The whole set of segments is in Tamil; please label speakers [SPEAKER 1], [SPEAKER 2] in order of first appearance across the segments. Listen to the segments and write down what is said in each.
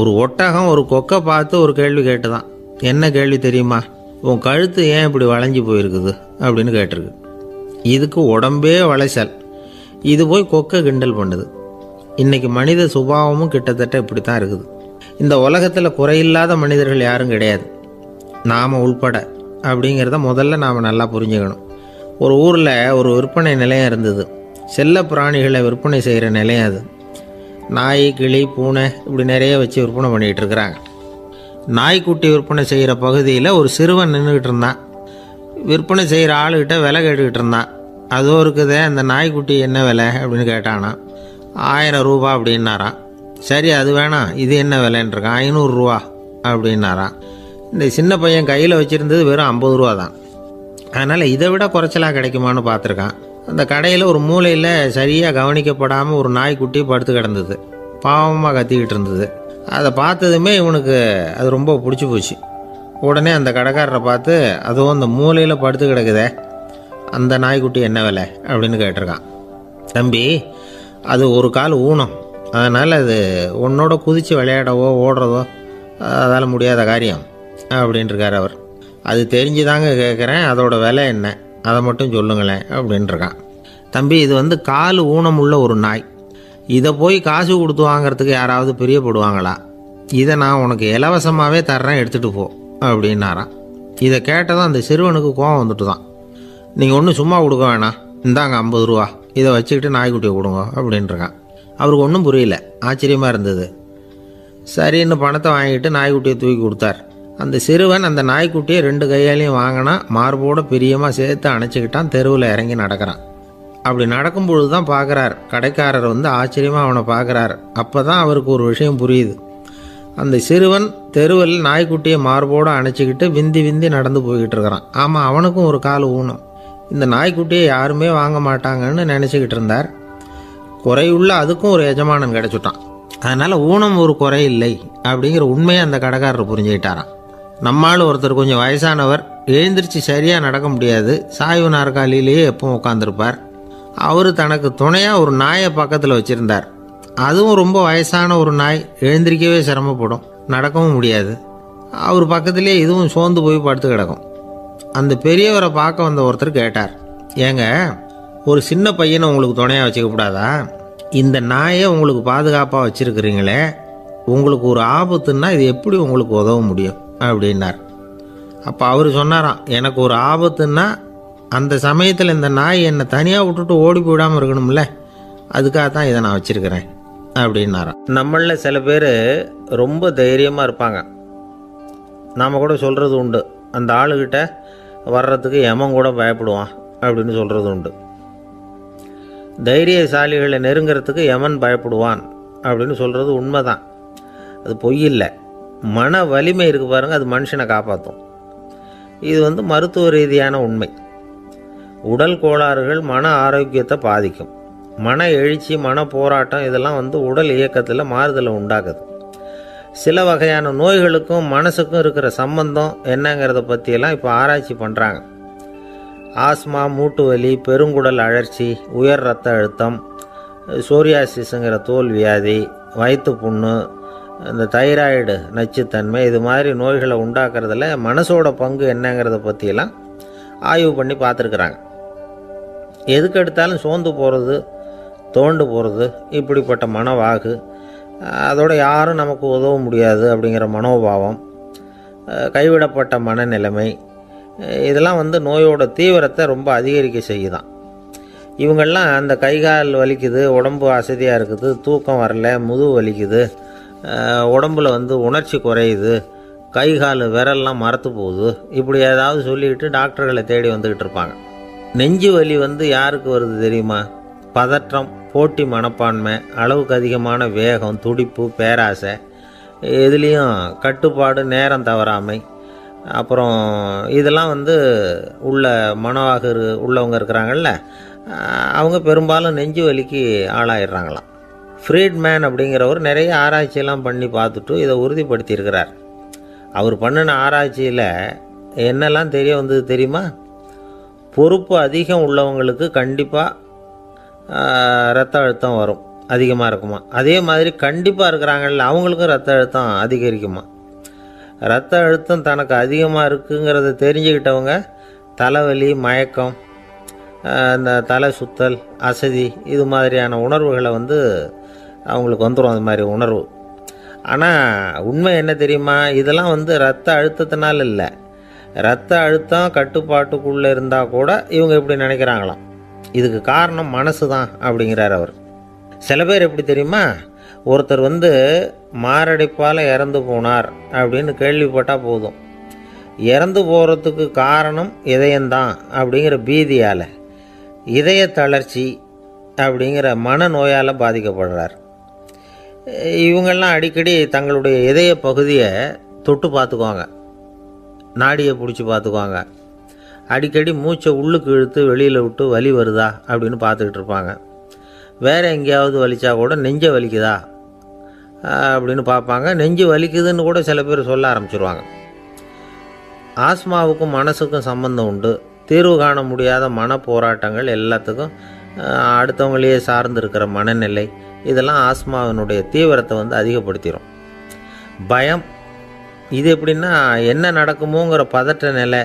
[SPEAKER 1] ஒரு ஒட்டகம் ஒரு கொக்கை பார்த்து ஒரு கேள்வி கேட்டுதான். என்ன கேள்வி தெரியுமா? உன் கழுத்து ஏன் இப்படி வளைஞ்சி போயிருக்குது அப்படின்னு கேட்டிருக்கு. இதுக்கு உடம்பே வளைச்சல். இது போய் கொக்கை கிண்டல் பண்ணுது. இன்றைக்கி மனித சுபாவமும் கிட்டத்தட்ட இப்படி தான் இருக்குது. இந்த உலகத்தில் குறையில்லாத மனிதர்கள் யாரும் கிடையாது, நாம் உள்பட. அப்படிங்கிறத முதல்ல நாம் நல்லா புரிஞ்சுக்கணும். ஒரு ஊரில் ஒரு விற்பனை நிலையம் இருந்தது. செல்ல பிராணிகளை விற்பனை செய்கிற நிலையம் அது. நாய், கிளி, பூனை இப்படி நிறைய வச்சு விற்பனை பண்ணிகிட்டு இருக்கிறாங்க. நாய்க்குட்டி விற்பனை செய்கிற பகுதியில் ஒரு சிறுவன் நின்றுக்கிட்டு இருந்தான். விற்பனை செய்கிற ஆளுகிட்ட விலை கேட்டுக்கிட்டு இருந்தான். அதோ இருக்குதே அந்த நாய்க்குட்டி என்ன விலை அப்படின்னு கேட்டானா. 1000 ரூபா அப்படின்னாரான். சரி அது வேணாம், இது என்ன விலைன்றிருக்கான். 500 ரூபா அப்படின்னாரான். இந்த சின்ன பையன் கையில் வச்சுருந்தது வெறும் 50 ரூபா தான். அதனால் இதை விட குறைச்சலாக கிடைக்குமான்னு பார்த்துருக்கான். அந்த கடையில் ஒரு மூலையில் சரியாக கவனிக்கப்படாமல் ஒரு நாய்க்குட்டி படுத்து கிடந்தது. பாவமாக கத்திக்கிட்டு இருந்தது. அதை பார்த்ததுமே இவனுக்கு அது ரொம்ப பிடிச்சி போச்சு. உடனே அந்த கடைக்காரரை பார்த்து, அதுவும் அந்த மூலையில் படுத்து கிடக்குதே அந்த நாய்க்குட்டி என்ன விலை அப்படின்னு கேட்டிருக்கான். தம்பி, அது ஒரு கால் ஊனம், அதனால் அது உன்னோட குதித்து விளையாடவோ ஓடுறதோ அதால் முடியாத காரியம் அப்படின்ட்டுருக்கார் அவர். அது தெரிஞ்சுதாங்க கேட்குறேன், அதோட விலை என்ன அதை மட்டும் சொல்லுங்களேன் அப்படின்ட்டுருக்கான். தம்பி, இது கால் ஊனம் உள்ள ஒரு நாய். இதை போய் காசு கொடுத்து வாங்கிறதுக்கு யாராவது பிரியப்படுவாங்களா? இதை நான் உனக்கு இலவசமாகவே தர்றேன், எடுத்துகிட்டு போ அப்படின்னாரான். இதை கேட்டதும் அந்த சிறுவனுக்கு கோபம் வந்துட்டு தான். நீங்கள் ஒன்றும் சும்மா கொடுக்க வேணாம், இந்தாங்க 50 ரூபா, இதை வச்சுக்கிட்டு நாய்க்குட்டியை கொடுங்க அப்படின்ட்டுருக்கான். அவருக்கு ஒன்றும் புரியல, ஆச்சரியமாக இருந்தது. சரின்னு பணத்தை வாங்கிட்டு நாய்க்குட்டியை தூக்கி கொடுத்தார். அந்த சிறுவன் அந்த நாய்க்குட்டியை 2 கையாலையும் வாங்கினா, மார்போட பிரியமாக சேர்த்து அணைச்சிக்கிட்டான். தெருவில் இறங்கி நடக்கிறான். அப்படி நடக்கும்பொழுது தான் பார்க்குறார், கடைக்காரர் ஆச்சரியமாக அவனை பார்க்குறார். அப்போ தான் அவருக்கு ஒரு விஷயம் புரியுது. அந்த சிறுவன் தெருவில் நாய்க்குட்டியை மார்போடு அணைச்சிக்கிட்டு விந்தி விந்தி நடந்து போய்கிட்டு இருக்கிறான். ஆமாம், அவனுக்கும் ஒரு கால் ஊனம். இந்த நாய்க்குட்டியை யாருமே வாங்க மாட்டாங்கன்னு நினச்சிக்கிட்டு இருந்தார். குறையுள்ள அதுக்கும் ஒரு எஜமானன் கிடச்சிட்டான். அதனால் ஊனம் ஒரு குறை இல்லை அப்படிங்கிற உண்மையை அந்த கடைக்காரர் புரிஞ்சுக்கிட்டாரான். நம்மால் ஒருத்தர் கொஞ்சம் வயசானவர், எழுந்திரிச்சு சரியாக நடக்க முடியாது, சாய்வு நாற்காலியிலேயே எப்பவும் உட்காந்துருப்பார். அவர் தனக்கு துணையாக ஒரு நாயை பக்கத்தில் வச்சுருந்தார். அதுவும் ரொம்ப வயசான ஒரு நாய், எழுந்திரிக்கவே சிரமப்படும், நடக்கவும் முடியாது. அவர் பக்கத்துலேயே இதுவும் சோர்ந்து போய் படுத்து கிடக்கும். அந்த பெரியவரை பார்க்க வந்த ஒருத்தர் கேட்டார், ஏங்க, ஒரு சின்ன பையனை உங்களுக்கு துணையாக வச்சுக்கப்படாதா? இந்த நாயை உங்களுக்கு பாதுகாப்பாக வச்சுருக்கிறீங்களே, உங்களுக்கு ஒரு ஆபத்துன்னா இது எப்படி உங்களுக்கு உதவ முடியும் அப்படின்னார். அப்போ அவர் சொன்னாராம், எனக்கு ஒரு ஆபத்துன்னா அந்த சமயத்தில் இந்த நாய் என்னை தனியாக விட்டுட்டு ஓடி போயிடாமல் இருக்கணும்ல, அதுக்காக தான் இதை நான் வச்சுருக்கிறேன் அப்படின்னாராம். நம்மளில் சில பேர் ரொம்ப தைரியமாக இருப்பாங்க. நாம் கூட சொல்கிறது உண்டு, அந்த ஆளுகிட்ட வர்றதுக்கு எமன் கூட பயப்படுவான் அப்படின்னு சொல்கிறது உண்டு. தைரியசாலிகளை நெருங்கிறதுக்கு எமன் பயப்படுவான் அப்படின்னு சொல்கிறது உண்மைதான். அது பொய் இல்லை. மன வலிமை இருக்குது பாருங்கள், அது மனுஷனை காப்பாற்றும். இது மருத்துவ ரீதியான உண்மை. உடல் கோளாறுகள் மன ஆரோக்கியத்தை பாதிக்கும். மன எழுச்சி, மன போராட்டம் இதெல்லாம் உடல் இயக்கத்தில் மாறுதலை உண்டாக்குது. சில வகையான நோய்களுக்கும் மனசுக்கும் இருக்கிற சம்பந்தம் என்னங்கிறத பற்றியெல்லாம் இப்போ ஆராய்ச்சி பண்ணுறாங்க. ஆஸ்மா, மூட்டு வலி, பெருங்குடல் அழற்சி, உயர் இரத்த அழுத்தம், சோரியாசிஸுங்கிற தோல் வியாதி, வயிற்று புண்ணு, இந்த தைராய்டு நச்சுத்தன்மை, இது மாதிரி நோய்களை உண்டாக்குறதுல மனசோட பங்கு என்னங்கிறத பற்றியெல்லாம் ஆய்வு பண்ணி பார்த்துருக்குறாங்க. எதுக்கு எடுத்தாலும் சோர்ந்து போகிறது, தோண்டு போகிறது, இப்படிப்பட்ட மனவாகு, அதோட யாரும் நமக்கு உதவ முடியாது அப்படிங்கிற மனோபாவம், கைவிடப்பட்ட மனநிலைமை, இதெல்லாம் நோயோட தீவிரத்தை ரொம்ப அதிகரிக்க செய்யுதான். இவங்கெல்லாம் அந்த கைகால் வலிக்குது, உடம்பு அசதியாக இருக்குது, தூக்கம் வரல, முதுகு வலிக்குது, உடம்புல உணர்ச்சி குறையுது, கை கால் விரல்லாம் மரத்து போகுது, இப்படி ஏதாவது சொல்லிக்கிட்டு டாக்டர்களை தேடி வந்துக்கிட்டு இருப்பாங்க. நெஞ்சு வலி யாருக்கு வருது தெரியுமா? பதற்றம், போட்டி மனப்பான்மை, அளவுக்கு அதிகமான வேகம், துடிப்பு, பேராசை, இதுலேயும் கட்டுப்பாடு, நேரம் தவறாமை, அப்புறம் இதெல்லாம் உள்ள மனவாக உள்ளவங்க இருக்கிறாங்கல்ல, அவங்க பெரும்பாலும் நெஞ்சு வலிக்கு ஆளாயிடுறாங்களாம். ஃப்ரீட்மேன் அப்படிங்கிறவர் நிறைய ஆராய்ச்சியெல்லாம் பண்ணி பார்த்துட்டு இதை உறுதிப்படுத்தியிருக்கிறார். அவர் பண்ணின ஆராய்ச்சியில் என்னெல்லாம் தெரிய வந்தது தெரியுமா? பொறுப்பு அதிகம் உள்ளவங்களுக்கு கண்டிப்பாக இரத்த அழுத்தம் வரும். அதிகமாக இருக்குமா. அதே மாதிரி கண்டிப்பாக இருக்கிறாங்கல்ல அவங்களுக்கும் ரத்த அழுத்தம் அதிகரிக்குமா. ரத்த அழுத்தம் தனக்கு அதிகமாக இருக்குங்கிறத தெரிஞ்சுக்கிட்டவங்க தலைவலி, மயக்கம், இந்த தலை சுத்தல், அசதி இது மாதிரியான உணர்வுகளை அவங்களுக்கு வந்துடும். அது மாதிரி உணர்வு. ஆனால் உண்மை என்ன தெரியுமா, இதெல்லாம் ரத்த அழுத்தத்தினால இல்லை. ரத்த அழுத்தம் கட்டுப்பாட்டுக்குள்ளே இருந்தால் கூட இவங்க இப்படி நினைக்கிறாங்களாம். இதுக்கு காரணம் மனசு தான் அப்படிங்கிறார் அவர். சில பேர் எப்படி தெரியுமா, ஒருத்தர் மாரடைப்பால் இறந்து போனார் அப்படின்னு கேள்விப்பட்டால் போதும், இறந்து போகிறதுக்கு காரணம் இதயம்தான் அப்படிங்கிற பீதியால், இதய தளர்ச்சி அப்படிங்கிற மனநோயால் பாதிக்கப்படுறார். இவங்கெல்லாம் அடிக்கடி தங்களுடைய இதய பகுதியை தொட்டு பார்த்துக்குவாங்க, நாடியை பிடிச்சி பார்த்துக்குவாங்க. அடிக்கடி மூச்சை உள்ளுக்கு இழுத்து வெளியில் விட்டு வலி வருதா அப்படின்னு பார்த்துக்கிட்டு இருப்பாங்க. வேறு எங்கேயாவது வலிச்சா கூட நெஞ்சை வலிக்குதா அப்படின்னு பார்ப்பாங்க. நெஞ்சு வலிக்குதுன்னு கூட சில பேர் சொல்ல ஆரம்பிச்சிருவாங்க. ஆஸ்மாவுக்கும் மனசுக்கும் சம்பந்தம் உண்டு. தீர்வு காண முடியாத மன போராட்டங்கள் எல்லாத்துக்கும் அடுத்தவங்களையே சார்ந்து இருக்கிற மனநிலை, இதெல்லாம் ஆஸ்மாவினுடைய தீவிரத்தை அதிகப்படுத்திடும். பயம், இது எப்படின்னா என்ன நடக்குமோங்கிற பதற்ற நிலை,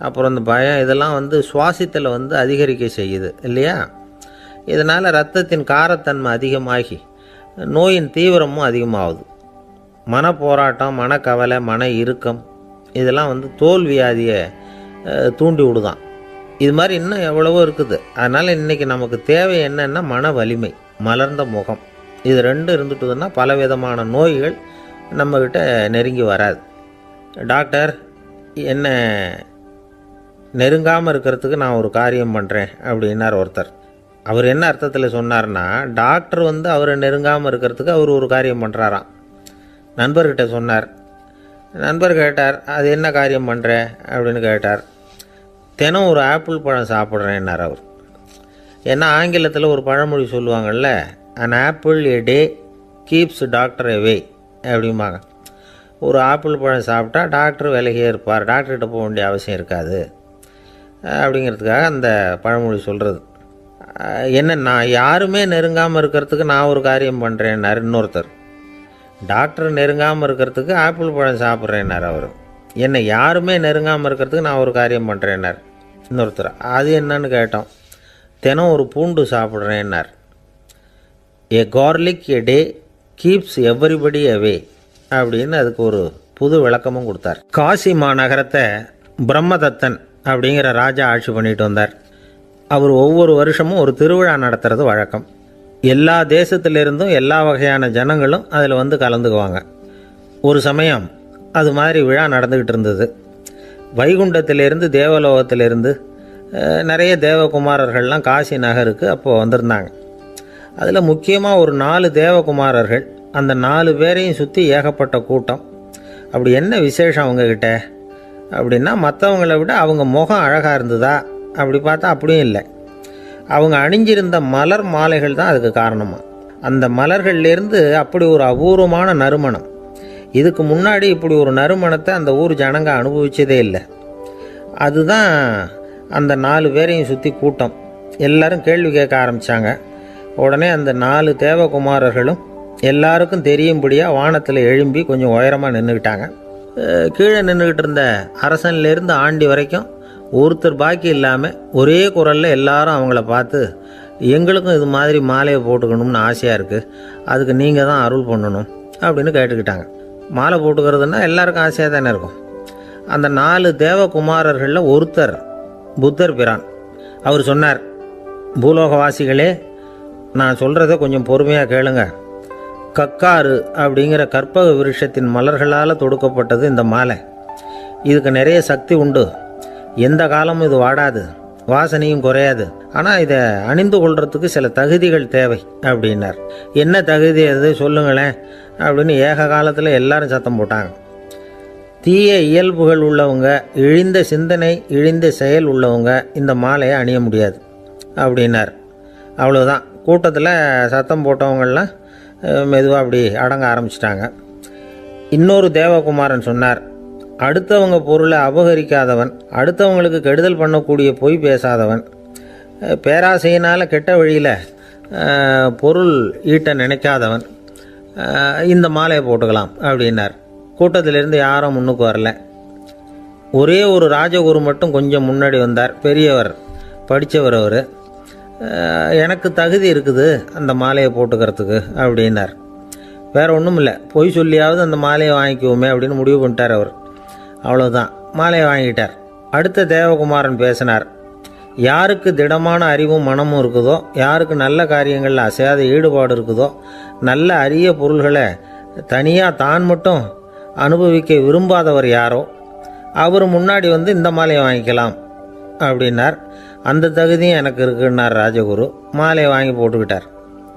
[SPEAKER 1] அப்புறம் இந்த பயம் இதெல்லாம் சுவாசித்தலை அதிகரிக்க செய்யுது இல்லையா. இதனால் இரத்தத்தின் காரத்தன்மை அதிகமாகி நோயின் தீவிரமும் அதிகமாகுது. மன போராட்டம், மனக்கவலை, மன இறுக்கம் இதெல்லாம் தோல் வியாதியை தூண்டி விடுதான். இது மாதிரி இன்னும் எவ்வளவோ இருக்குது. அதனால் இன்றைக்கி நமக்கு தேவை என்னென்னா மன வலிமை, மலர்ந்த முகம். இது ரெண்டும் இருந்துட்டுதுன்னா பலவிதமான நோய்கள் நம்மக்கிட்ட நெருங்கி வராது. டாக்டர் என்ன நெருங்காமல் இருக்கிறதுக்கு நான் ஒரு காரியம் பண்ணுறேன் அப்படின்னார் ஒருத்தர். அவர் என்ன அர்த்தத்தில் சொன்னார்னா, டாக்டர் அவரை நெருங்காமல் இருக்கிறதுக்கு அவர் ஒரு காரியம் பண்ணுறாராம். நண்பர்கிட்ட சொன்னார். நண்பர் கேட்டார், அது என்ன காரியம் பண்ணுற அப்படின்னு கேட்டார். தினம் ஒரு ஆப்பிள் பழம் சாப்பிட்றேன்னார் அவர். ஏன்னா ஆங்கிலத்தில் ஒரு பழமொழி சொல்லுவாங்கள்ல, an apple a day keeps doctor away அப்படிம்பாங்க. ஒரு ஆப்பிள் பழம் சாப்பிட்டா டாக்டர் விலகியே இருப்பார், டாக்டர்கிட்ட போக வேண்டிய அவசியம் இருக்காது அப்படிங்கிறதுக்காக அந்த பழமொழி சொல்கிறது. என்ன, நான் யாருமே நெருங்காமல் இருக்கிறதுக்கு நான் ஒரு காரியம் பண்ணுறேன்னார் இன்னொருத்தர். டாக்டர் நெருங்காமல் இருக்கிறதுக்கு ஆப்பிள் பழம் சாப்பிட்றேன்னார் அவர். என்னை யாருமே நெருங்காமல் இருக்கிறதுக்கு நான் ஒரு காரியம் பண்ணுறேன்னார் இன்னொருத்தர். அது என்னன்னு கேட்டோம். தினம் ஒரு பூண்டு சாப்பிட்றேன்னார். ஏ கார்லிக் எ டே கீப்ஸ் எவ்ரிபடி அவே அப்படின்னு அதுக்கு ஒரு புது விளக்கமும் கொடுத்தார். காசி மாநகரத்தை பிரம்மதத்தன் அப்படிங்கிற ராஜா ஆட்சி பண்ணிட்டு வந்தார். அவர் ஒவ்வொரு வருஷமும் ஒரு திருவிழா நடத்துறது வழக்கம். எல்லா தேசத்திலிருந்தும் எல்லா வகையான ஜனங்களும் அதில் கலந்துக்குவாங்க. ஒரு சமயம் அது மாதிரி விழா நடந்துக்கிட்டு இருந்தது. வைகுண்டத்திலிருந்து தேவலோகத்திலிருந்து நிறைய தேவகுமாரர்கள்லாம் காசி நகருக்கு அப்போது வந்திருந்தாங்க. அதில் முக்கியமாக ஒரு 4 தேவகுமாரர்கள், அந்த 4 பேரையும் சுற்றி ஏகப்பட்ட கூட்டம். அப்படி என்ன விசேஷம் அவங்கக்கிட்ட அப்படின்னா, மற்றவங்களை விட அவங்க முகம் அழகாக இருந்ததா அப்படி பார்த்தா அப்படியும் இல்லை. அவங்க அணிஞ்சிருந்த மலர் மாலைகள் தான் அதுக்கு காரணமாக. அந்த மலர்கள்லேருந்து அப்படி ஒரு அபூர்வமான நறுமணம். இதுக்கு முன்னாடி இப்படி ஒரு நறுமணத்தை அந்த ஊர் ஜனங்க அனுபவிச்சதே இல்லை. அதுதான் அந்த 4 பேரையும் சுற்றி கூட்டம். எல்லாரும் கேள்வி கேட்க ஆரம்பித்தாங்க. உடனே அந்த 4 தேவகுமாரர்களும் எல்லாருக்கும் தெரியும்படியாக வானத்தில் எழும்பி கொஞ்சம் உயரமாக நின்றுக்கிட்டாங்க. கீழே நின்றுக்கிட்டு இருந்த அரசன்லேருந்து ஆண்டி வரைக்கும் ஒருத்தர் பாக்கி இல்லாமல் ஒரே குரலில் எல்லாரும் அவங்கள பார்த்து, எங்களுக்கும் இது மாதிரி மாலையை போட்டுக்கணும்னு ஆசையாக இருக்குது, அதுக்கு நீங்கள் தான் அருள் பண்ணணும் அப்படின்னு கேட்டுக்கிட்டாங்க. மாலை போட்டுக்கிறதுனா எல்லாருக்கும் ஆசையாக தானே இருக்கும். அந்த 4 தேவகுமாரர்களில் ஒருத்தர் புத்தர் பிரான். அவர் சொன்னார், பூலோகவாசிகளே, நான் சொல்கிறத கொஞ்சம் பொறுமையாக கேளுங்க. கக்காரு அப்படிங்கிற கற்பக விருஷத்தின் மலர்களால் தொடுக்கப்பட்டது இந்த மாலை. இதுக்கு நிறைய சக்தி உண்டு. எந்த காலமும் இது வாடாது, வாசனையும் குறையாது. ஆனால் இதை அணிந்து கொள்றதுக்கு சில தகுதிகள் தேவை அப்படின்னார். என்ன தகுதி அது சொல்லுங்களேன் அப்படின்னு ஏக காலத்தில் எல்லாரும் சத்தம் போட்டாங்க. தீய இயல்புகள் உள்ளவங்க, இழிந்த சிந்தனை, இழிந்த செயல் உள்ளவங்க இந்த மாலையை அணிய முடியாது அப்படின்னார். அவ்வளோதான். கூட்டத்தில் சத்தம் போட்டவங்கள்லாம் மெதுவாக அப்படி அடங்க ஆரம்பிச்சிட்டாங்க. இன்னொரு தேவகுமாரன் சொன்னார், அடுத்தவங்க பொருளை அபகரிக்காதவன், அடுத்தவங்களுக்கு கெடுதல் பண்ணக்கூடிய பொய் பேசாதவன், பேராசையினால் கெட்ட வழியில் பொருள் ஈட்ட நினைக்காதவன் இந்த மாலையை போட்டுக்கலாம் அப்படின்னார். கூட்டத்திலிருந்து யாரும் முன்னுக்கு வரல. ஒரே ஒரு ராஜகுரு மட்டும் கொஞ்சம் முன்னாடி வந்தார். பெரியவர், படித்தவர் அவர். எனக்கு தகுதி இருக்குது அந்த மாலையை போட்டுக்கிறதுக்கு அப்படின்னார். வேறு ஒன்றும் இல்லை, பொய் சொல்லியாவது அந்த மாலையை வாங்கிக்குவோமே அப்படின்னு முடிவு பண்ணிட்டார் அவர். அவ்வளோதான், மாலையை வாங்கிட்டார். அடுத்த தேவகுமாரன் பேசினார். யாருக்கு திடமான அறிவும் மனமும் இருக்குதோ, யாருக்கு நல்ல காரியங்களில் அசையாத ஈடுபாடு இருக்குதோ, நல்ல அரிய பொருள்களை தனியாக தான் மட்டும் அனுபவிக்க விரும்பாதவர் யாரோ அவர் முன்னாடி வந்து இந்த மாலையை வாங்கிக்கலாம் அப்படின்னார். அந்த தகுதியும் எனக்கு இருக்குன்னார் ராஜகுரு. மாலையை வாங்கி போட்டுக்கிட்டார்.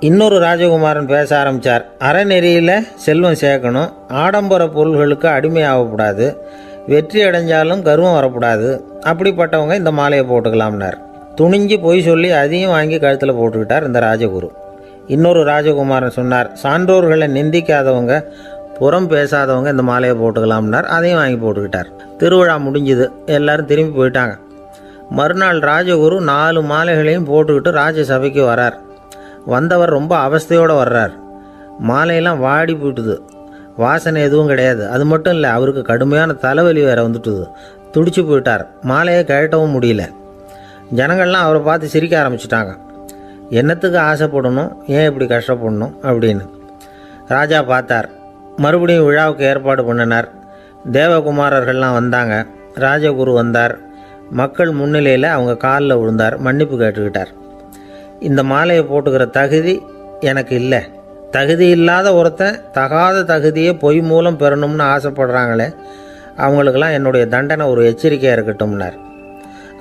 [SPEAKER 1] இன்னொரு ராஜகுமாரன் பேச ஆரம்பித்தார். அறநெறியில் செல்வம் சேர்க்கணும், ஆடம்பர பொருள்களுக்கு அடிமையாகக்கூடாது, வெற்றி அடைஞ்சாலும் கர்வம் வரக்கூடாது, அப்படிப்பட்டவங்க இந்த மாலையை போட்டுக்கலாம்னார். துணிஞ்சு பொய் சொல்லி அதையும் வாங்கி கழுத்தில் போட்டுக்கிட்டார் இந்த ராஜகுரு. இன்னொரு ராஜகுமாரன் சொன்னார். சான்றோர்களை நிந்திக்காதவங்க, புறம் பேசாதவங்க இந்த மாலையை போட்டுக்கலாம்னார். அதையும் வாங்கி போட்டுக்கிட்டார். திருவிழா முடிஞ்சுது, எல்லாரும் திரும்பி போயிட்டாங்க. மறுநாள் ராஜகுரு 4 மாலைகளையும் போட்டுக்கிட்டு ராஜசபைக்கு வரார். வந்தவர் ரொம்ப அவஸ்தையோடு வர்றார். மாலையெல்லாம் வாடி போயிட்டுது, வாசனை எதுவும் கிடையாது. அது மட்டும் இல்லை, அவருக்கு கடுமையான தலைவலி வேறு வந்துட்டுது. துடிச்சு போயிட்டார். மாலையை கழட்டவும் முடியல. ஜனங்கள்லாம் அவரை பார்த்து சிரிக்க ஆரம்பிச்சிட்டாங்க. என்னத்துக்கு ஆசைப்படணும், ஏன் இப்படி கஷ்டப்படணும் அப்படின்னு. ராஜா பார்த்தார். மறுபடியும் விழாவுக்கு ஏற்பாடு பண்ணினார். தேவகுமாரர்கள்லாம் வந்தாங்க. ராஜகுரு வந்தார். மக்கள் முன்னிலையில் அவங்க காலில் விழுந்தார், மன்னிப்பு கேட்டுக்கிட்டார். இந்த மாலையை போட்டுக்கிற தகுதி எனக்கு இல்லை. தகுதி இல்லாத ஒருத்தன் தகாத தகுதியை பொய் மூலம் பெறணும்னு ஆசைப்படுறாங்களே, அவங்களுக்கெல்லாம் என்னுடைய தண்டனை ஒரு எச்சரிக்கையாக இருக்கட்டும்னார்.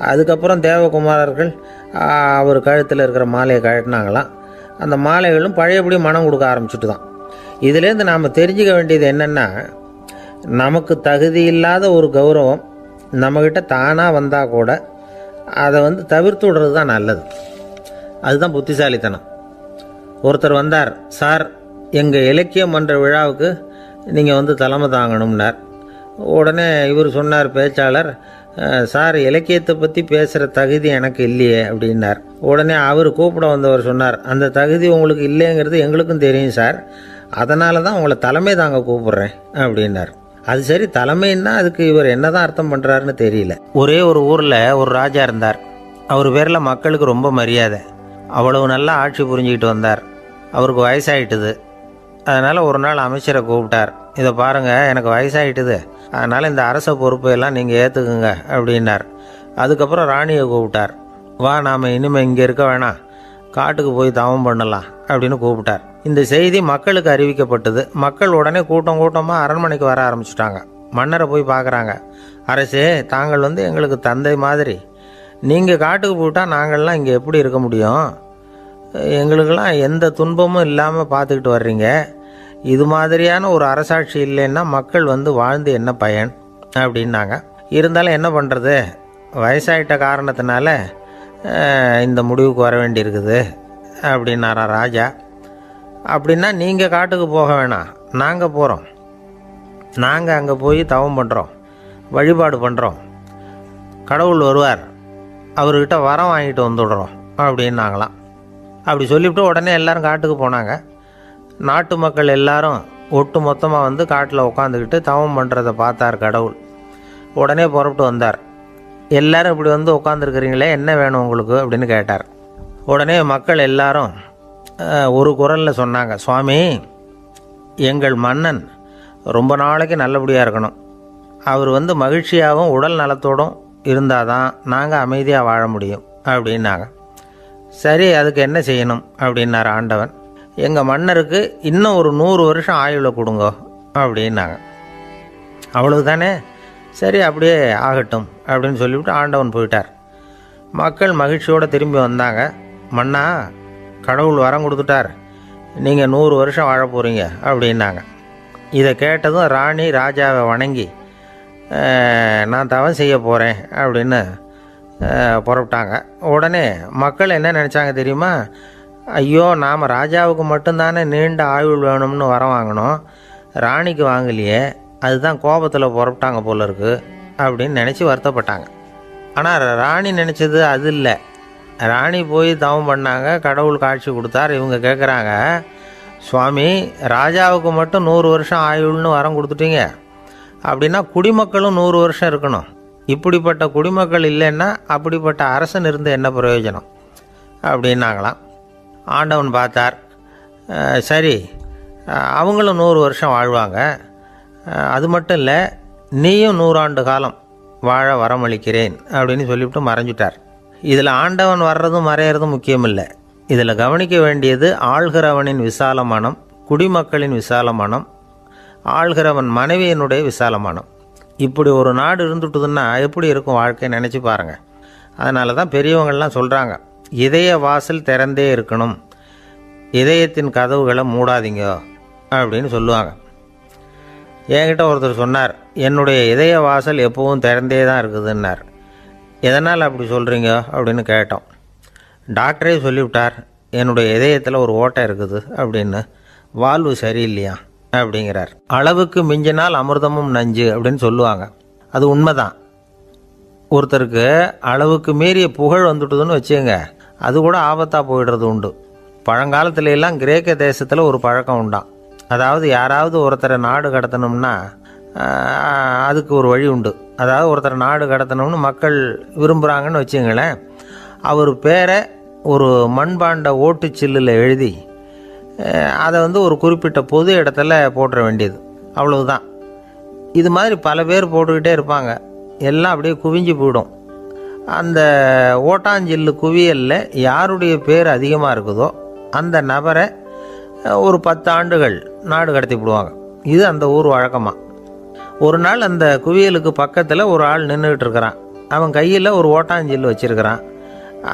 [SPEAKER 1] அதுக்கப்புறம் தேவகுமாரர்கள் அவர் கழுத்தில் இருக்கிற மாலையை கழட்டினாங்களாம். அந்த மாலைகளும் பழையபடி மனம் கொடுக்க ஆரம்பிச்சுட்டு தான். இதுலேருந்து நாம் தெரிஞ்சுக்க வேண்டியது என்னென்னா, நமக்கு தகுதி இல்லாத ஒரு கௌரவம் நம்மக்கிட்ட தானாக வந்தால் கூட அதை தவிர்த்து விடுறது தான் நல்லது. அதுதான் புத்திசாலித்தனம். ஒருத்தர் வந்தார். சார், எங்கள் இலக்கிய மன்ற விழாவுக்கு நீங்கள் தலைமை தாங்கணும்னார். உடனே இவர் சொன்னார், பேச்சாளர், சார், இலக்கியத்தை பற்றி பேசுகிற தகுதி எனக்கு இல்லையே அப்படின்னார். உடனே அவர் கூப்பிட வந்தவர் சொன்னார், அந்த தகுதி உங்களுக்கு இல்லைங்கிறது எங்களுக்கும் தெரியும் சார், அதனால தான் உங்களை தலைமை தாங்க கூப்பிட்றேன் அப்படின்னார். அது சரி, தலைமைன்னா அதுக்கு இவர் என்ன தான் அர்த்தம் பண்ணுறாருன்னு தெரியல. ஒரே ஒரு ஊரில் ஒரு ராஜா இருந்தார். அவர் பேரில் மக்களுக்கு ரொம்ப மரியாதை. அவ்வளவு நல்லா ஆட்சி புரிஞ்சுக்கிட்டு வந்தார். அவருக்கு வயசாகிட்டுது. அதனால் ஒரு நாள் அமைச்சரை கூப்பிட்டார். இதை பாருங்கள், எனக்கு வயசாகிட்டுது, அதனால் இந்த அரச பொறுப்பையெல்லாம் நீங்கள் ஏற்றுக்குங்க அப்படின்னார். அதுக்கப்புறம் ராணியை கூப்பிட்டார். வா, நாம் இனிமேல் இங்கே இருக்க வேணாம், காட்டுக்கு போய் தவம் பண்ணலாம் அப்படின்னு கூப்பிட்டார். இந்த செய்தி மக்களுக்கு அறிவிக்கப்பட்டது. மக்கள் உடனே கூட்டம் கூட்டமாக அரண்மனைக்கு வர ஆரம்பிச்சிட்டாங்க. மன்னரை போய் பார்க்குறாங்க. அரசே, தாங்கள் எங்களுக்கு தந்தை மாதிரி. நீங்கள் காட்டுக்கு போயிட்டால் நாங்கள்லாம் இங்கே எப்படி இருக்க முடியும்? எங்களுக்கெல்லாம் எந்த துன்பமும் இல்லாமல் பார்த்துக்கிட்டு வர்றீங்க. இது மாதிரியான ஒரு அரசாட்சி இல்லைன்னா மக்கள் வாழ்ந்து என்ன பயன் அப்படின்னாங்க. இருந்தாலும் என்ன பண்ணுறது, வயசாயிட்ட காரணத்தினால இந்த முடிவுக்கு வர வேண்டியிருக்குது அப்படின்னாரா ராஜா. அப்படின்னா நீங்கள் காட்டுக்கு போக வேணாம், நாங்கள் போகிறோம். நாங்கள் அங்கே போய் தவம் பண்ணுறோம், வழிபாடு பண்ணுறோம். கடவுள் வருவார், அவர்கிட்ட வரம் வாங்கிட்டு வந்துடுறோம் அப்படின்னாங்களாம். அப்படி சொல்லிவிட்டு உடனே எல்லோரும் காட்டுக்கு போனாங்க. நாட்டு மக்கள் எல்லாரும் ஒட்டு மொத்தமாக காட்டில் உட்காந்துக்கிட்டு தவம் பண்ணுறதை பார்த்தார் கடவுள். உடனே புறப்பட்டு வந்தார். எல்லோரும் இப்படி உட்காந்துருக்கிறீங்களே, என்ன வேணும் உங்களுக்கு அப்படின்னு கேட்டார். உடனே மக்கள் எல்லாரும் ஒரு குரலில் சொன்னாங்க, சுவாமி, எங்கள் மன்னன் ரொம்ப நாளைக்கு நல்லபடியாக இருக்கணும். அவர் மகிழ்ச்சியாகவும் உடல் நலத்தோடும் இருந்தால் தான் நாங்கள் அமைதியாக வாழ முடியும் அப்படின்னாங்க. சரி, அதுக்கு என்ன செய்யணும் அப்படின்னார் ஆண்டவன். எங்கள் மன்னருக்கு இன்னும் ஒரு 100 வருஷம் ஆயுளை கொடுங்க அப்படின்னாங்க. அவ்வளவுதானே, சரி அப்படியே ஆகட்டும் அப்படின்னு சொல்லிவிட்டு ஆண்டவன் போயிட்டார். மக்கள் மகிழ்ச்சியோடு திரும்பி வந்தாங்க. மன்னா, கடவுள் வரம் கொடுத்துட்டார், நீங்கள் 100 வருஷம் வாழ போகிறீங்க அப்படின்னாங்க. இதை கேட்டதும் ராணி ராஜாவை வணங்கி, நான் தவம் செய்ய போகிறேன் அப்படின்னு புறப்பட்டாங்க. உடனே மக்கள் என்ன நினச்சாங்க தெரியுமா? ஐயோ, நாம் ராஜாவுக்கு மட்டும்தானே நீண்ட ஆயுள் வேணும்னு வரம் வாங்கினோம், ராணிக்கு வாங்கலையே, அதுதான் கோபத்தில் புறப்பட்டாங்க போல இருக்கு அப்படின்னு நினச்சி வருத்தப்பட்டாங்க. ஆனால் ராணி நினச்சது அது இல்லை. ராணி போய் தவம் பண்ணாங்க, கடவுள் காட்சி கொடுத்தார். இவங்க கேட்குறாங்க, சுவாமி ராஜாவுக்கு மட்டும் 100 வருஷம் ஆயுள்னு வரம் கொடுத்துட்டீங்க, அப்படின்னா குடிமக்களும் 100 வருஷம் இருக்கணும். இப்படிப்பட்ட குடிமக்கள் இல்லைன்னா அப்படிப்பட்ட அரசன் இருந்து என்ன பிரயோஜனம் அப்படின்னாங்களாம். ஆண்டவன் பார்த்தார், சரி அவங்களும் 100 வருஷம் வாழ்வாங்க, அது மட்டும் இல்லை நீயும் 100 ஆண்டு காலம் வாழ வரமளிக்கிறேன் அப்படின்னு சொல்லிவிட்டு மறைஞ்சிட்டார். இதில் ஆண்டவன் வர்றதும் மறையிறதும் முக்கியம் இல்லை. இதில் கவனிக்க வேண்டியது ஆள்கிறவனின் விசால மனம், குடிமக்களின் விசால மனம், ஆள்கிறவன் மனைவியினுடைய விசால மனம். இப்படி ஒரு நாடு இருந்துட்டுதுன்னா எப்படி இருக்கும் வாழ்க்கை நினச்சி பாருங்கள். அதனால தான் பெரியவங்கள்லாம் சொல்கிறாங்க, இதய வாசல் திறந்தே இருக்கணும், இதயத்தின் கதவுகளை மூடாதீங்க அப்படின்னு சொல்லுவாங்க. என்கிட்ட ஒருத்தர் சொன்னார், என்னுடைய இதய வாசல் எப்பவும் திறந்தே தான் இருக்குதுன்னார். எதனால் அப்படி சொல்கிறீங்க அப்படின்னு கேட்டோம். டாக்டரே சொல்லிவிட்டார், என்னுடைய இதயத்தில் ஒரு ஓட்டை இருக்குது அப்படின்னு, வால்வு சரியில்லையா அப்படிங்கிறார். அளவுக்கு மிஞ்சினால் அமிர்தமும் நஞ்சு அப்படின்னு சொல்லுவாங்க. அது உண்மைதான். ஒருத்தருக்கு அளவுக்கு மீறிய புகழ் வந்துட்டுதுன்னு வச்சுங்க, அது கூட ஆபத்தாக போயிடுறது உண்டு. பழங்காலத்துல எல்லாம் கிரேக்க தேசத்தில் ஒரு பழக்கம் உண்டாம். அதாவது யாராவது ஒருத்தரை நாடு கடத்தணும்னா அதுக்கு ஒரு வழி உண்டு. அதாவது ஒருத்தரை நாடு கடத்தணும்னு மக்கள் விரும்புகிறாங்கன்னு வச்சுங்களேன், அவர் பேரை ஒரு மண்பாண்ட ஓட்டுச்சில்லில் எழுதி அதை ஒரு குறிப்பிட்ட பொது இடத்துல போட்டுற வேண்டியது, அவ்வளவுதான். இது மாதிரி பல பேர் போட்டுக்கிட்டே இருப்பாங்க, எல்லாம் அப்படியே குவிஞ்சு போயிடும். அந்த ஓட்டாஞ்சில்லு குவியலில் யாருடைய பேர் அதிகமாக இருக்குதோ அந்த நபரை ஒரு 10 ஆண்டுகள் நாடு கடத்தி விடுவாங்க. இது அந்த ஊர் வழக்கமாக. ஒரு நாள் அந்த குவியலுக்கு பக்கத்தில் ஒரு ஆள் நின்றுக்கிட்டு இருக்கிறான். அவன் கையில் ஒரு ஓட்டாஞ்சில்லு வச்சுருக்கிறான்.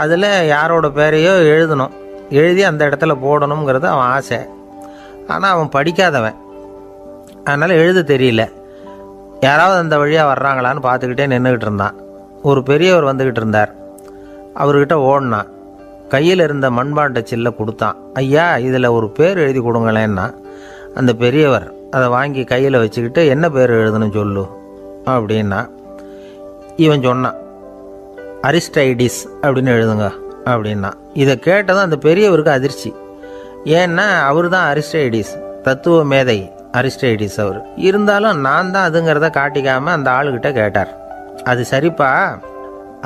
[SPEAKER 1] அதில் யாரோட பேரையோ எழுதணும், எழுதி அந்த இடத்துல போடணுங்கிறது அவன் ஆசை. ஆனால் அவன் படிக்காதவன், அதனால் எழுத தெரியல. யாராவது அந்த வழியாக வர்றாங்களான்னு பார்த்துக்கிட்டே நின்றுக்கிட்டு இருந்தான். ஒரு பெரியவர் வந்துக்கிட்டு இருந்தார். அவர்கிட்ட ஓடினான், கையில் இருந்த மண்பாண்ட சில்லை கொடுத்தான். ஐயா இதில் ஒரு பேர் எழுதி கொடுங்களேன்னா. அந்த பெரியவர் அதை வாங்கி கையில் வச்சுக்கிட்டு, என்ன பேர் எழுதணும் சொல்லு அப்படின்னா. இவன் சொன்னான், அரிஸ்டைடிஸ் அப்படின்னு எழுதுங்க அப்படின்னா. இதை கேட்டதும் அந்த பெரியவருக்கு அதிர்ச்சி. ஏன்னா அவர் தான் அரிஸ்டைடிஸ், தத்துவ மேதை அரிஸ்டைடிஸ் அவர். இருந்தாலும் நான் தான் அதுங்கிறத காட்டிக்காமல் அந்த ஆளுகிட்ட கேட்டார், அது சரிப்பா,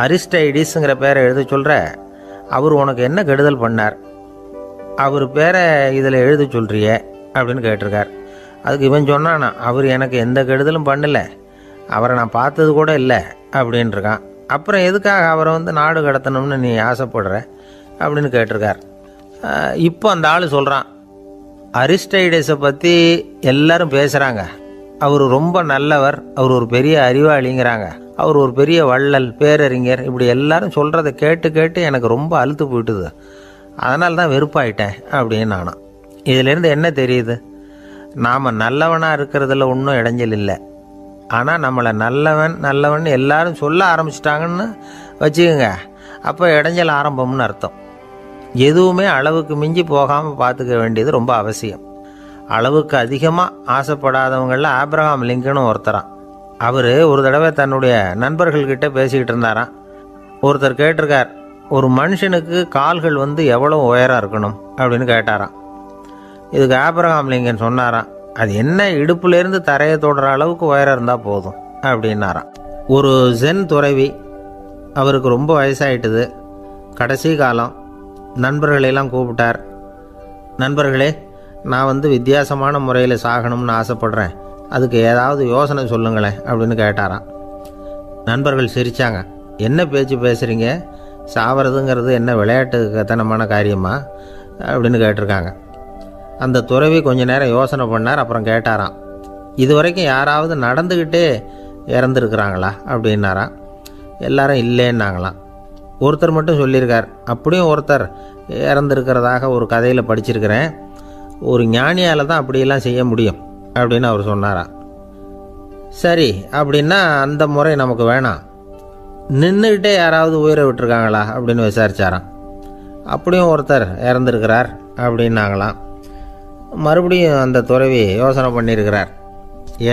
[SPEAKER 1] அரிஸ்டைடிஸுங்கிற பேரை எழுத சொல்கிற, அவர் உனக்கு என்ன கெடுதல் பண்ணார், அவர் பேரை இதில் எழுத சொல்கிறியே அப்படின்னு கேட்டிருக்கார். அதுக்கு இவன் சொன்னானா, அவர் எனக்கு எந்த கெடுதலும் பண்ணலை, அவரை நான் பார்த்தது கூட இல்லை அப்படின்ட்டுருக்கான். அப்புறம் எதுக்காக அவரை நாடு கடத்தணும்னு நீ ஆசைப்படுற அப்படின்னு கேட்டிருக்கார். இப்போ அந்த ஆள் சொல்கிறான், அரிஸ்டைடஸை பற்றி எல்லாரும் பேசுகிறாங்க, அவர் ரொம்ப நல்லவர், அவர் ஒரு பெரிய அறிவாளிங்கிறாங்க, அவர் ஒரு பெரிய வள்ளல், பேரறிஞர், இப்படி எல்லாரும் சொல்கிறத கேட்டு கேட்டு எனக்கு ரொம்ப அலுத்து போயிட்டுது, அதனால தான் வெறுப்பாயிட்டேன் அப்படின்னு நானும். இதிலேருந்து என்ன தெரியுது, நாம் நல்லவனாக இருக்கிறதுல ஒன்றும் இடைஞ்சல் இல்லை. ஆனால் நம்மளை நல்லவன் எல்லாரும் சொல்ல ஆரம்பிச்சிட்டாங்கன்னு வச்சுக்கோங்க, அப்போ இடைஞ்சல் ஆரம்பம்னு அர்த்தம். எதுவுமே அளவுக்கு மிஞ்சி போகாமல் பார்த்துக்க வேண்டியது ரொம்ப அவசியம். அளவுக்கு அதிகமாக ஆசைப்படாதவங்களில் ஆப்ரஹாம் லிங்கனும் ஒருத்தரான். அவர் ஒரு தடவை தன்னுடைய நண்பர்கள்கிட்ட பேசிக்கிட்டு இருந்தாராம். ஒருத்தர் கேட்டிருக்கார், ஒரு மனுஷனுக்கு கால்கள் எவ்வளோ உயரம் இருக்கணும் அப்படின்னு கேட்டாராம். இதுக்கு ஆப்ரஹாம் லிங்கன் சொன்னாராம், அது என்ன, இடுப்புலேருந்து தரையை தொடுற அளவுக்கு உயரம் இருந்தால் போதும் அப்படின்னாராம். ஒரு ஜென் துறவி, அவருக்கு ரொம்ப வயசாயிட்டுது, கடைசி காலம். நண்பர்களெல்லாம் கூப்பிட்டார். நண்பர்களே, நான் வித்தியாசமான முறையில் சாகணும்னு ஆசைப்படுறேன், அதுக்கு ஏதாவது யோசனை சொல்லுங்களேன் அப்படின்னு கேட்டாராம். நண்பர்கள் சிரித்தாங்க. என்ன பேச்சு பேசுகிறீங்க, சாவறதுங்கிறது என்ன விளையாட்டு கத்தனமான காரியமா அப்படின்னு கேட்டிருக்காங்க. அந்த துறவி கொஞ்ச நேரம் யோசனை பண்ணார். அப்புறம் கேட்டாராம், இது வரைக்கும் யாராவது நடந்துக்கிட்டே இறந்துருக்குறாங்களா அப்படின்னாராம். எல்லாரும் இல்லைன்னாங்களாம். ஒருத்தர் மட்டும் சொல்லியிருக்கார், அப்படியும் ஒருத்தர் இறந்துருக்கிறதாக ஒரு கதையில் படிச்சிருக்கிறேன், ஒரு ஞானியால் தான் அப்படியெல்லாம் செய்ய முடியும் அப்படின்னு அவர் சொன்னாராம். சரி, அப்படின்னா அந்த முறை நமக்கு வேணாம், நின்றுக்கிட்டே யாராவது உயிரை விட்டுருக்காங்களா அப்படின்னு விசாரிச்சாராம். அப்படியும் ஒருத்தர் இறந்துருக்கிறார் அப்படின்னாங்களாம். மறுபடியும் அந்த துறவி யோசனை பண்ணியிருக்கிறார்,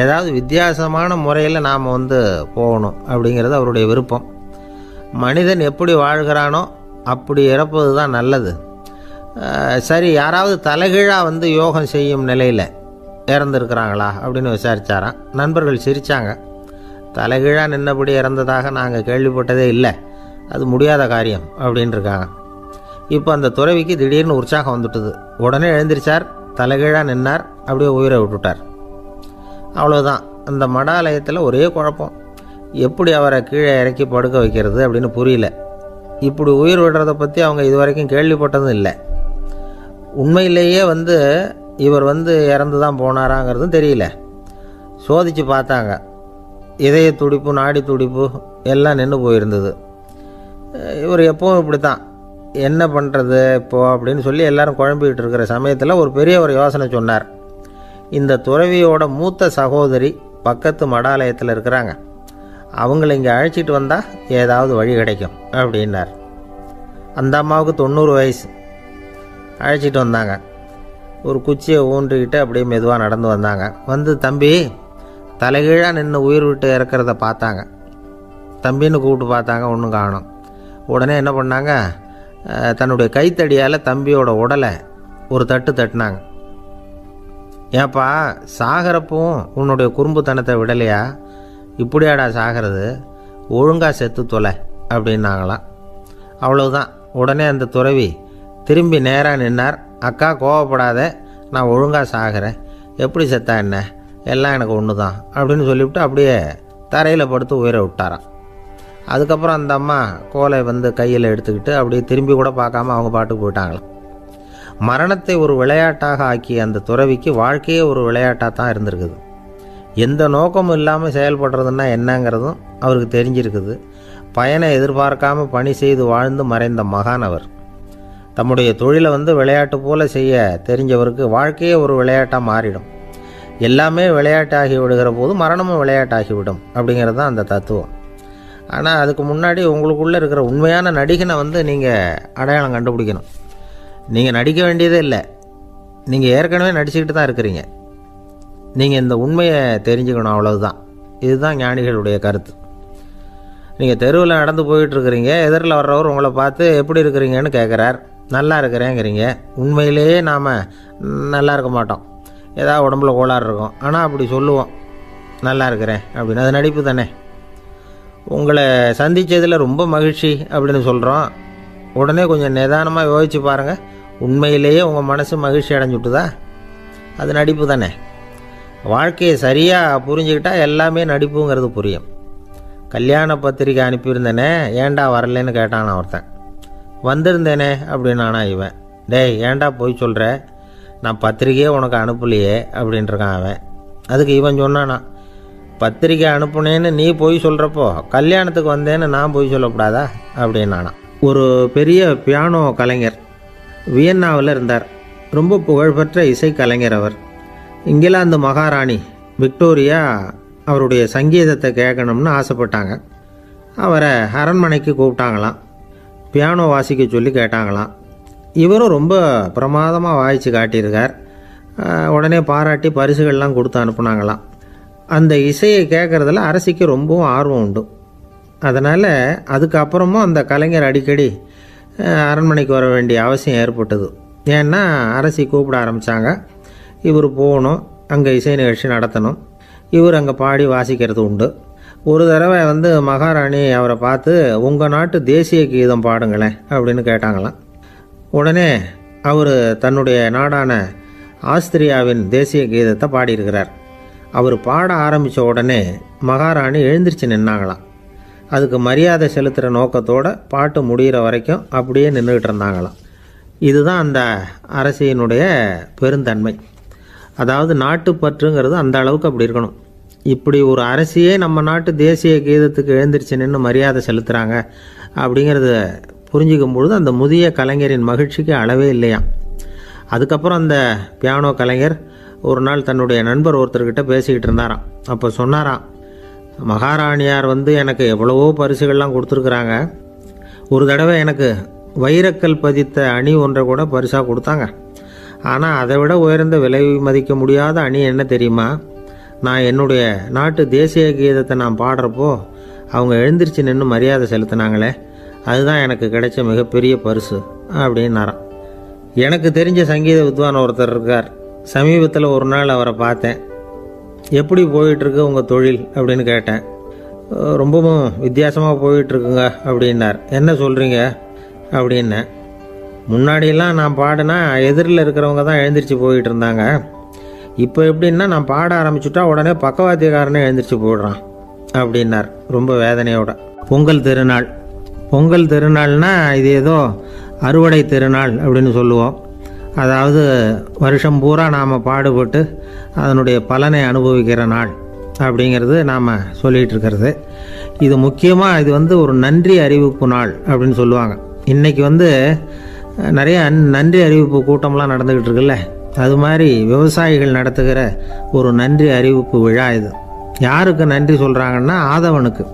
[SPEAKER 1] ஏதாவது வித்தியாசமான முறையில் நாம் போகணும் அப்படிங்கிறது அவருடைய விருப்பம். மனிதன் எப்படி வாழ்கிறானோ அப்படி இறப்பது தான் நல்லது. சரி, யாராவது தலைகீழாக வந்து யோகம் செய்யும் நிலையில் இறந்துருக்கிறாங்களா அப்படின்னு விசாரித்தாராம். நண்பர்கள் சிரித்தாங்க. தலைகீழாக நின்னபடி இறந்ததாக நாங்கள் கேள்விப்பட்டதே இல்லை, அது முடியாத காரியம் அப்படின்ட்டுருக்காங்க. இப்போ அந்த துறவிக்கு திடீர்னு உற்சாகம் வந்துட்டுது. உடனே எழுந்திரிச்சார், தலைகீழாக நின்னார், அப்படியே உயிரை விட்டுட்டார். அவ்வளோதான். அந்த மடாலயத்தில் ஒரே குழப்பம். எப்படி அவரை கீழே இறக்கி படுக்க வைக்கிறது அப்படின்னு புரியல. இப்படி உயிர் விடுறதை பற்றி அவங்க இது வரைக்கும் கேள்விப்பட்டதும் இல்லை. உண்மையிலேயே வந்து இவர் வந்து இறந்து தான் போனாராங்கிறதும் தெரியல. சோதித்து பார்த்தாங்க. இதய துடிப்பு, நாடி துடிப்பு எல்லாம் நின்று போயிருந்தது. இவர் எப்பவும் இப்படி தான், என்ன பண்ணுறது இப்போது அப்படின்னு சொல்லி எல்லாரும் குழம்பிக்கிட்டு இருக்கிற சமயத்தில் ஒரு பெரிய ஒரு யோசனை சொன்னார். இந்த துறவியோட மூத்த சகோதரி பக்கத்து மடாலயத்தில் இருக்கிறாங்க, அவங்கள இங்கே அழைச்சிட்டு வந்தால் ஏதாவது வழி கிடைக்கும் அப்படின்னார். அந்த அம்மாவுக்கு 90 வயசு. அழைச்சிட்டு வந்தாங்க. ஒரு குச்சியை ஊன்றிக்கிட்டு அப்படியே மெதுவாக நடந்து வந்தாங்க. வந்து தம்பி, தலைகீழாக நின்று உயிர் விட்டு இறக்கிறத பார்த்தாங்க. தம்பின்னு கூப்பிட்டு பார்த்தாங்க, ஒன்றும் காணோம். உடனே என்ன பண்ணாங்க, தன்னுடைய கைத்தடியால் தம்பியோட உடலை ஒரு தட்டு தட்டினாங்க. ஏப்பா, சாகிறப்பவும் உன்னுடைய குறும்புத்தனத்தை விடலையா? இப்படியாடா சாகிறது, ஒழுங்காக செத்து தொலை அப்படின்னாங்களாம். அவ்வளவுதான். உடனே அந்த துறவி திரும்பி நேராக நின்னார். அக்கா, கோவப்படாத, நான் ஒழுங்காக சாகிறேன், எப்படி செத்தா என்ன, எல்லாம் எனக்கு ஒன்று தான் அப்படின்னு சொல்லிவிட்டு அப்படியே தரையில் படுத்து உயிரை விட்டாராம். அதுக்கப்புறம் அந்த அம்மா கோலை வந்து கையில் எடுத்துக்கிட்டு அப்படியே திரும்பி கூட பார்க்காம அவங்க பாட்டுக்கு போயிட்டாங்களாம். மரணத்தை ஒரு விளையாட்டாக ஆக்கிய அந்த துறவிக்கு வாழ்க்கையே ஒரு விளையாட்டாக தான் இருந்திருக்குது. எந்த நோக்கமும் இல்லாமல் செயல்படுறதுன்னா என்னங்கிறதும் அவருக்கு தெரிஞ்சிருக்குது. பயனை எதிர்பார்க்காம பணி செய்து வாழ்ந்து மறைந்த மகான் அவர். தம்முடைய தொழிலை வந்து விளையாட்டு போல செய்ய தெரிஞ்சவருக்கு வாழ்க்கையே ஒரு விளையாட்டாக மாறிடும். எல்லாமே விளையாட்டாகி விடுகிற போது மரணமும் விளையாட்டாகிவிடும் அப்படிங்கிறது தான் அந்த தத்துவம். ஆனால் அதுக்கு முன்னாடி உங்களுக்குள்ளே இருக்கிற உண்மையான நடிகனை வந்து நீங்கள் அடையாளம் கண்டுபிடிக்கணும். நீங்கள் நடிக்க வேண்டியதே இல்லை, நீங்கள் ஏற்கனவே நடிச்சுக்கிட்டு தான் இருக்கிறீங்க. நீங்கள் இந்த உண்மையை தெரிஞ்சுக்கணும், அவ்வளவுதான். இதுதான் ஞானிகளுடைய கருத்து. நீங்கள் தெருவில் நடந்து போயிட்டுருக்கிறீங்க, எதிரில் வர்றவர் உங்களை பார்த்து எப்படி இருக்கிறீங்கன்னு கேட்குறார். நல்லா இருக்கிறேங்கிறீங்க. உண்மையிலேயே நாம் நல்லா இருக்க மாட்டோம், ஏதாவது உடம்புல கோளாறு இருக்கும். ஆனால் அப்படி சொல்லுவோம், நல்லா இருக்கிறேன் அப்படின்னு. அது நடிப்பு தானே. உங்களை சந்தித்ததில் ரொம்ப மகிழ்ச்சி அப்படின்னு சொல்கிறோம். உடனே கொஞ்சம் நிதானமாக யோசிச்சு பாருங்கள், உண்மையிலேயே உங்கள் மனசு மகிழ்ச்சி அடைஞ்சுட்டுதா? அது நடிப்பு தானே. வாழ்க்கையை சரியாக புரிஞ்சுக்கிட்டால் எல்லாமே நடிப்புங்கிறது புரியும். கல்யாண பத்திரிக்கை அனுப்பியிருந்தேனே, ஏன்டா வரலன்னு கேட்டான் ஒருத்தன். வந்திருந்தேனே அப்படின்னானா இவன். டேய், ஏன்டா போய் சொல்கிற, நான் பத்திரிக்கையே உனக்கு அனுப்பலையே அப்படின்ட்டுருக்கான் அவன். அதுக்கு இவன் சொன்னானா, பத்திரிக்கை அனுப்புனேன்னு நீ போய் சொல்கிறப்போ கல்யாணத்துக்கு வந்தேன்னு நான் போய் சொல்லக்கூடாதா அப்படின்னானா. ஒரு பெரிய பியானோ கலைஞர் வியன்னாவில் இருந்தார். ரொம்ப புகழ்பெற்ற இசைக்கலைஞர் அவர். இங்கிலாந்து மகாராணி விக்டோரியா அவருடைய சங்கீதத்தை கேட்கணும்னு ஆசைப்பட்டாங்க. அவரை அரண்மனைக்கு கூப்பிட்டாங்களாம். பியானோ வாசிக்க சொல்லி கேட்டாங்களாம். இவரும் ரொம்ப பிரமாதமாக வாய்ச்சி காட்டியிருக்கார். உடனே பாராட்டி பரிசுகள்லாம் கொடுத்து அனுப்புனாங்களாம். அந்த இசையை கேட்குறதுல அரசிக்கு ரொம்பவும் ஆர்வம் உண்டு. அதனால் அதுக்கப்புறமும் அந்த கலைஞர் அடிக்கடி அரண்மனைக்கு வர வேண்டிய அவசியம் ஏற்பட்டது. ஏன்னா அரசி கூப்பிட ஆரம்பித்தாங்க. இவர் போகணும், அங்கே இசை நிகழ்ச்சி நடத்தணும். இவர் அங்கே பாடி வாசிக்கிறது உண்டு. ஒரு தடவை வந்து மகாராணி அவரை பார்த்து, உங்கள் நாட்டு தேசிய கீதம் பாடுங்களேன் அப்படின்னு கேட்டாங்களாம். உடனே அவர் தன்னுடைய நாடான ஆஸ்திரியாவின் தேசிய கீதத்தை பாடியிருக்கிறார். அவர் பாட ஆரம்பித்த உடனே மகாராணி எழுந்திரிச்சு நின்னாங்களாம். அதுக்கு மரியாதை செலுத்துகிற நோக்கத்தோடு பாட்டு முடிகிற வரைக்கும் அப்படியே நின்றுக்கிட்டு இருந்தாங்களாம். இதுதான் அந்த அரசியினுடைய பெருந்தன்மை. அதாவது நாட்டுப்பற்றுங்கிறது அந்த அளவுக்கு அப்படி இருக்கணும். இப்படி ஒரு அரசியே நம்ம நாட்டு தேசிய கீதத்துக்கு எழுந்திரிச்சு நின்று மரியாதை செலுத்துகிறாங்க அப்படிங்கிறத புரிஞ்சிக்கும் பொழுது அந்த முதிய கலைஞரின் மகிழ்ச்சிக்கு அளவே இல்லையாம். அதுக்கப்புறம் அந்த பியானோ கலைஞர் ஒரு நாள் தன்னுடைய நண்பர் ஒருத்தர்கிட்ட பேசிக்கிட்டு இருந்தாராம். அப்போ சொன்னாராம், மகாராணியார் வந்து எனக்கு எவ்வளவோ பரிசுகள்லாம் கொடுத்துருக்குறாங்க. ஒரு தடவை எனக்கு வைரக்கல் பதித்த அணி ஒன்றை கூட பரிசாக கொடுத்தாங்க. ஆனால் அதை விட உயர்ந்த விலை மதிக்க முடியாத அணி என்ன தெரியுமா? நான் என்னுடைய நாட்டு தேசிய கீதத்தை நான் பாடுறப்போ அவங்க எழுந்திரிச்சு நின்று மரியாதை செலுத்தினாங்களே, அதுதான் எனக்கு கிடைச்ச மிகப்பெரிய பரிசு அப்படின்னாராம். எனக்கு தெரிஞ்ச சங்கீத வித்வான் ஒருத்தர் இருக்கார். சமீபத்தில் ஒரு நாள் அவரை பார்த்தேன். எப்படி போயிட்டுருக்கு உங்கள் தொழில் அப்படின்னு கேட்டேன். ரொம்பவும் வித்தியாசமாக போயிட்டுருக்குங்க அப்படின்னார். என்ன சொல்கிறீங்க அப்படின்னேன். முன்னாடியெல்லாம் நான் பாடினா எதிரில் இருக்கிறவங்க தான் எழுந்திரிச்சு போயிட்டு இருந்தாங்க. இப்போ எப்படின்னா நான் பாட ஆரம்பிச்சுட்டா உடனே பக்கவாத்தியக்காரனே எழுந்திரிச்சு போயிடுறான் அப்படின்னார் ரொம்ப வேதனையோட. பொங்கல் திருநாள்னா இது ஏதோ அறுவடை திருநாள் அப்படின்னு சொல்லுவோம். அதாவது வருஷம் பூரா நாம் பாடுபட்டு அதனுடைய பலனை அனுபவிக்கிற நாள் அப்படிங்கிறது நாம் சொல்லிகிட்டு இருக்கிறது. இது முக்கியமாக இது ஒரு நன்றி அறிவிப்பு நாள் அப்படின்னு சொல்லுவாங்க. இன்றைக்கி நிறைய நன்றி அறிவிப்பு கூட்டம்லாம் நடந்துக்கிட்டு இருக்குல்ல, அது மாதிரி விவசாயிகள் நடத்துகிற ஒரு நன்றி அறிவிப்பு விழா இது. யாருக்கு நன்றி சொல்கிறாங்கன்னா ஆதவனுக்கு.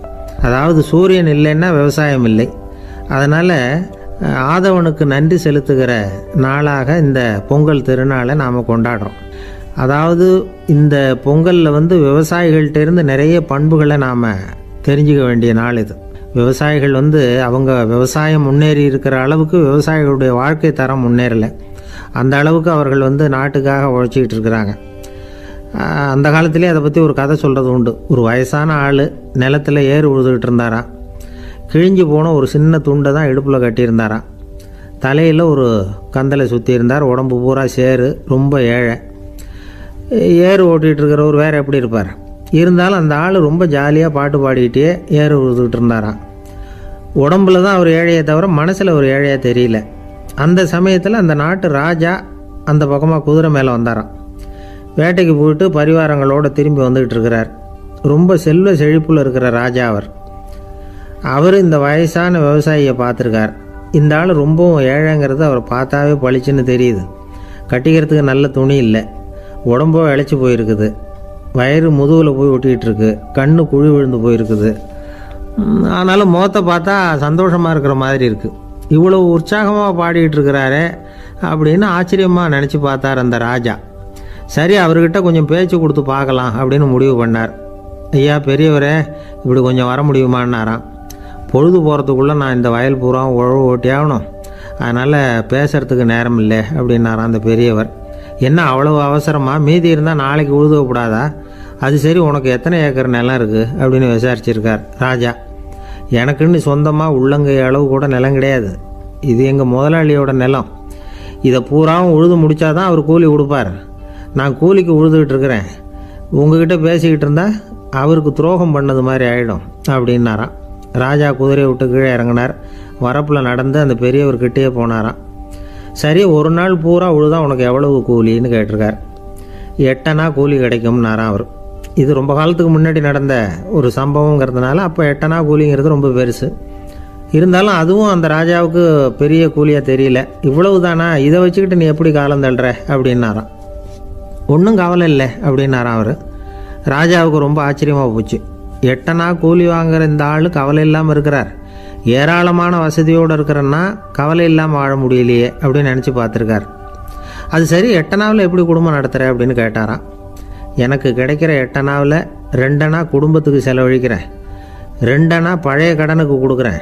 [SPEAKER 1] அதாவது சூரியன் இல்லைன்னா விவசாயம் இல்லை. அதனால் ஆதவனுக்கு நன்றி செலுத்துகிற நாளாக இந்த பொங்கல் திருநாளை நாம் கொண்டாடுறோம். அதாவது இந்த பொங்கலில் விவசாயிகள்கிட்டேருந்து நிறைய பண்புகளை நாம் தெரிஞ்சுக்க வேண்டிய நாள் இது. விவசாயிகள் அவங்க விவசாயம் முன்னேறி இருக்கிற அளவுக்கு விவசாயிகளுடைய வாழ்க்கை தரம் முன்னேறலை. அந்த அளவுக்கு அவர்கள் நாட்டுக்காக உழைச்சிக்கிட்டு இருக்கிறாங்க. அந்த காலத்திலே அதை பற்றி ஒரு கதை சொல்கிறது உண்டு. ஒரு வயசான ஆள் நிலத்தில் ஏறு உழுதுகிட்டு இருந்தாராம். கிழிஞ்சு போன ஒரு சின்ன துண்டை தான் இடுப்பில் கட்டியிருந்தாராம். தலையில் ஒரு கந்தலை சுற்றி இருந்தார். உடம்பு பூரா சேரு, ரொம்ப ஏழை. ஏறு ஓட்டிகிட்டு இருக்கிறவர் வேறு எப்படி இருப்பார்? இருந்தாலும் அந்த ஆள் ரொம்ப ஜாலியாக பாட்டு பாடிக்கிட்டே ஏறு உழுதுகிட்டு இருந்தாராம். உடம்புல தான் அவர் ஏழையை தவிர மனசில் ஒரு ஏழையாக தெரியல. அந்த சமயத்தில் அந்த நாட்டு ராஜா அந்த பக்கமாக குதிரை மேலே வந்தாராம். வேட்டைக்கு போயிட்டு பரிவாரங்களோடு திரும்பி வந்துக்கிட்டு இருக்கிறார். ரொம்ப செல்வ செழிப்பில் இருக்கிற ராஜா அவர் இந்த வயசான விவசாயியை பார்த்துருக்கார். இந்த ஆள் ரொம்பவும் ஏழைங்கிறது அவர் பார்த்தாவே பளிச்சுன்னு தெரியுது. கட்டிக்கிறதுக்கு நல்ல துணி இல்லை, உடம்போ இழைச்சி போயிருக்குது, வயிறு முதுகில் போய் ஒட்டிக்கிட்டு இருக்கு, கண்ணு குழி விழுந்து போயிருக்குது. ஆனாலும் முகத்தை பார்த்தா சந்தோஷமாக இருக்கிற மாதிரி இருக்குது. இவ்வளோ உற்சாகமாக பாடிக்கிட்டு இருக்கிறாரே அப்படின்னு ஆச்சரியமாக நினச்சி பார்த்தார் அந்த ராஜா. சரி, அவர்கிட்ட கொஞ்சம் பேச்சு கொடுத்து பார்க்கலாம் அப்படின்னு முடிவு பண்ணார். ஐயா பெரியவரே, இப்படி கொஞ்சம் வர முடியுமான்னாராம். பொழுது போகிறதுக்குள்ளே நான் இந்த வயல் பூரா உழவு ஓட்டி ஆகணும், அதனால் பேசுகிறதுக்கு நேரம் இல்லை அப்படின்னாராம் அந்த பெரியவர். என்ன அவ்வளவு அவசரமாக? மீதி இருந்தால் நாளைக்கு உழுதக்கூடாதா? அது சரி, உனக்கு எத்தனை ஏக்கர் நிலம் இருக்குது அப்படின்னு விசாரிச்சிருக்கார் ராஜா. எனக்குன்னு சொந்தமாக உள்ளங்கை அளவு கூட நிலம் கிடையாது. இது எங்கள் முதலாளியோட நிலம். இதை பூராவும் உழுது முடித்தாதான் அவர் கூலி கொடுப்பார். நான் கூலிக்கு உழுதுகிட்டு இருக்கிறேன். உங்ககிட்ட பேசிக்கிட்டு இருந்தால் அவருக்கு துரோகம் பண்ணது மாதிரி ஆகிடும் அப்படின்னாராம். ராஜா குதிரையை விட்டு கீழே இறங்கினார். வரப்பில் நடந்து அந்த பெரியவர்கிட்டே போனாராம். சரி, ஒரு நாள் பூரா உழுதா உனக்கு எவ்வளவு கூலின்னு கேட்டிருக்கார். 8 அணா கூலி கிடைக்கும்னாராம் அவர். இது ரொம்ப காலத்துக்கு முன்னாடி நடந்த ஒரு சம்பவங்கிறதுனால அப்போ 8 அணா கூலிங்கிறது ரொம்ப பெருசு. இருந்தாலும் அதுவும் அந்த ராஜாவுக்கு பெரிய கூலியாக தெரியல. இவ்வளவு தானா, இதை வச்சுக்கிட்டு நீ எப்படி காலம் தள்ளுற அப்படின்னாராம். ஒன்றும் கவலை இல்லை அப்படின்னாராம் அவர். ராஜாவுக்கு ரொம்ப ஆச்சரியமாக போச்சு. 8 அணா கூலி வாங்குகிற இந்த ஆள் கவலை இல்லாமல் இருக்கிறார். ஏராளமான வசதியோடு இருக்கிறன்னா கவலை இல்லாமல் வாழ முடியலையே அப்படின்னு நினச்சி பார்த்துருக்கார். அது சரி, 8 அணாவில் எப்படி குடும்பம் நடத்துகிற அப்படின்னு கேட்டாராம். எனக்கு கிடைக்கிற 8 அணாவில் 2 அணா குடும்பத்துக்கு செலவழிக்கிறேன், 2 அணா பழைய கடனுக்கு கொடுக்குறேன்,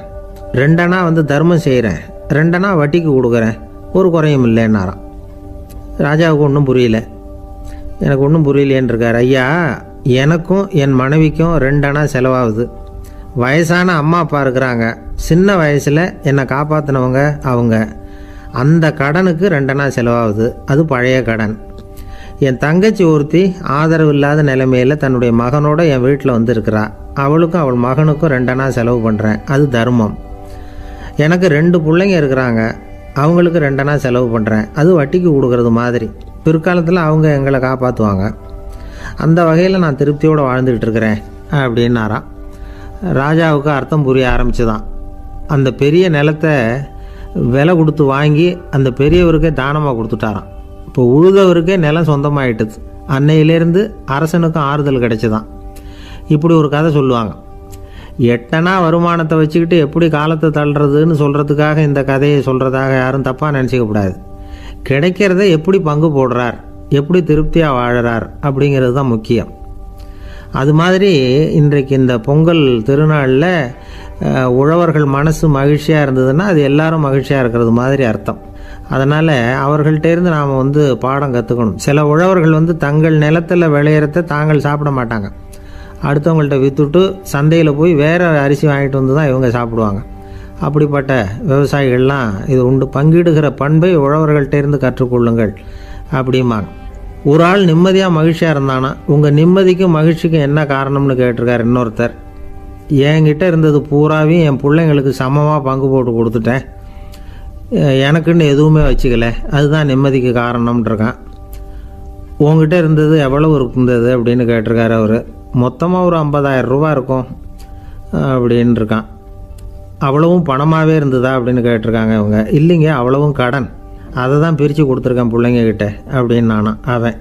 [SPEAKER 1] 2 அணா தர்மம் செய்கிறேன், 2 அணா வட்டிக்கு கொடுக்குறேன், ஒரு குறையும் இல்லைன்னாராம். ராஜாவுக்கு ஒன்றும் புரியல. எனக்கு ஒன்றும் புரியலேன்னு இருக்கார். ஐயா, எனக்கும் என் மனைவிக்கும் 2 அணா செலவாகுது. வயசான அம்மா அப்பா இருக்கிறாங்க. சின்ன வயசில் என்னை காப்பாற்றினவங்க அவங்க. அந்த கடனுக்கு 2 அணா செலவாகுது. அது பழைய கடன். என் தங்கச்சி ஒருத்தி ஆதரவு இல்லாத நிலைமையில் தன்னுடைய மகனோட என் வீட்டில் இருக்கிறா. அவளுக்கும் அவள் மகனுக்கும் 2 அணா செலவு பண்ணுறேன். அது தர்மம். எனக்கு 2 பிள்ளைங்க இருக்கிறாங்க. அவங்களுக்கு 2 அணா செலவு பண்ணுறேன். அது வட்டிக்கு கொடுக்கறது மாதிரி. பிற்காலத்தில் அவங்க எங்களை காப்பாற்றுவாங்க. அந்த வகையில் நான் திருப்தியோடு வாழ்ந்துக்கிட்டு இருக்கிறேன் அப்படின்னாராம். ராஜாவுக்கு அர்த்தம் புரிய ஆரம்பிச்சுதான். அந்த பெரிய நிலத்தை விலை கொடுத்து வாங்கி அந்த பெரியவருக்கே தானமாக கொடுத்துட்டாராம். இப்போ உழுதவருக்கே நிலம் சொந்தமாயிட்டுது. அன்னையிலேருந்து அரசனுக்கும் ஆறுதல் கிடைச்சிதான். இப்படி ஒரு கதை சொல்லுவாங்க. 8 அணா வருமானத்தை வச்சுக்கிட்டு எப்படி காலத்தை தள்ளுறதுன்னு சொல்கிறதுக்காக இந்த கதையை சொல்கிறதாக யாரும் தப்பாக நினச்சிக்கக்கூடாது. கிடைக்கிறத எப்படி பங்கு போடுறார், எப்படி திருப்தியாக வாழறார் அப்படிங்கிறது தான் முக்கியம். அது மாதிரி இன்றைக்கு இந்த பொங்கல் திருநாளில் உழவர்கள் மனசு மகிழ்ச்சியாக இருந்ததுன்னா அது எல்லாரும் மகிழ்ச்சியாக இருக்கிறது மாதிரி அர்த்தம். அதனால் அவர்கள்ட்டேருந்து நாம் பாடம் கற்றுக்கணும். சில உழவர்கள் தங்கள் நிலத்தில் விளையிறத தாங்கள் சாப்பிட மாட்டாங்க. அடுத்தவங்கள்ட்ட விற்றுட்டு சந்தையில் போய் வேறு அரிசி வாங்கிட்டு வந்து தான் இவங்க சாப்பிடுவாங்க. அப்படிப்பட்ட விவசாயிகள்லாம் இது உண்டு. பங்கிடுகிற பண்பை உழவர்கள்ட்டேருந்து கற்றுக்கொள்ளுங்கள் அப்படிம்பாங்க. ஒரு ஆள் நிம்மதியாக மகிழ்ச்சியாக இருந்தானா உங்கள் நிம்மதிக்கும் மகிழ்ச்சிக்கும் என்ன காரணம்னு கேட்டிருக்கார் இன்னொருத்தர். என்கிட்ட இருந்தது பூராவையும் என் பிள்ளைங்களுக்கு சமமாக பங்கு போட்டு கொடுத்துட்டேன், எனக்குன்னு எதுவுமே வச்சுக்கல, அதுதான் நிம்மதிக்கு காரணம்ன்றிருக்கான். உங்ககிட்ட இருந்தது எவ்வளவு இருந்தது அப்படின்னு கேட்டிருக்காரு அவர். மொத்தமாக ஒரு 50,000 ரூபா இருக்கும் அப்படின்னு இருக்கான். அவ்வளவும் பணமாகவே இருந்ததா அப்படின்னு கேட்டிருக்காங்க இவங்க. இல்லைங்க, அவ்வளவும் கடன், அதை தான் பிரித்து கொடுத்துருக்கேன் பிள்ளைங்கக்கிட்ட அப்படின்னு நானா. அவன்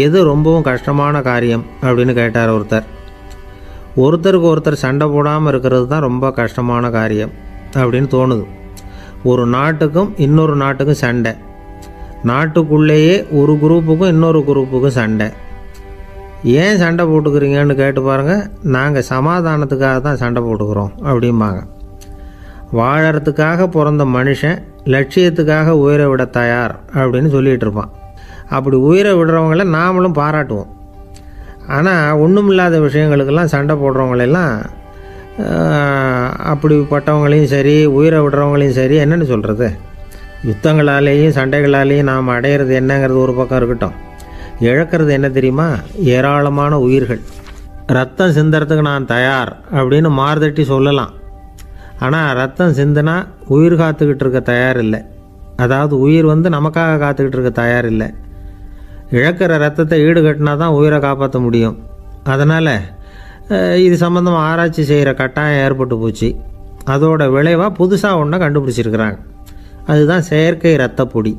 [SPEAKER 1] எது ரொம்பவும் கஷ்டமான காரியம் அப்படின்னு கேட்டார் ஒருத்தர். ஒருத்தருக்கு ஒருத்தர் சண்டை போடாமல் இருக்கிறது தான் ரொம்ப கஷ்டமான காரியம் அப்படின்னு தோணுது. ஒரு நாட்டுக்கும் இன்னொரு நாட்டுக்கும் சண்டை, நாட்டுக்குள்ளேயே ஒரு குரூப்புக்கும் இன்னொரு குரூப்புக்கும் சண்டை. ஏன் சண்டை போட்டுக்கிறீங்கன்னு கேட்டு பாருங்கள். நாங்கள் சமாதானத்துக்காக தான் சண்டை போட்டுக்கிறோம் அப்படிம்பாங்க. வாழறதுக்காக பிறந்த மனுஷன் லட்சியத்துக்காக உயிரை விட தயார் அப்படின்னு சொல்லிகிட்டு இருப்பான். அப்படி உயிரை விடுறவங்கள நாமளும் பாராட்டுவோம். ஆனால் ஒன்றுமில்லாத விஷயங்களுக்கெல்லாம் சண்டை போடுறவங்களெல்லாம், அப்படிப்பட்டவங்களையும் சரி உயிரை விடுறவங்களையும் சரி என்னென்னு சொல்கிறது, யுத்தங்களாலேயும் சண்டைகளாலேயும் நாம் அடையிறது என்னங்கிறது ஒரு பக்கம் இருக்கட்டும், இழக்கிறது என்ன தெரியுமா? ஏராளமான உயிர்கள். ரத்தம் சிந்தறதுக்கு நான் தயார் அப்படின்னு மார்தட்டி சொல்லலாம். ஆனால் ரத்தம் சிந்தினா உயிர் காத்துக்கிட்டு இருக்க தயார் இல்லை. அதாவது உயிர் நமக்காக காத்துக்கிட்டு இருக்க தயார் இல்லை. இழக்கிற ரத்தத்தை ஈடுகட்டினா தான் உயிரை காப்பாற்ற முடியும். அதனால் இது சம்மந்தமாக ஆராய்ச்சி செய்கிற கட்டாயம் ஏற்பட்டு போச்சு. அதோட விளைவாக புதுசாக ஒன்றை கண்டுபிடிச்சிருக்கிறாங்க. அதுதான் செயற்கை ரத்த பொடி.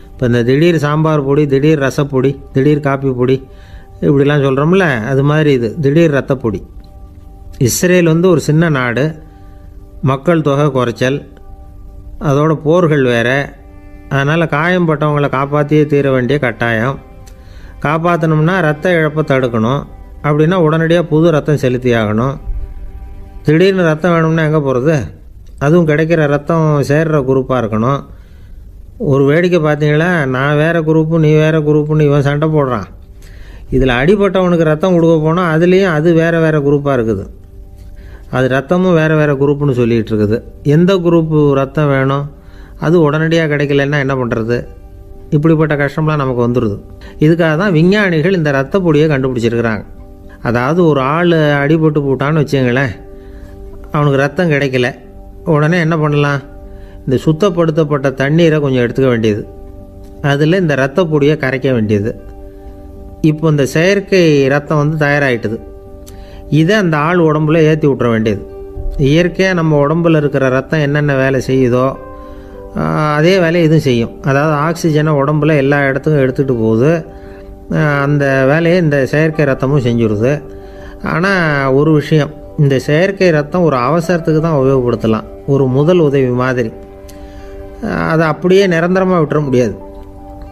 [SPEAKER 1] இப்போ இந்த திடீர் சாம்பார் பொடி, திடீர் ரசப்பொடி, திடீர் காப்பி பொடி இப்படிலாம் சொல்கிறோம்ல, அது மாதிரி இது திடீர் ரத்த பொடி. இஸ்ரேல் ஒரு சின்ன நாடு, மக்கள் தொகை குறைச்சல், அதோட போர்கள் வேறு. அதனால் காயம்பட்டவங்களை காப்பாற்றியே தீர வேண்டிய கட்டாயம். காப்பாற்றணும்னா ரத்த இழப்பை தடுக்கணும். அப்படின்னா உடனடியாக புது ரத்தம் செலுத்தி ஆகணும். திடீர்னு ரத்தம் வேணும்னா எங்கே போகிறது? அதுவும் கிடைக்கிற ரத்தம் சேர்கிற குரூப்பாக இருக்கணும். ஒரு வேடிக்கை பார்த்தீங்களா, நான் வேறு குரூப்பு நீ வேறு குரூப்புன்னு இவன் சண்டை போடுறான். இதில் அடிபட்டவனுக்கு ரத்தம் கொடுக்க போனால் அதுலேயும் அது வேறு வேறு குரூப்பாக இருக்குது. அது ரத்தமும் வேறு வேறு குரூப்புன்னு சொல்லிகிட்டு இருக்குது. எந்த குரூப்பு ரத்தம் வேணும், அது உடனடியாக கிடைக்கலன்னா என்ன பண்ணுறது? இப்படிப்பட்ட கஷ்டம்லாம் நமக்கு வந்துடுது. இதுக்காக தான் விஞ்ஞானிகள் இந்த ரத்த பொடியை கண்டுபிடிச்சிருக்கிறாங்க. அதாவது ஒரு ஆள் அடிபட்டு போட்டான்னு வச்சுங்களேன், அவனுக்கு ரத்தம் கிடைக்கல, உடனே என்ன பண்ணலாம்? இந்த சுத்தப்படுத்தப்பட்ட தண்ணீரை கொஞ்சம் எடுத்துக்க வேண்டியது, அதில் இந்த ரத்த பொடியை கரைக்க வேண்டியது. இப்போ இந்த செயற்கை ரத்தம் தயாராகிட்டுது. இதை அந்த ஆள் உடம்புல ஏற்றி விட்டுற வேண்டியது. இயற்கையாக நம்ம உடம்புல இருக்கிற ரத்தம் என்னென்ன வேலை செய்யுதோ அதே வேலையை இதுவும் செய்யும். அதாவது ஆக்சிஜனை உடம்புல எல்லா இடத்துக்கும் எடுத்துகிட்டு போகுது. அந்த வேலையை இந்த செயற்கை ரத்தமும் செஞ்சுருது. ஆனால் ஒரு விஷயம், இந்த செயற்கை ரத்தம் ஒரு அவசரத்துக்கு தான் உபயோகப்படுத்தலாம், ஒரு முதல் உதவி மாதிரி. அதை அப்படியே நிரந்தரமாக விட்டுற முடியாது.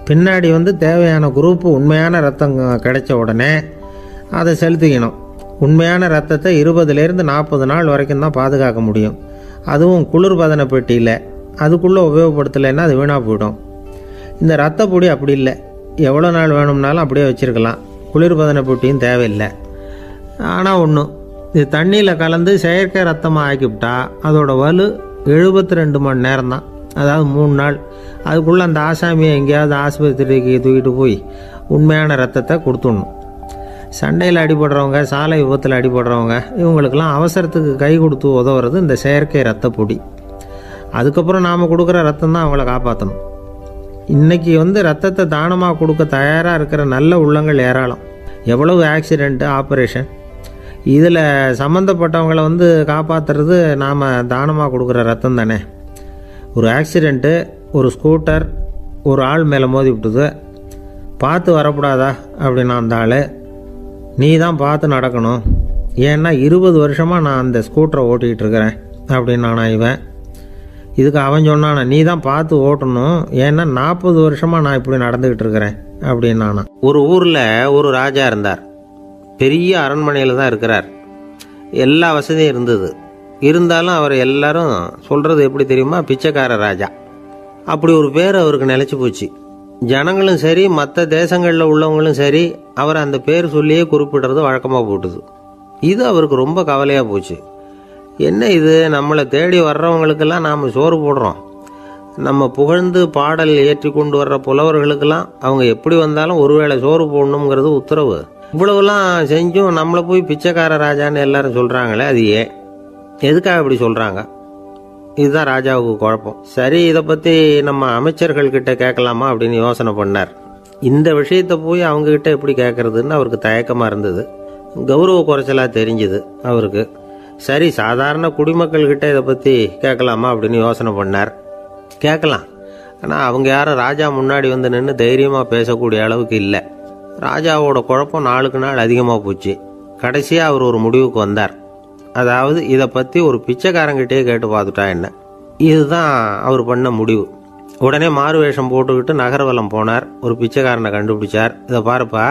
[SPEAKER 1] பின்னாடி தேவையான குரூப்பு உண்மையான ரத்தம் கிடைச்ச உடனே அதை செலுத்திக்கணும். உண்மையான ரத்தத்தை 20லேருந்து 40 நாள் வரைக்கும் தான் பாதுகாக்க முடியும். அதுவும் குளிர்பதன பெட்டியில். அதுக்குள்ளே உபயோகப்படுத்தலைன்னா அது வீணாக போயிடும். இந்த ரத்த பொடி அப்படி இல்லை, எவ்வளோ நாள் வேணும்னாலும் அப்படியே வச்சுருக்கலாம். குளிர்பதன பெட்டியும் தேவையில்லை. ஆனால் ஒன்று, இது தண்ணியில் கலந்து செயற்கை ரத்தமாக ஆக்கிவிட்டா அதோட வலு 72 மணி நேரம் தான். அதாவது 3 நாள். அதுக்குள்ளே அந்த ஆசாமியை எங்கேயாவது ஆஸ்பத்திரிக்கு தூக்கிட்டு போய் உண்மையான ரத்தத்தை கொடுத்துடணும். சண்டையில் அடிபடுறவங்க, சாலை விபத்தில் அடிபடுறவங்க, இவங்களுக்கெல்லாம் அவசரத்துக்கு கை கொடுத்து உதவுறது இந்த செயற்கை ரத்த பொடி. அதுக்கப்புறம் நாம் கொடுக்குற ரத்தம் தான் அவங்கள காப்பாற்றணும். இன்றைக்கி ரத்தத்தை தானமாக கொடுக்க தயாராக இருக்கிற நல்ல உள்ளங்கள் ஏராளம். எவ்வளவு ஆக்சிடெண்ட்டு, ஆப்ரேஷன், இதில் சம்மந்தப்பட்டவங்களை காப்பாற்றுறது நாம் தானமாக கொடுக்குற ரத்தம் தானே. ஒரு ஆக்சிடெண்ட்டு, ஒரு ஸ்கூட்டர் ஒரு ஆள் மேலே மோதி விட்டுது, பார்த்து வரக்கூடாதா அப்படின்னா அந்த ஆள், நீ தான் பார்த்து நடக்கணும், ஏன்னா 20 வருஷமாக நான் அந்த ஸ்கூட்டரை ஓட்டிகிட்டு இருக்கிறேன் அப்படின்னு நானா இவன். இதுக்கு அவன் சொன்னானா, நீ தான் பார்த்து ஓட்டணும், ஏன்னா 40 வருஷமாக நான் இப்படி நடந்துக்கிட்டு இருக்கிறேன் அப்படின்னு நானா. ஒரு ஊரில் ஒரு ராஜா இருந்தார். பெரிய அரண்மனையில் தான் இருக்கிறார். எல்லா வசதியும் இருந்தது. இருந்தாலும் அவர் எல்லாரும் சொல்கிறது எப்படி தெரியுமா, பிச்சைக்கார ராஜா. அப்படி ஒரு பேர் அவருக்கு நிலச்சி போச்சு. ஜனங்களும் சரி, மற்ற தேசங்களில் உள்ளவங்களும் சரி, அவர் அந்த பேர் சொல்லியே குறிப்பிடுறது வழக்கமாக போட்டுது. இது அவருக்கு ரொம்ப கவலையாக போச்சு. என்ன இது, நம்மளை தேடி வர்றவங்களுக்கெல்லாம் நாம் சோறு போடுறோம், நம்ம புகழ்ந்து பாடல் ஏற்றி கொண்டு வர்ற புலவர்களுக்கெல்லாம் அவங்க எப்படி வந்தாலும் ஒருவேளை சோறு போடணுங்கிறது உத்தரவு. இவ்வளவுலாம் செஞ்சும் நம்மளை போய் பிச்சைக்கார ராஜான்னு எல்லாரும் சொல்கிறாங்களே, அது எதுக்காக இப்படி சொல்கிறாங்க? இதுதான் ராஜாவுக்கு குழப்பம். சரி, இதை பற்றி நம்ம அமைச்சர்கள்கிட்ட கேட்கலாமா அப்படின்னு யோசனை பண்ணார். இந்த விஷயத்தை போய் அவங்கக்கிட்ட எப்படி கேட்கறதுன்னு அவருக்கு தயக்கமாக இருந்தது. கௌரவ குறைச்சலாக தெரிஞ்சுது அவருக்கு. சரி, சாதாரண குடிமக்கள்கிட்ட இதை பற்றி கேட்கலாமா அப்படின்னு யோசனை பண்ணார். கேட்கலாம், ஆனால் அவங்க யாரும் ராஜா முன்னாடி வந்து நின்று தைரியமாக பேசக்கூடிய அளவுக்கு இல்லை. ராஜாவோட குழப்பம் நாளுக்கு நாள் அதிகமாக போச்சு. கடைசியாக அவர் ஒரு முடிவுக்கு வந்தார். அதாவது இதை பற்றி ஒரு பிச்சைக்காரங்கிட்டே கேட்டு பார்த்துட்டா என்ன. இதுதான் அவர் பண்ண முடிவு. உடனே மாறு வேஷம் போட்டுக்கிட்டு நகர்வலம் போனார். ஒரு பிச்சைக்காரனை கண்டுபிடிச்சார். இதை பாருப்பா,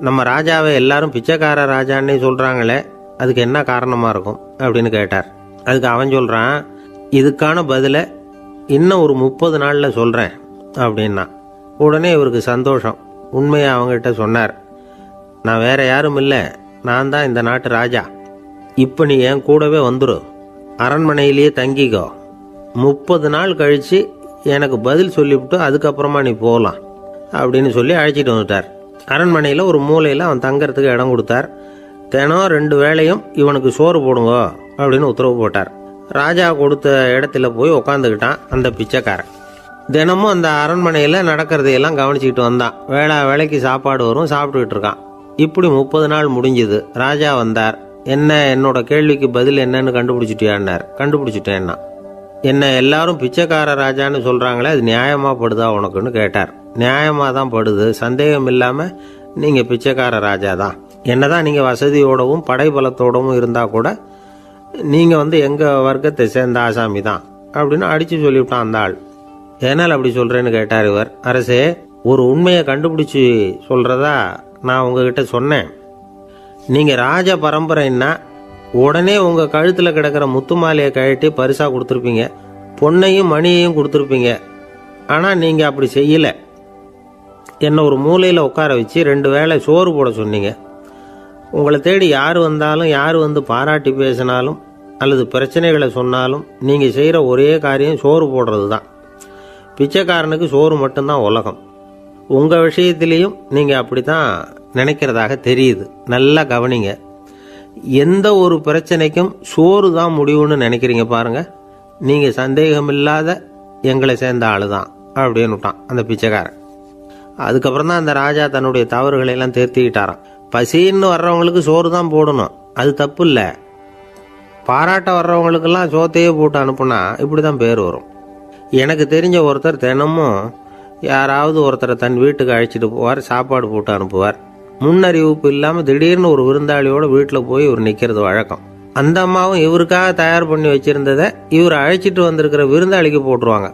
[SPEAKER 1] நம்ம ராஜாவை எல்லாரும் பிச்சைக்கார ராஜான்னே சொல்கிறாங்களே, அதுக்கு என்ன காரணமாக இருக்கும் அப்படின்னு கேட்டார். அதுக்கு அவன் சொல்கிறான், இதுக்கான பதிலை இன்னும் ஒரு 30 நாளில் சொல்கிறேன் அப்படின்னா. உடனே இவருக்கு சந்தோஷம். உண்மையை அவங்ககிட்ட சொன்னார். நான் வேற யாரும் இல்லை, நான் தான் இந்த நாட்டு ராஜா. இப்போ நீ என் கூடவே வந்துடும், அரண்மனையிலேயே தங்கிக்கோ. 30 நாள் கழித்து எனக்கு பதில் சொல்லிவிட்டு அதுக்கப்புறமா நீ போகலாம் அப்படின்னு சொல்லி அழைச்சிட்டு வந்துட்டார். அரண்மனையில் ஒரு மூலையில் அவன் தங்கறதுக்கு இடம் கொடுத்தார். தினம் 2 வேளையும் இவனுக்கு சோறு போடுங்க அப்படின்னு உத்தரவு போட்டார். ராஜா கொடுத்த இடத்துல போய் உக்காந்துக்கிட்டான் அந்த பிச்சைக்காரன். தினமும் அந்த அரண்மனையில் நடக்கிறதையெல்லாம் கவனிச்சுக்கிட்டு வந்தான். வேளைக்கு சாப்பாடு வரும், சாப்பிட்டுக்கிட்டு இருக்கான். இப்படி 30 நாள் முடிஞ்சுது. ராஜா வந்தார். என்ன, என்னோட கேள்விக்கு பதில் என்னன்னு கண்டுபிடிச்சிட்டியான்னார். கண்டுபிடிச்சிட்டேன்னா. என்ன எல்லாரும் பிச்சைக்கார ராஜான்னு சொல்கிறாங்களே, அது நியாயமாக படுதா உனக்குன்னு கேட்டார். நியாயமாக தான் படுது, சந்தேகம் இல்லாமல் நீங்கள் பிச்சைக்கார ராஜா தான். என்னதான் நீங்கள் வசதியோடவும் படைபலத்தோடவும் இருந்தால் கூட நீங்கள் எங்கள் வர்க்கத்தை சேர்ந்த ஆசாமி தான் அப்படின்னு அடித்து சொல்லிவிட்டான் அந்த ஆள். ஏனால் அப்படி சொல்கிறேன்னு கேட்டார் இவர். அரசே, ஒரு உண்மையை கண்டுபிடிச்சி சொல்கிறதா நான் உங்ககிட்ட சொன்னேன். நீங்கள் ராஜ பரம்பரைன்னா உடனே உங்கள் கழுத்தில் கிடக்கிற முத்து மாலையை கழட்டி பரிசாக கொடுத்துருப்பீங்க, பொண்ணையும் மணியையும் கொடுத்துருப்பீங்க. ஆனால் நீங்கள் அப்படி செய்யலை. என்னை ஒரு மூலையில் உட்கார வச்சு 2 வேளை சோறு போட சொன்னீங்க. உங்களை தேடி யார் வந்தாலும், யார் வந்து பாராட்டி பேசினாலும் அல்லது பிரச்சனைகளை சொன்னாலும் நீங்கள் செய்கிற ஒரே காரியம் சோறு போடுறது தான். பிச்சைக்காரனுக்கு சோறு மட்டும்தான் உலகம். உங்கள் விஷயத்திலையும் நீங்கள் அப்படி தான் நினைக்கிறதாக தெரியுது. நல்லா கவனிங்க. எந்த ஒரு பிரச்சனைக்கும் சோறு தான் முடிவுன்னு நினைக்கிறீங்க பாருங்க. நீங்கள் சந்தேகமில்லாத எங்களை சேர்ந்த ஆளு தான் அப்படின்னு விட்டான் அந்த பிச்சைக்காரன். அதுக்கப்புறம் தான் அந்த ராஜா தன்னுடைய தவறுகளை எல்லாம் தேர்த்திக்கிட்டாராம். பசின்னு வர்றவங்களுக்கு சோறு தான் போடணும், அது தப்பு இல்லை. பாராட்ட வர்றவங்களுக்கெல்லாம் சோத்தையே போட்டு அனுப்புனா இப்படி தான் பேர் வரும். எனக்கு தெரிஞ்ச ஒருத்தர் தினமும் யாராவது ஒருத்தரை தன் வீட்டுக்கு அழைச்சிட்டு போவார், சாப்பாடு போட்டு அனுப்புவார். முன்னறிவிப்பு இல்லாமல் திடீர்னு ஒரு விருந்தாளியோட வீட்டில் போய் இவர் நிற்கிறது வழக்கம். அந்த அம்மாவும் இவருக்காக தயார் பண்ணி வச்சிருந்ததை இவர் அழைச்சிட்டு வந்திருக்கிற விருந்தாளிக்கு போட்டுருவாங்க.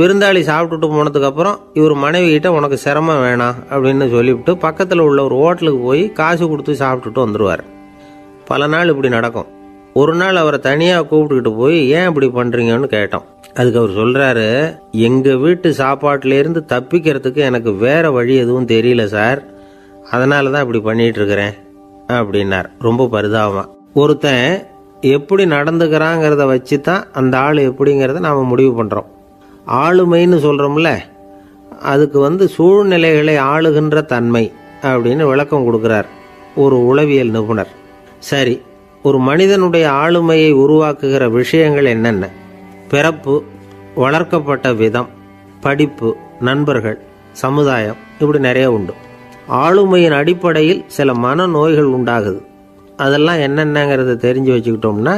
[SPEAKER 1] விருந்தாளி சாப்பிட்டுட்டு போனதுக்கப்புறம் இவர் மனைவி கிட்ட உனக்கு சிரமம் வேணாம் அப்படின்னு சொல்லிவிட்டு பக்கத்தில் உள்ள ஒரு ஹோட்டலுக்கு போய் காசு கொடுத்து சாப்பிட்டுட்டு வந்துடுவார். பல நாள் இப்படி நடக்கும். ஒரு நாள் அவரை தனியாக கூப்பிட்டுக்கிட்டு போய் ஏன் இப்படி பண்ணுறீங்கன்னு கேட்டோம். அதுக்கு அவர் சொல்கிறாரு, எங்கள் வீட்டு சாப்பாட்டிலேருந்து தப்பிக்கிறதுக்கு எனக்கு வேற வழி எதுவும் தெரியல சார், அதனால தான் இப்படி பண்ணிட்டு இருக்கிறேன் அப்படின்னார் ரொம்ப பரிதாபமாக. ஒருத்தன் எப்படி நடந்துக்கிறாங்கிறத வச்சு தான் அந்த ஆள் எப்படிங்கிறத நாம் முடிவு பண்ணுறோம். ஆளுமைன்னு சொல்கிறோம்ல, அதுக்கு சூழ்நிலைகளை ஆளுகின்ற தன்மை அப்படின்னு விளக்கம் கொடுக்குறார் ஒரு உளவியல் நிபுணர். சரி, ஒரு மனிதனுடைய ஆளுமையை உருவாக்குகிற விஷயங்கள் என்னென்ன? பிறப்பு, வளர்க்கப்பட்ட விதம், படிப்பு, நண்பர்கள், சமுதாயம், இப்படி நிறைய உண்டு. ஆளுமையின் அடிப்படையில் சில மனநோய்கள் உண்டாகுது. அதெல்லாம் என்னென்னங்கிறத தெரிஞ்சு வச்சுக்கிட்டோம்னா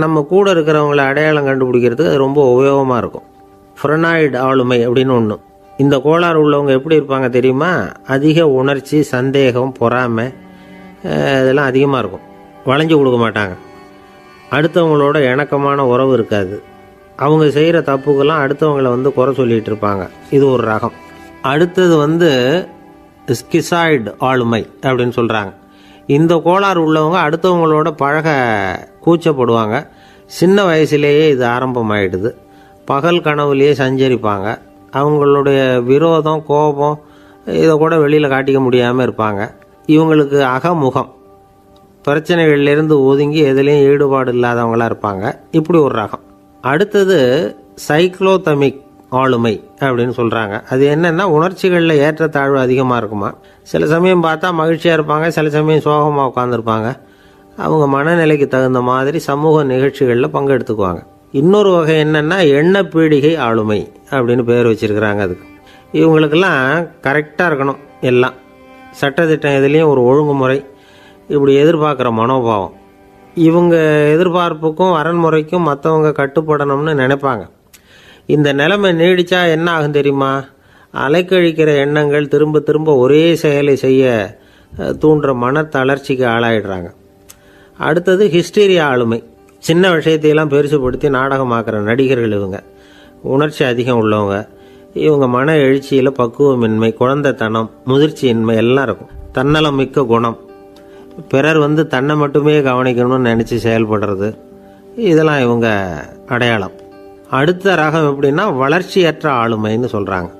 [SPEAKER 1] நம்ம கூட இருக்கிறவங்களை அடையாளம் கண்டுபிடிக்கிறதுக்கு அது ரொம்ப உபயோகமாக இருக்கும். ஃப்ரெனாய்டு ஆளுமை அப்படின்னு ஒன்று. இந்த கோளாறு உள்ளவங்க எப்படி இருப்பாங்க தெரியுமா? அதிக உணர்ச்சி, சந்தேகம், பொறாமை இதெல்லாம் அதிகமாக இருக்கும். வளைஞ்சு கொடுக்க மாட்டாங்க. அடுத்தவங்களோட இணக்கமான உறவு இருக்காது. அவங்க செய்கிற தப்புக்கெல்லாம் அடுத்தவங்களை குறை சொல்லிகிட்டு இருப்பாங்க. இது ஒரு ரகம். அடுத்தது ஸ்கிசாய்டு ஆளுமை அப்படின்னு சொல்கிறாங்க. இந்த கோளாறு உள்ளவங்க அடுத்தவங்களோட பழக கூச்சப்படுவாங்க. சின்ன வயசுலேயே இது ஆரம்பமாயிடுது. பகல் கனவுலேயே சஞ்சரிப்பாங்க. அவங்களுடைய விரோதம், கோபம் இதை கூட வெளியில் காட்டிக்க முடியாமல் இருப்பாங்க. இவங்களுக்கு அகமுகம், பிரச்சனைகள்லேருந்து ஒதுங்கி எதுலேயும் ஈடுபாடு இல்லாதவங்களாக இருப்பாங்க. இப்படி ஒரு ரகம். அடுத்தது சைக்ளோதமிக் ஆளுமை அப்படின்னு சொல்கிறாங்க. அது என்னென்னா, உணர்ச்சிகளில் ஏற்றத்தாழ்வு அதிகமாக இருக்குமா. சில சமயம் பார்த்தா மகிழ்ச்சியாக இருப்பாங்க, சில சமயம் சோகமாக உட்காந்துருப்பாங்க. அவங்க மனநிலைக்கு தகுந்த மாதிரி சமூக நிகழ்ச்சிகளில் பங்கெடுத்துக்குவாங்க. இன்னொரு வகை என்னென்னா எண்ணப்பீடிகை ஆளுமை அப்படின்னு பேர் வச்சுருக்கிறாங்க. அதுக்கு இவங்களுக்கெல்லாம் கரெக்டாக இருக்கணும், எல்லாம் சட்டத்திட்டம் எதுலேயும் ஒரு ஒழுங்குமுறை, இப்படி எதிர்பார்க்குற மனோபாவம். இவங்க எதிர்பார்ப்புக்கும் வரன்முறைக்கும் மற்றவங்க கட்டுப்படணும்னு நினைப்பாங்க. இந்த நிலைமை நீடித்தா என்ன ஆகும் தெரியுமா? அலைக்கழிக்கிற எண்ணங்கள் திரும்ப திரும்ப ஒரே செயலை செய்ய தூண்டுற மன தளர்ச்சிக்கு ஆளாயிடுறாங்க. அடுத்தது ஹிஸ்டீரியா ஆளுமை. சின்ன விஷயத்தையெல்லாம் பெருசுப்படுத்தி நாடகமாக்குற நடிகர்கள் இவங்க. உணர்ச்சி அதிகம் உள்ளவங்க. இவங்க மன எழுச்சியில் பக்குவமின்மை, குழந்தைத்தனம், முதிர்ச்சியின்மை எல்லாம் இருக்கும். தன்னலம் மிக்க குணம், பிறர் தன்னை மட்டுமே கவனிக்கணும்னு நினச்சி செயல்படுறது, இதெல்லாம் இவங்க அடையாளம். அடுத்த ரகம் எப்படின்னா வளர்ச்சியற்ற ஆளுமைன்னு சொல்கிறாங்க.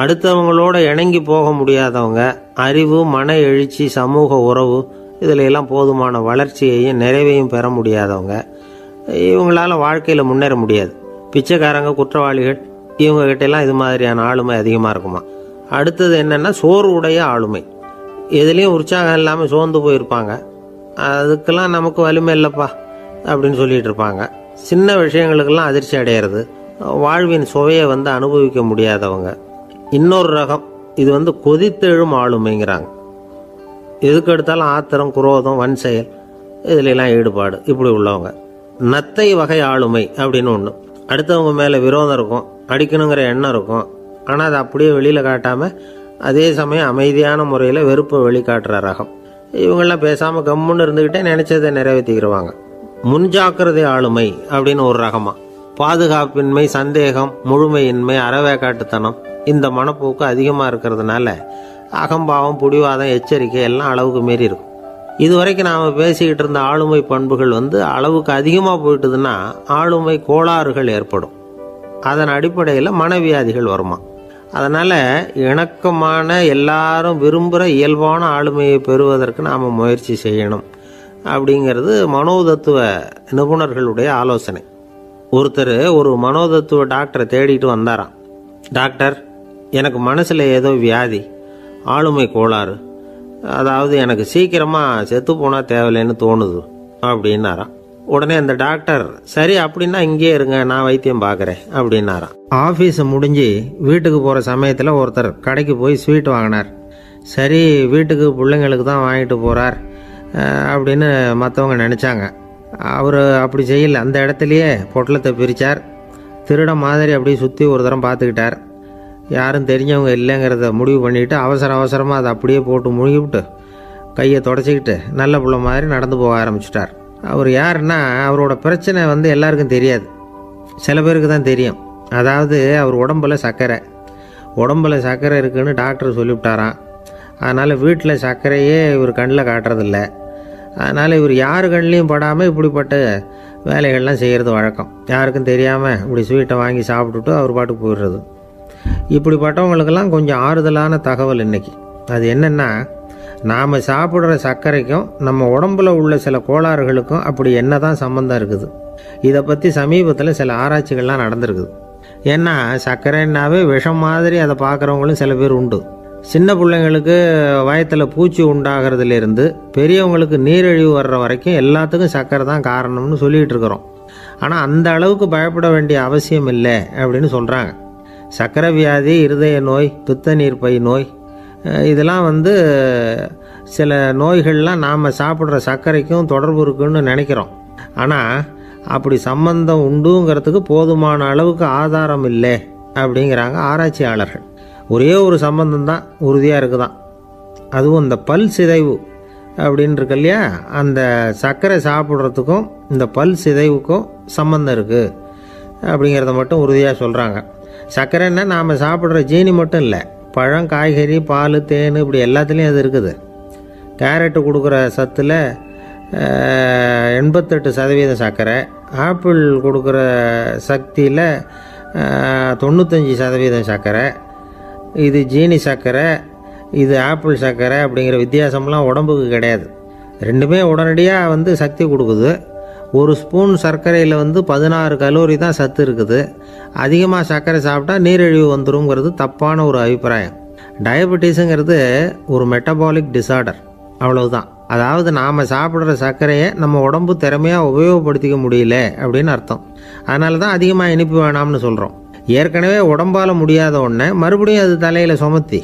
[SPEAKER 1] அடுத்தவங்களோட இணங்கி போக முடியாதவங்க, அறிவு, மன எழுச்சி, சமூக உறவு இதில் எல்லாம் போதுமான வளர்ச்சியையும் நிறைவையும் பெற முடியாதவங்க. இவங்களால வாழ்க்கையில் முன்னேற முடியாது. பிச்சைக்காரங்க, குற்றவாளிகள் இவங்ககிட்டெல்லாம் இது மாதிரியான ஆளுமை அதிகமாக இருக்குமா. அடுத்தது என்னென்னா சோர்வுடைய ஆளுமை. எதுலேயும் உற்சாகம் இல்லாமல் சோர்ந்து போயிருப்பாங்க. அதுக்கெல்லாம் நமக்கு வலிமை இல்லைப்பா அப்படின்னு சொல்லிட்டு இருப்பாங்க. சின்ன விஷயங்களுக்கெல்லாம் அதிர்ச்சி அடையிறது, வாழ்வின் சுவையை அனுபவிக்க முடியாதவங்க. இன்னொரு ரகம் இது கொதித்தெழும் ஆளுமைங்கிறாங்க. எதுக்கு எடுத்தாலும் ஆத்திரம், குரோதம், வன் செயல் இதுலெல்லாம் ஈடுபாடு, இப்படி உள்ளவங்க. நத்தை வகை ஆளுமை அப்படின்னு ஒன்று. அடுத்தவங்க மேலே விரோதம் இருக்கும், அடிக்கணுங்கிற எண்ணம் இருக்கும். ஆனால் அதை அப்படியே வெளியில் காட்டாமல் அதே சமயம் அமைதியான முறையில் வெறுப்பை வெளிக்காட்டுற ரகம். இவங்கெல்லாம் பேசாமல் கம்முன்னு இருந்துக்கிட்டே நினைச்சதை நிறைவேற்றிக்கிடுவாங்க. முன்ஜாக்கிரதை ஆளுமை அப்படின்னு ஒரு ரகமா. பாதுகாப்பின்மை, சந்தேகம், முழுமையின்மை, அறவேக்காட்டுத்தனம் இந்த மனப்போக்கு அதிகமாக இருக்கிறதுனால அகம்பாவம், புடிவாதம், எச்சரிக்கை எல்லாம் அளவுக்கு மீறி இருக்கும். இதுவரைக்கும் நாம் பேசிக்கிட்டு இருந்த ஆளுமை பண்புகள் அளவுக்கு அதிகமாக போயிட்டுதுன்னா ஆளுமை கோளாறுகள் ஏற்படும். அதன் அடிப்படையில் மனவியாதிகள் வருமா. அதனால் இணக்கமான, எல்லாரும் விரும்புகிற இயல்பான ஆளுமையை பெறுவதற்கு நாம் முயற்சி செய்யணும் அப்படிங்கிறது மனோதத்துவ நிபுணர்களுடைய ஆலோசனை. ஒருத்தர் ஒரு மனோதத்துவ டாக்டரை தேடிட்டு வந்தாராம். டாக்டர், எனக்கு மனசில் ஏதோ வியாதி, ஆளுமை கோளாறு, அதாவது எனக்கு சீக்கிரமாக செத்து போனால் தேவையில்லைன்னு தோணுது அப்படின்னாராம். உடனே அந்த டாக்டர், சரி அப்படின்னா இங்கே இருங்க, நான் வைத்தியம் பார்க்குறேன் அப்படின்னாராம். ஆஃபீஸை முடிஞ்சு வீட்டுக்கு போகிற சமயத்தில் ஒருத்தர் கடைக்கு போய் ஸ்வீட் வாங்கினார். சரி, வீட்டுக்கு பிள்ளைங்களுக்கு தான் வாங்கிட்டு போகிறார் அப்படின்னு மற்றவங்க நினச்சாங்க. அவர் அப்படி செய்யலை. அந்த இடத்துலையே பொட்டலத்தை பிரித்தார். திருட மாதிரி அப்படியே சுற்றி ஒரு தரம் பார்த்துக்கிட்டார். யாரும் தெரிஞ்சவங்க இல்லைங்கிறத முடிவு பண்ணிவிட்டு அவசரமாக அதை அப்படியே போட்டு முழுகிவிட்டு கையை தொடச்சிக்கிட்டு நல்ல பிள்ளை மாதிரி நடந்து போக ஆரம்பிச்சிட்டார். அவர் யாருன்னா, அவரோட பிரச்சனை எல்லாருக்கும் தெரியாது, சில பேருக்கு தான் தெரியும். அதாவது அவர் உடம்பில் சர்க்கரை இருக்குன்னு டாக்டர் சொல்லிவிட்டாராம். அதனால் வீட்டில் சர்க்கரையே இவர் கண்ணில் காட்டுறதில்ல. அதனால் இவர் யார் கண்ணிலையும் படாமல் இப்படிப்பட்ட வேலைகள்லாம் செய்கிறது வழக்கம். யாருக்கும் தெரியாமல் இப்படி ஸ்வீட்டை வாங்கி சாப்பிட்டுட்டு அவர் பாட்டுக்கு போயிடுறது. இப்படிப்பட்டவங்களுக்கெல்லாம் கொஞ்சம் ஆறுதலான தகவல் இன்றைக்கி. அது என்னென்னா, நாம் சாப்பிட்ற சர்க்கரைக்கும் நம்ம உடம்புல உள்ள சில கோளாறுகளுக்கும் அப்படி என்ன தான் சம்மந்தம் இருக்குது. இதை பற்றி சமீபத்தில் சில ஆராய்ச்சிகள்லாம் நடந்திருக்குது. ஏன்னா சர்க்கரைன்னாவே விஷம் மாதிரி அதை பார்க்குறவங்களும் சில பேர் உண்டு. சின்ன பிள்ளைங்களுக்கு வயத்தில் பூச்சி உண்டாகிறதுலேருந்து பெரியவங்களுக்கு நீரிழிவு வர்ற வரைக்கும் எல்லாத்துக்கும் சர்க்கரை தான் காரணம்னு சொல்லிகிட்டு இருக்கிறோம். ஆனால் அந்த அளவுக்கு பயப்பட வேண்டிய அவசியம் இல்லை அப்படின்னு சொல்கிறாங்க. சர்க்கரை வியாதி, இருதய நோய், பித்த நீர்ப்பை நோய் இதெல்லாம் சில நோய்கள்லாம் நாம் சாப்பிட்ற சர்க்கரைக்கும் தொடர்பு இருக்குன்னு நினைக்கிறோம். ஆனால் அப்படி சம்பந்தம் உண்டுங்கிறதுக்கு போதுமான அளவுக்கு ஆதாரம் இல்லை அப்படிங்கிறாங்க ஆராய்ச்சியாளர்கள். ஒரே ஒரு சம்பந்தம் தான் உறுதியாக இருக்குதான். அதுவும் இந்த பல் சிதைவு அப்படின்னு இருக்கு இல்லையா, அந்த சர்க்கரை சாப்பிட்றதுக்கும் இந்த பல் சிதைவுக்கும் சம்பந்தம் இருக்குது அப்படிங்கிறத மட்டும் உறுதியாக சொல்கிறாங்க. சர்க்கரைன்னா நாம் சாப்பிட்ற ஜீனி மட்டும் இல்லை, பழம், காய்கறி, பால், தேன் இப்படி எல்லாத்துலேயும் அது இருக்குது. கேரட்டு கொடுக்குற சத்தில் 88% சர்க்கரை, ஆப்பிள் கொடுக்குற சக்தியில் 95% சர்க்கரை. இது ஜீனி சர்க்கரை, இது ஆப்பிள் சர்க்கரை அப்படிங்கிற வித்தியாசம்லாம் உடம்புக்கு கிடையாது. ரெண்டுமே உடனடியாக சக்தி கொடுக்குது. ஒரு ஸ்பூன் சர்க்கரையில் 16 கலோரி தான் சத்து இருக்குது. அதிகமாக சர்க்கரை சாப்பிட்டா நீரிழிவு வந்துருங்கிறது தப்பான ஒரு அபிப்பிராயம். டயபெட்டிஸுங்கிறது ஒரு மெட்டபாலிக் டிசார்டர், அவ்வளவுதான். அதாவது நாம் சாப்பிட்ற சர்க்கரையை நம்ம உடம்பு திறமையாக உபயோகப்படுத்திக்க முடியல அப்படின்னு அர்த்தம். அதனால தான் அதிகமாக இனிப்பு வேணாம்னு சொல்கிறோம். ஏற்கனவே உடம்பால் முடியாத ஒன்றை மறுபடியும் அது தலையில் சுமத்தி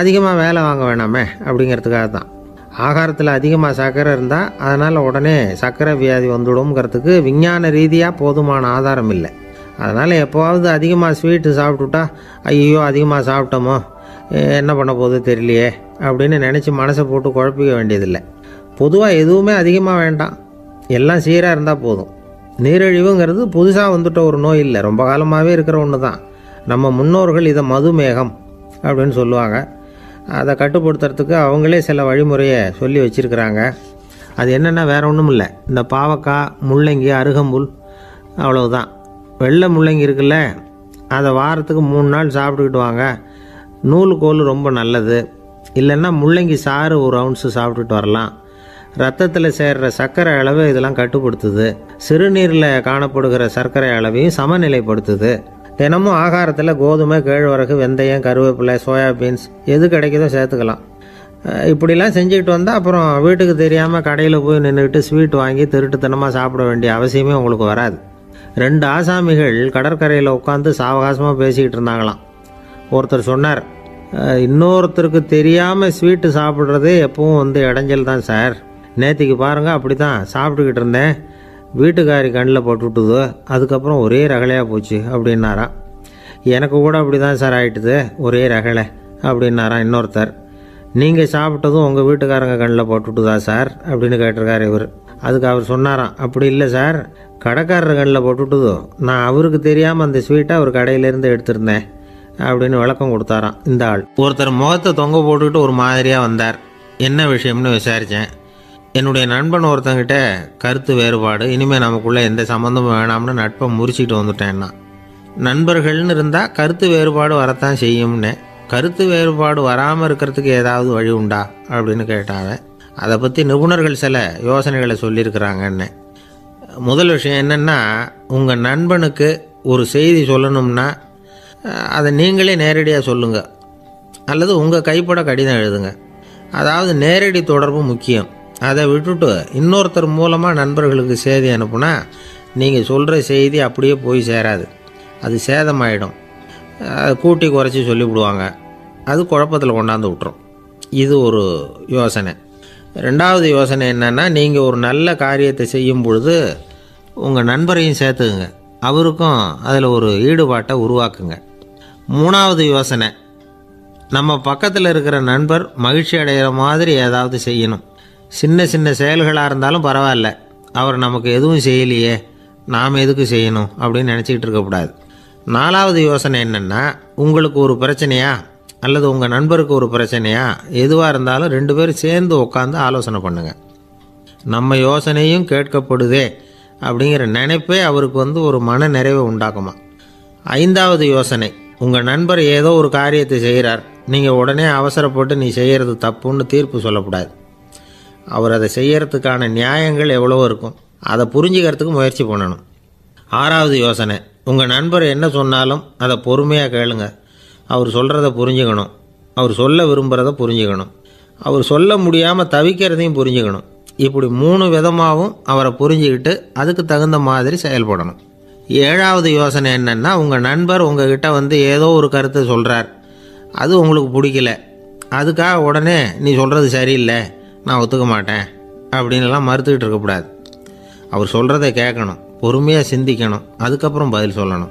[SPEAKER 1] அதிகமாக வேலை வாங்க வேணாமே அப்படிங்கிறதுக்காக தான். ஆகாரத்தில் அதிகமாக சர்க்கரை இருந்தால் அதனால் உடனே சர்க்கரை வியாதி வந்துடும்ங்கிறதுக்கு விஞ்ஞான ரீதியாக போதுமான ஆதாரம் இல்லை. அதனால் எப்போவாவது அதிகமாக ஸ்வீட்டு சாப்பிட்டுட்டா ஐயோ அதிகமாக சாப்பிட்டோமோ என்ன பண்ண போகுது தெரியலையே அப்படின்னு நினச்சி மனசை போட்டு குழப்பிக்க வேண்டியதில்லை. பொதுவாக எதுவுமே அதிகமாக வேண்டாம், எல்லாம் சீராக இருந்தால் போதும். நீரிழிவுங்கிறது புதுசாக வந்துட்ட ஒரு நோய் இல்லை, ரொம்ப காலமாகவே இருக்கிற ஒன்று தான். நம்ம முன்னோர்கள் இதை மதுமேகம் அப்படின்னு சொல்லுவாங்க. அதை கட்டுப்படுத்துறதுக்கு அவங்களே சில வழிமுறையை சொல்லி வச்சுருக்கிறாங்க. அது என்னென்னா வேறு ஒன்றும் இல்லை, இந்த பாவக்காய், முள்ளங்கி, அருகம்புல், அவ்வளவுதான். வெள்ளை முள்ளங்கி இருக்குல்ல, அதை வாரத்துக்கு 3 நாள் சாப்பிட்டுக்கிட்டு வாங்க. நூலுக்கோல் ரொம்ப நல்லது. இல்லைன்னா முள்ளங்கி சாறு 1 ounce சாப்பிட்டுட்டு வரலாம். ரத்தத்தில் சேர்கிற சர்க்கரை அளவு இதெல்லாம் கட்டுப்படுத்துது. சிறுநீரில் காணப்படுகிற சர்க்கரை அளவையும் சமநிலைப்படுத்துது. தினமும் ஆகாரத்தில் கோதுமை, கேழ்வரகு, வெந்தயம், கருவேப்பிலை, சோயாபீன்ஸ் எது கிடைக்குதோ சேர்த்துக்கலாம். இப்படிலாம் செஞ்சுக்கிட்டு வந்தால் அப்புறம் வீட்டுக்கு தெரியாமல் கடையில் போய் நின்றுக்கிட்டு ஸ்வீட் வாங்கி திருட்டுத்தனமாக சாப்பிட வேண்டிய அவசியமே உங்களுக்கு வராது. 2 ஆசாமிகள் கடற்கரையில் உட்காந்து சாவகாசமாக பேசிக்கிட்டு இருந்தாங்களாம். ஒருத்தர் சொன்னார், இன்னொருத்தருக்கு தெரியாமல் ஸ்வீட்டு சாப்பிட்றதே எப்பவும் இடைஞ்சல் தான் சார். நேற்றுக்கு பாருங்கள் அப்படி தான் சாப்பிட்டுக்கிட்டு இருந்தேன், வீட்டுக்காரி கண்ணில் போட்டுவிட்டுது, அதுக்கப்புறம் ஒரே ரகலையாக போச்சு அப்படின்னாராம். எனக்கு கூட அப்படி தான் சார் ஆகிட்டுது, ஒரே ரகலை அப்படின்னாராம் இன்னொருத்தர். நீங்கள் சாப்பிட்டதும் உங்கள் வீட்டுக்காரங்க கண்ணில் போட்டுவிட்டுதா சார் அப்படின்னு கேட்டிருக்காரு இவர். அதுக்கு அவர் சொன்னாராம், அப்படி இல்லை சார், கடைக்காரர் கண்ணில் போட்டுவிட்டுதோ, நான் அவருக்கு தெரியாமல் அந்த ஸ்வீட்டை அவர் கடையிலேருந்து எடுத்திருந்தேன் அப்படின்னு விளக்கம் கொடுத்தாராம் இந்த ஆள். ஒருத்தர் முகத்தை தொங்க போட்டுக்கிட்டு ஒரு மாதிரியாக வந்தார். என்ன விஷயம்னு விசாரித்தேன். என்னுடைய நண்பன் ஒருத்தங்கிட்ட கருத்து வேறுபாடு, இனிமேல் நமக்குள்ளே எந்த சம்மந்தமும் வேணாம்னு நட்பை முறிச்சிட்டு வந்துட்டேன்னா. நண்பர்கள்னு இருந்தால் கருத்து வேறுபாடு வரத்தான் செய்யும்னு. கருத்து வேறுபாடு வராமல் இருக்கிறதுக்கு ஏதாவது வழி உண்டா அப்படின்னு கேட்டாங்க. அதை பற்றி நிபுணர்கள் சில யோசனைகளை சொல்லியிருக்கிறாங்கன்னு. முதல் விஷயம் என்னென்னா, உங்கள் நண்பனுக்கு ஒரு செய்தி சொல்லணும்னா அதை நீங்களே நேரடியாக சொல்லுங்கள், அல்லது உங்கள் கைப்பட கடிதம் எழுதுங்க. அதாவது நேரடி தொடர்பு முக்கியம். அதை விட்டுட்டு இன்னொருத்தர் மூலமாக நண்பர்களுக்கு செய்தி அனுப்புனா நீங்கள் சொல்கிற செய்தி அப்படியே போய் சேராது, அது சேதமாயிடும். கூட்டி குறைச்சி சொல்லிவிடுவாங்க, அது குழப்பத்தில் கொண்டாந்து விட்டுரும். இது ஒரு யோசனை. 2வது யோசனை என்னென்னா, நீங்கள் ஒரு நல்ல காரியத்தை செய்யும் பொழுது உங்கள் நண்பரையும் சேர்த்துக்குங்க, அவருக்கும் அதில் ஒரு ஈடுபாட்டை உருவாக்குங்க. 3வது யோசனை, நம்ம பக்கத்தில் இருக்கிற நண்பர் மகிழ்ச்சி அடைகிற மாதிரி ஏதாவது செய்யணும். சின்ன சின்ன செயல்களாக இருந்தாலும் பரவாயில்ல, அவர் நமக்கு எதுவும் செய்யலையே, நாம் எதுக்கு செய்யணும் அப்படின்னு நினச்சிக்கிட்டு இருக்கக்கூடாது. 4வது யோசனை என்னென்னா, உங்களுக்கு ஒரு பிரச்சனையா அல்லது உங்கள் நண்பருக்கு ஒரு பிரச்சனையா, எதுவாக இருந்தாலும் 2 பேரும் சேர்ந்து உட்காந்து ஆலோசனை பண்ணுங்கள். நம்ம யோசனையும் கேட்கப்படுதே அப்படிங்கிற நினைப்பே அவருக்கு ஒரு மன நிறைவை உண்டாக்குமா. 5வது யோசனை, உங்கள் நண்பர் ஏதோ ஒரு காரியத்தை செய்கிறார், நீங்கள் உடனே அவசரப்பட்டு நீ செய்கிறது தப்புன்னு தீர்ப்பு சொல்லக்கூடாது. அவர் அதை செய்யறதுக்கான நியாயங்கள் எவ்வளவோ இருக்கும், அதை புரிஞ்சுக்கிறதுக்கு முயற்சி பண்ணணும். 6வது யோசனை, உங்கள் நண்பர் என்ன சொன்னாலும் அதை பொறுமையாக கேளுங்க. அவர் சொல்கிறத புரிஞ்சுக்கணும், அவர் சொல்ல விரும்புகிறத புரிஞ்சுக்கணும், அவர் சொல்ல முடியாமல் தவிக்கிறதையும் புரிஞ்சுக்கணும். இப்படி 3 விதமாகவும் அவரை புரிஞ்சுக்கிட்டு அதுக்கு தகுந்த மாதிரி செயல்படணும். 7வது யோசனை என்னென்னா, உங்கள் நண்பர் உங்ககிட்ட ஏதோ ஒரு கருத்தை சொல்கிறார், அது உங்களுக்கு பிடிக்கல, அதுக்காக உடனே நீ சொல்கிறது சரியில்லை, நான் ஒத்துக்க மாட்டேன் அப்படின்லாம் மறுத்துக்கிட்டு இருக்கக்கூடாது. அவர் சொல்கிறத கேட்கணும், பொறுமையாக சிந்திக்கணும், அதுக்கப்புறம் பதில் சொல்லணும்.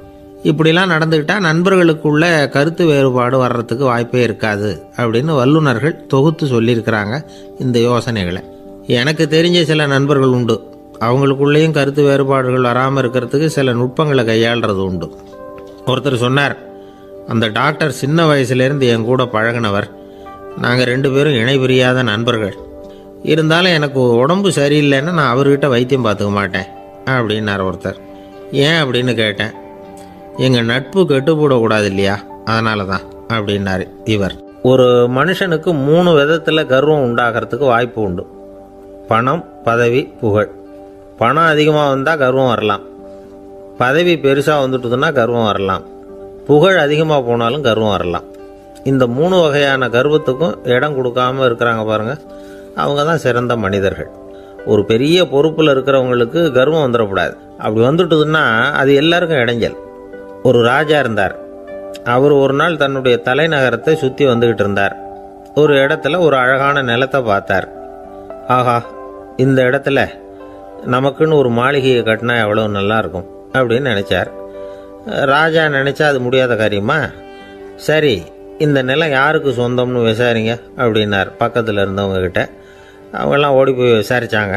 [SPEAKER 1] இப்படிலாம் நடந்துக்கிட்டால் நண்பர்களுக்குள்ள கருத்து வேறுபாடு வர்றதுக்கு வாய்ப்பே இருக்காது அப்படின்னு வல்லுநர்கள் தொகுத்து சொல்லியிருக்கிறாங்க இந்த யோசனைகளை. எனக்கு தெரிஞ்ச சில நண்பர்கள் உண்டு, அவங்களுக்குள்ளேயும் கருத்து வேறுபாடுகள் வராமல் இருக்கிறதுக்கு சில நுட்பங்களை கையாளுறது உண்டு. ஒருத்தர் சொன்னார், அந்த டாக்டர் சின்ன வயசுலேருந்து என் கூட பழகினவர், நாங்கள் 2 பேரும் இணை பிரியாத நண்பர்கள். இருந்தாலும் எனக்கு உடம்பு சரியில்லைன்னா நான் அவர்கிட்ட வைத்தியம் பார்த்துக்க மாட்டேன் அப்படின்னார் ஒருத்தர். ஏன் அப்படின்னு கேட்டேன். எங்கள் நட்பு கெட்டுப்போடக்கூடாது இல்லையா, அதனால தான் அப்படின்னாரு இவர். ஒரு மனுஷனுக்கு 3 விதத்தில் கர்வம் உண்டாகிறதுக்கு வாய்ப்பு உண்டு. பணம், பதவி, புகழ். பணம் அதிகமாக வந்தால் கர்வம் வரலாம், பதவி பெருசாக வந்துட்டுதுன்னா கர்வம் வரலாம், புகழ் அதிகமாக போனாலும் கர்வம் வரலாம். இந்த 3 வகையான கர்வத்துக்கும் இடம் கொடுக்காமல் இருக்கிறாங்க பாருங்கள், அவங்க தான் சிறந்த மனிதர்கள். ஒரு பெரிய பொறுப்பில் இருக்கிறவங்களுக்கு கர்வம் வந்துடக்கூடாது. அப்படி வந்துட்டுதுன்னா அது எல்லாருக்கும் இடைஞ்சல். ஒரு ராஜா இருந்தார். அவர் ஒரு நாள் தன்னுடைய தலைநகரத்தை சுற்றி வந்துக்கிட்டு இருந்தார். ஒரு இடத்துல ஒரு அழகான நிலத்தை பார்த்தார். ஆஹா, இந்த இடத்துல நமக்குன்னு ஒரு மாளிகையை கட்டினா எவ்வளோ நல்லாயிருக்கும் அப்படின்னு நினச்சார். ராஜா நினச்சா அது முடியாத காரியமா? சரி, இந்த நிலம் யாருக்கு சொந்தம்னு விசாரிங்க அப்படின்னார் பக்கத்தில் இருந்தவங்க கிட்ட. அவங்கெல்லாம் ஓடி போய் விசாரித்தாங்க.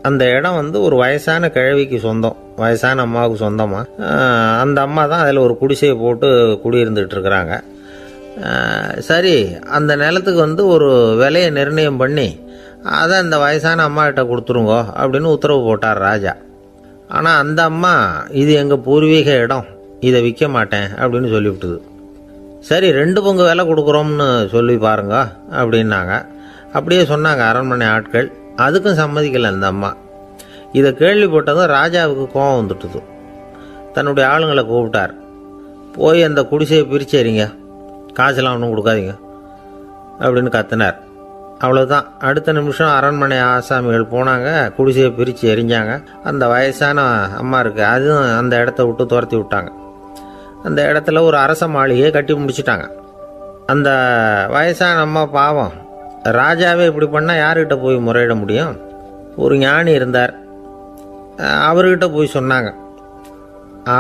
[SPEAKER 1] அந்த இடம் ஒரு வயசான கிழவிக்கு சொந்தம், வயசான அம்மாவுக்கு சொந்தமாக. அந்த அம்மா தான் அதில் ஒரு குடிசையை போட்டு குடியிருந்துகிட்டு இருக்கிறாங்க. சரி, அந்த நிலத்துக்கு ஒரு விலையை நிர்ணயம் பண்ணி அதை அந்த வயசான அம்மா கிட்ட கொடுத்துருங்கோ அப்படின்னு உத்தரவு போட்டார் ராஜா. ஆனால் அந்த அம்மா இது எங்கள் பூர்வீக இடம், இதை விற்க மாட்டேன் அப்படின்னு சொல்லிவிட்டுது. சரி, 2 பங்கு விலை கொடுக்குறோம்னு சொல்லி பாருங்க அப்படின்னாங்க. அப்படியே சொன்னாங்க அரண்மனை ஆட்கள். அதுக்கும் சம்மதிக்கலை அந்த அம்மா. இதை கேள்விப்பட்டதும் ராஜாவுக்கு கோபம் வந்துட்டுது. தன்னுடைய ஆளுங்களை கூப்பிட்டார். போய் அந்த குடிசையை பிரிச்சேரிங்க, காசெல்லாம் ஒன்றும் கொடுக்காதீங்க அப்படின்னு கத்தினார். அவ்வளோதான். அடுத்த நிமிஷம் அரண்மனை ஆசாமிகள் போனாங்க, குடிசையை பிரித்து எரிஞ்சாங்க. அந்த வயசான அம்மா இருக்குது, அதுவும் அந்த இடத்த விட்டு துரத்தி விட்டாங்க. அந்த இடத்துல ஒரு அரச மாளிகையை கட்டி முடிச்சிட்டாங்க. அந்த வயசான அம்மா பாவம், ராஜாவே இப்படி பண்ணால் யார்கிட்ட போய் முறையிட முடியும்? ஒரு ஞானி இருந்தார், அவர்கிட்ட போய் சொன்னாங்க.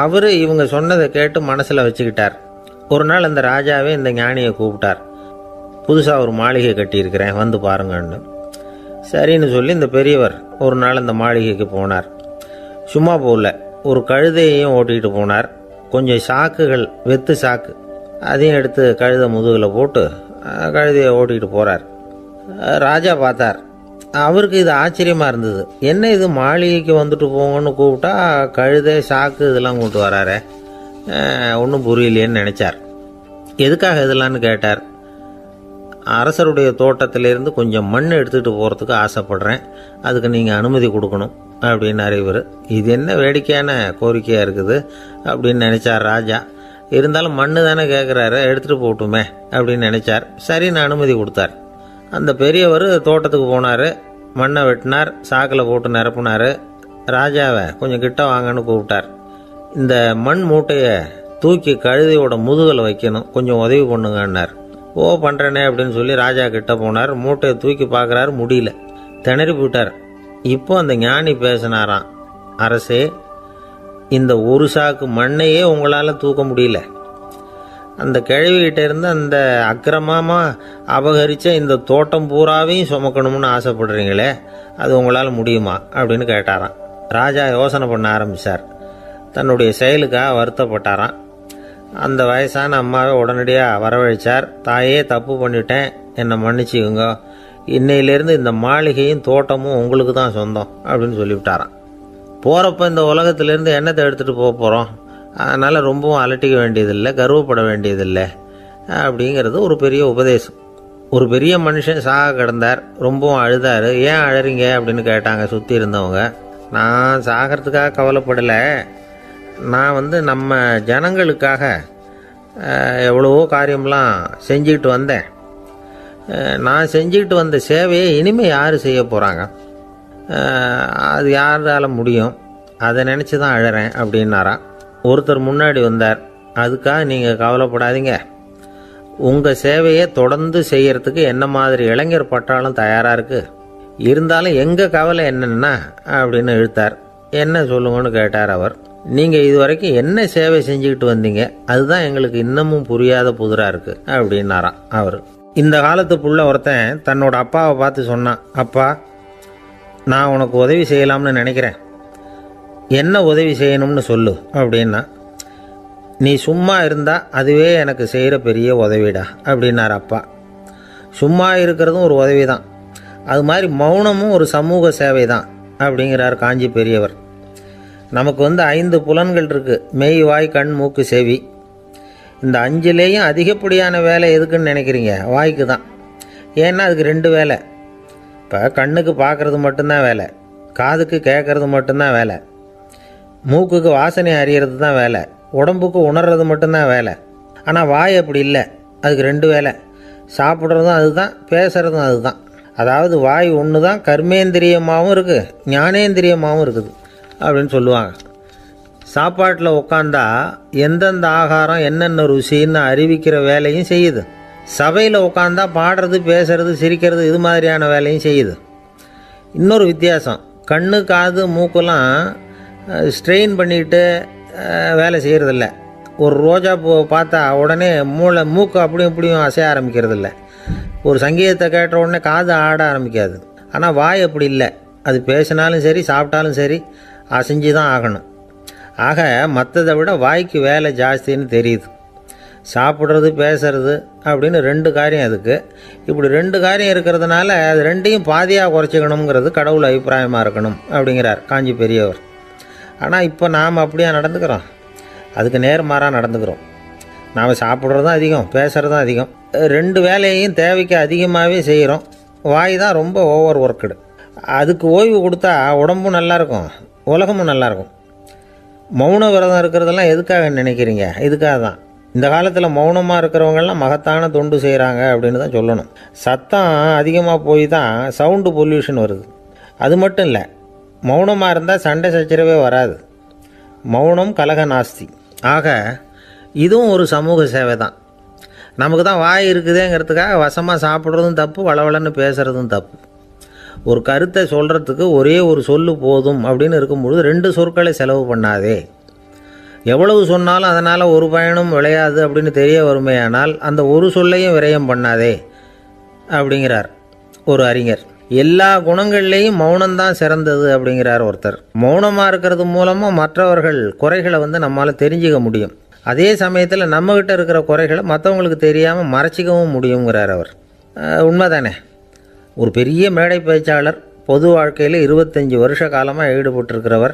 [SPEAKER 1] அவர் இவங்க சொன்னதை கேட்டு மனசில் வச்சுக்கிட்டார். ஒரு நாள் அந்த ராஜாவே இந்த ஞானியை கூப்பிட்டார். புதுசாக ஒரு மாளிகை கட்டியிருக்கிறேன், வந்து பாருங்கன்னு. சரின்னு சொல்லி இந்த பெரியவர் ஒரு நாள் அந்த மாளிகைக்கு போனார். சும்மா போகல, ஒரு கழுதையையும் ஓட்டிகிட்டு போனார். கொஞ்சம் சாக்குகள், வெத்து சாக்கு, அதையும் எடுத்து கழுதை முதுகில் போட்டு கழுதையை ஓட்டிகிட்டு போகிறார். ராஜா பார்த்தார். அவருக்கு இது ஆச்சரியமாக இருந்தது. என்ன இது, மாளிகைக்கு வந்துட்டு போங்கன்னு கூப்பிட்டா கழுதை, சாக்கு இதெல்லாம் கொண்டு வராரே, ஒன்றும் புரியலையேன்னு நினச்சார். எதுக்காக இதெல்லாம்னு கேட்டார். அரசருடைய தோட்டத்திலேருந்து கொஞ்சம் மண் எடுத்துகிட்டு போகிறதுக்கு ஆசைப்படுறேன், அதுக்கு நீங்கள் அனுமதி கொடுக்கணும் அப்படின்னாரு இவர். இது என்ன வேடிக்கையான கோரிக்கையாக இருக்குது அப்படின்னு நினச்சார் ராஜா. இருந்தாலும் மண்ணு தானே கேட்குறாரு, எடுத்துகிட்டு போகட்டுமே அப்படின்னு நினச்சார். சரின்னு அனுமதி கொடுத்தார். அந்த பெரியவர் தோட்டத்துக்கு போனார், மண்ணை வெட்டினார், சாக்கில் போட்டு நிரப்புனார். ராஜாவை கொஞ்சம் கிட்ட வாங்கன்னு கூப்பிட்டார். இந்த மண் மூட்டையை தூக்கி கழுதையோட முதுகில் வைக்கணும், கொஞ்சம் உதவி பண்ணுங்கன்னார். ஓ, பண்ணுறேனே அப்படின்னு சொல்லி ராஜா கிட்ட போனார். மூட்டையை தூக்கி பார்க்குறாரு, முடியல, திணறி போயிட்டார். இப்போ அந்த ஞானி பேசினாராம். அரசே, இந்த ஒரு சாக்கு மண்ணையே உங்களால் தூக்க முடியல, அந்த கிழவிகிட்ட இருந்து அந்த அக்கிரமமாக அபகரித்த இந்த தோட்டம் பூராவையும் சுமக்கணும்னு ஆசைப்படுறீங்களே, அது உங்களால் முடியுமா அப்படின்னு கேட்டாராம். ராஜா யோசனை பண்ண ஆரம்பித்தார். தன்னுடைய செயலுக்காக வருத்தப்பட்டாராம். அந்த வயசான அம்மாவை உடனடியாக வரவழைச்சார். தாயே, தப்பு பண்ணிட்டேன், என்னை மன்னிச்சுக்குங்க, இன்னையிலேருந்து இந்த மாளிகையும் தோட்டமும் உங்களுக்கு தான் சொந்தம் அப்படின்னு சொல்லிவிட்டாராம். போகிறப்ப இந்த உலகத்திலேருந்து எண்ணத்தை எடுத்துகிட்டு போக போகிறோம், அதனால் ரொம்பவும் அலட்டிக்க வேண்டியதில்லை, கர்வப்பட வேண்டியதில்லை அப்படிங்கிறது ஒரு பெரிய உபதேசம். ஒரு பெரிய மனுஷன் சாக கிடந்தார், ரொம்பவும் அழுதார். ஏன் அழறீங்க அப்படின்னு கேட்டாங்க சுற்றி இருந்தவங்க. நான் சாகிறதுக்காக கவலைப்படலை, நான் நம்ம ஜனங்களுக்காக எவ்வளவோ காரியம்லாம் செஞ்சுக்கிட்டு வந்தேன். நான் செஞ்சுக்கிட்டு வந்த சேவையை இனிமேல் யார் செய்ய போகிறாங்க, அது யாரால முடியும், அதை நினச்சி தான் அழறேன் அப்படின்னாராம். ஒருத்தர் முன்னாடி வந்தார். அதுக்காக நீங்கள் கவலைப்படாதீங்க, உங்கள் சேவையை தொடர்ந்து செய்கிறதுக்கு என்ன மாதிரி இளைஞர் பட்டாலும் தயாராக இருக்குது, இருந்தாலும் எங்கள் கவலை என்னென்னா அப்படின்னு இழுத்தார். என்ன சொல்லுங்கன்னு கேட்டார் அவர். நீங்கள் இதுவரைக்கும் என்ன சேவை செஞ்சுக்கிட்டு வந்தீங்க, அதுதான் எங்களுக்கு இன்னமும் புரியாத புதிராக இருக்குது அப்படின்னாராம் அவர். இந்த காலத்து புள்ள ஒருத்தன் தன்னோட அப்பாவை பார்த்து சொன்னான். அப்பா, நான் உனக்கு உதவி செய்யலாம்னு நினைக்கிறேன், என்ன உதவி செய்யணும்னு சொல்லு அப்படின்னா. நீ சும்மா இருந்தால் அதுவே எனக்கு செய்கிற பெரிய உதவிடா அப்படின்னார் அப்பா. சும்மா இருக்கிறதும் ஒரு உதவி தான். அது மாதிரி மௌனமும் ஒரு சமூக சேவை தான் அப்படிங்கிறார் காஞ்சி பெரியவர். நமக்கு 5 புலன்கள் இருக்குது: மெய், வாய், கண், மூக்கு, செவி. இந்த 5லேயும் அதிகப்படியான வேலை எதுக்குன்னு நினைக்கிறீங்க? வாய்க்கு தான். ஏன்னா அதுக்கு 2 வேலை. இப்போ கண்ணுக்கு பார்க்குறது மட்டும்தான் வேலை, காதுக்கு கேட்குறது மட்டும்தான் வேலை, மூக்குக்கு வாசனை அறியறது தான் வேலை, உடம்புக்கு உணர்றது மட்டும்தான் வேலை. ஆனால் வாய் அப்படி இல்லை, அதுக்கு 2 வேலை. சாப்பிட்றதும் அதுதான், பேசுகிறதும் அதுதான். அதாவது வாய் ஒன்று தான் கர்மேந்திரியமாகவும் இருக்குது, ஞானேந்திரியமாகவும் இருக்குது அப்படின்னு சொல்லுவாங்க. சாப்பாட்டில் உட்காந்தா எந்தெந்த ஆகாரம் என்னென்ன ருசின்னு அறிவிக்கிற வேலையும் செய்யுது. சபையில் உட்காந்தா பாடுறது, பேசுறது, சிரிக்கிறது, இது மாதிரியான வேலையும் செய்யுது. இன்னொரு வித்தியாசம், கண்ணு, காது, மூக்கெல்லாம் ஸ்ட்ரெயின் பண்ணிட்டு வேலை செய்கிறதில்ல. ஒரு ரோஜா பூ பார்த்தா உடனே மூக்கு அப்படியும் இப்படியும் அசைய ஆரம்பிக்கிறதில்ல. ஒரு சங்கீதத்தை கேட்ட உடனே காது ஆட ஆரம்பிக்காது. ஆனால் வாய் அப்படி இல்லை, அது பேசினாலும் சரி சாப்பிட்டாலும் சரி அசைஞ்சு தான் ஆகணும். ஆக மற்றதை விட வாய்க்கு வேலை ஜாஸ்தின்னு தெரியுது. சாப்பிட்றது, பேசுறது அப்படின்னு 2 காரியம் அதுக்கு. இப்படி 2 காரியம் இருக்கிறதுனால அது 2ஐயும் பாதியாக குறைச்சிக்கணுங்கிறது கடவுள் அபிப்பிராயமாக இருக்கணும் அப்படிங்கிறார் காஞ்சி பெரியவர். ஆனால் இப்போ நாம் அப்படியே நடந்துக்கிறோம், அதுக்கு நேர்மாறாக நடந்துக்கிறோம். நாம் சாப்பிட்றதும் அதிகம், பேசுகிறதும் அதிகம், 2 வேலையையும் தேவைக்கு அதிகமாகவே செய்கிறோம். வாய் தான் ரொம்ப ஓவர் ஒர்க்குடு. அதுக்கு ஓய்வு கொடுத்தா உடம்பும் நல்லாயிருக்கும், உலகமும் நல்லாயிருக்கும். மௌன விரதம் இருக்கிறதெல்லாம் எதுக்காக நினைக்கிறீங்க? இதுக்காக தான். இந்த காலத்தில் மௌனமாக இருக்கிறவங்கெல்லாம் மகத்தான தொண்டு செய்கிறாங்க அப்படின்னு தான் சொல்லணும். சத்தம் அதிகமாக போய் தான் சவுண்டு பொல்யூஷன் வருது. அது மட்டும் இல்லை, மௌனமாக இருந்தால் சண்டை சச்சரவே வராது. மௌனம் கலக நாஸ்தி. ஆக இதுவும் ஒரு சமூக சேவை தான். நமக்கு தான் வாய் இருக்குதேங்கிறதுக்காக வசமாக சாப்பிட்றதும் தப்பு, வளவளன்னு பேசுகிறதும் தப்பு. ஒரு கருத்தை சொல்கிறதுக்கு ஒரே ஒரு சொல்லு போதும் அப்படின்னு இருக்கும்பொழுது 2 சொற்களை செலவு பண்ணாதே. எவ்வளவு சொன்னாலும் அதனால் ஒரு பயனும் விளையாது அப்படின்னு தெரிய வருமையானால் அந்த ஒரு சொல்லையும் விரயம் பண்ணாதே அப்படிங்கிறார் ஒரு அறிஞர். எல்லா குணங்கள்லேயும் மௌனம்தான் சிறந்தது அப்படிங்கிறார் ஒருத்தர். மௌனமாக இருக்கிறது மூலமாக மற்றவர்கள் குறைகளை நம்மால் தெரிஞ்சிக்க முடியும். அதே சமயத்தில் நம்மகிட்ட இருக்கிற குறைகளை மற்றவங்களுக்கு தெரியாமல் மறைச்சிக்கவும் முடியுங்கிறார் அவர். உண்மைதானே? ஒரு பெரிய மேடை பேச்சாளர், பொது வாழ்க்கையில் 25 வருஷ காலமாக ஈடுபட்டிருக்கிறவர்.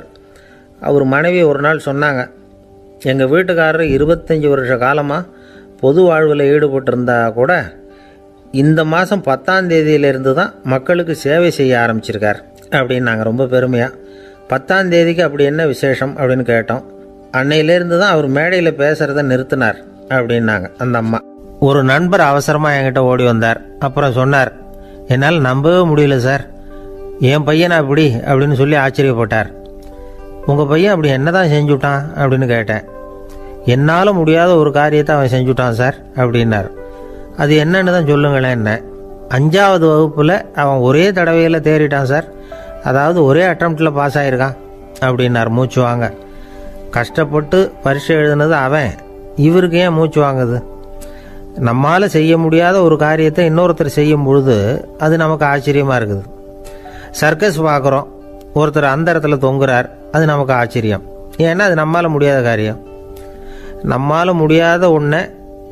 [SPEAKER 1] அவர் மனைவி ஒரு நாள் சொன்னாங்க, எங்கள் வீட்டுக்காரர் 25 வருஷ காலமாக பொது வாழ்வில் ஈடுபட்டிருந்தா கூட இந்த மாதம் 10ஆம் தேதியிலிருந்து தான் மக்களுக்கு சேவை செய்ய ஆரம்பிச்சிருக்கார் அப்படின்னு நாங்கள் ரொம்ப பெருமையாக. 10ஆம் தேதிக்கு அப்படி என்ன விசேஷம் அப்படின்னு கேட்டோம். அன்னையிலேருந்து தான் அவர் மேடையில் பேசுகிறத நிறுத்தினார் அப்படின்னாங்க அந்த அம்மா. ஒரு நண்பர் அவசரமாக என்கிட்ட ஓடி வந்தார். அப்புறம் சொன்னார், என்னால் நம்பவே முடியல சார், என் பையனை அப்படி அப்படின்னு சொல்லி ஆச்சரியப்பட்டார். உங்கள் பையன் அப்படி என்ன தான் செஞ்சுட்டான் அப்படின்னு கேட்டேன். என்னால் முடியாத ஒரு காரியத்தை அவன் செஞ்சுட்டான் சார் அப்படின்னார். அது என்னன்னு தான் சொல்லுங்களேன். என்ன? 5ஆவது வகுப்பில் அவன் ஒரே தடவையில் தேறிட்டான் சார், அதாவது ஒரே அட்டம்ப்டில் பாஸ் ஆகிருக்கான் அப்படின்னார் மூச்சு வாங்க. கஷ்டப்பட்டு பரீட்சை எழுதுனது அவன், இவருக்கு ஏன் மூச்சு வாங்குது? நம்மால் செய்ய முடியாத ஒரு காரியத்தை இன்னொருத்தர் செய்யும் பொழுது அது நமக்கு ஆச்சரியமாக இருக்குது. சர்க்கஸ் பார்க்குறோம், ஒருத்தர் அந்த இடத்துல தொங்குறார், அது நமக்கு ஆச்சரியம். ஏன்னா அது நம்மால் முடியாத காரியம். நம்மால் முடியாத ஒன்றை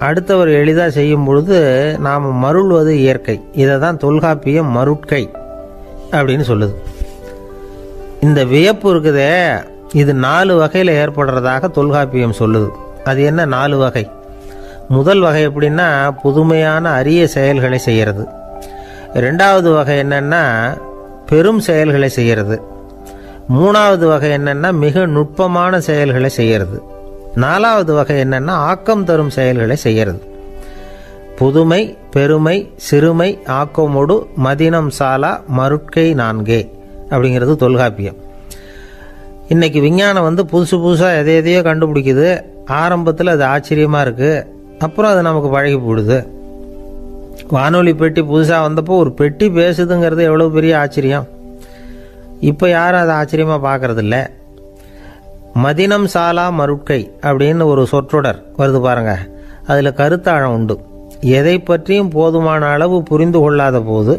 [SPEAKER 1] அடுத்தவர் எளிதாக செய்யும் பொழுது நாம் மருள்வது இயற்கை. இதை தான் தொல்காப்பியம் மருட்கை அப்படின்னு சொல்லுது. இந்த வியப்பு இருக்குதே, இது 4 வகையில் ஏற்படுறதாக தொல்காப்பியம் சொல்லுது. அது என்ன 4 வகை? முதல் வகை எப்படின்னா, புதுமையான அரிய செயல்களை செய்கிறது. 2வது வகை என்னென்னா பெரும் செயல்களை செய்கிறது. 3வது வகை என்னென்னா மிக நுட்பமான செயல்களை செய்கிறது. 4வது வகை என்னென்னா ஆக்கம் தரும் செயல்களை செய்கிறது. புதுமை, பெருமை, சிறுமை, ஆக்கமோடு மதினம் சாலா மருட்கை 4 அப்படிங்கிறது தொல்காப்பியம். இன்றைக்கி விஞ்ஞானம் புதுசு புதுசாக எதையோ கண்டுபிடிக்குது. ஆரம்பத்தில் அது ஆச்சரியமாக இருக்குது, அப்புறம் அது நமக்கு பழகி போடுது. வானொலி பெட்டி புதுசாக வந்தப்போ ஒரு பெட்டி பேசுதுங்கிறது எவ்வளோ பெரிய ஆச்சரியம். இப்போ யாரும் அதை ஆச்சரியமாக பார்க்கறதில்ல. மதினம் சாலா மருட்கை அப்படின்னு ஒரு சொற்றொடர் வருது பாருங்க, அதில் கருத்தாழம் உண்டு. எதை பற்றியும் போதுமான அளவு புரிந்து கொள்ளாத போது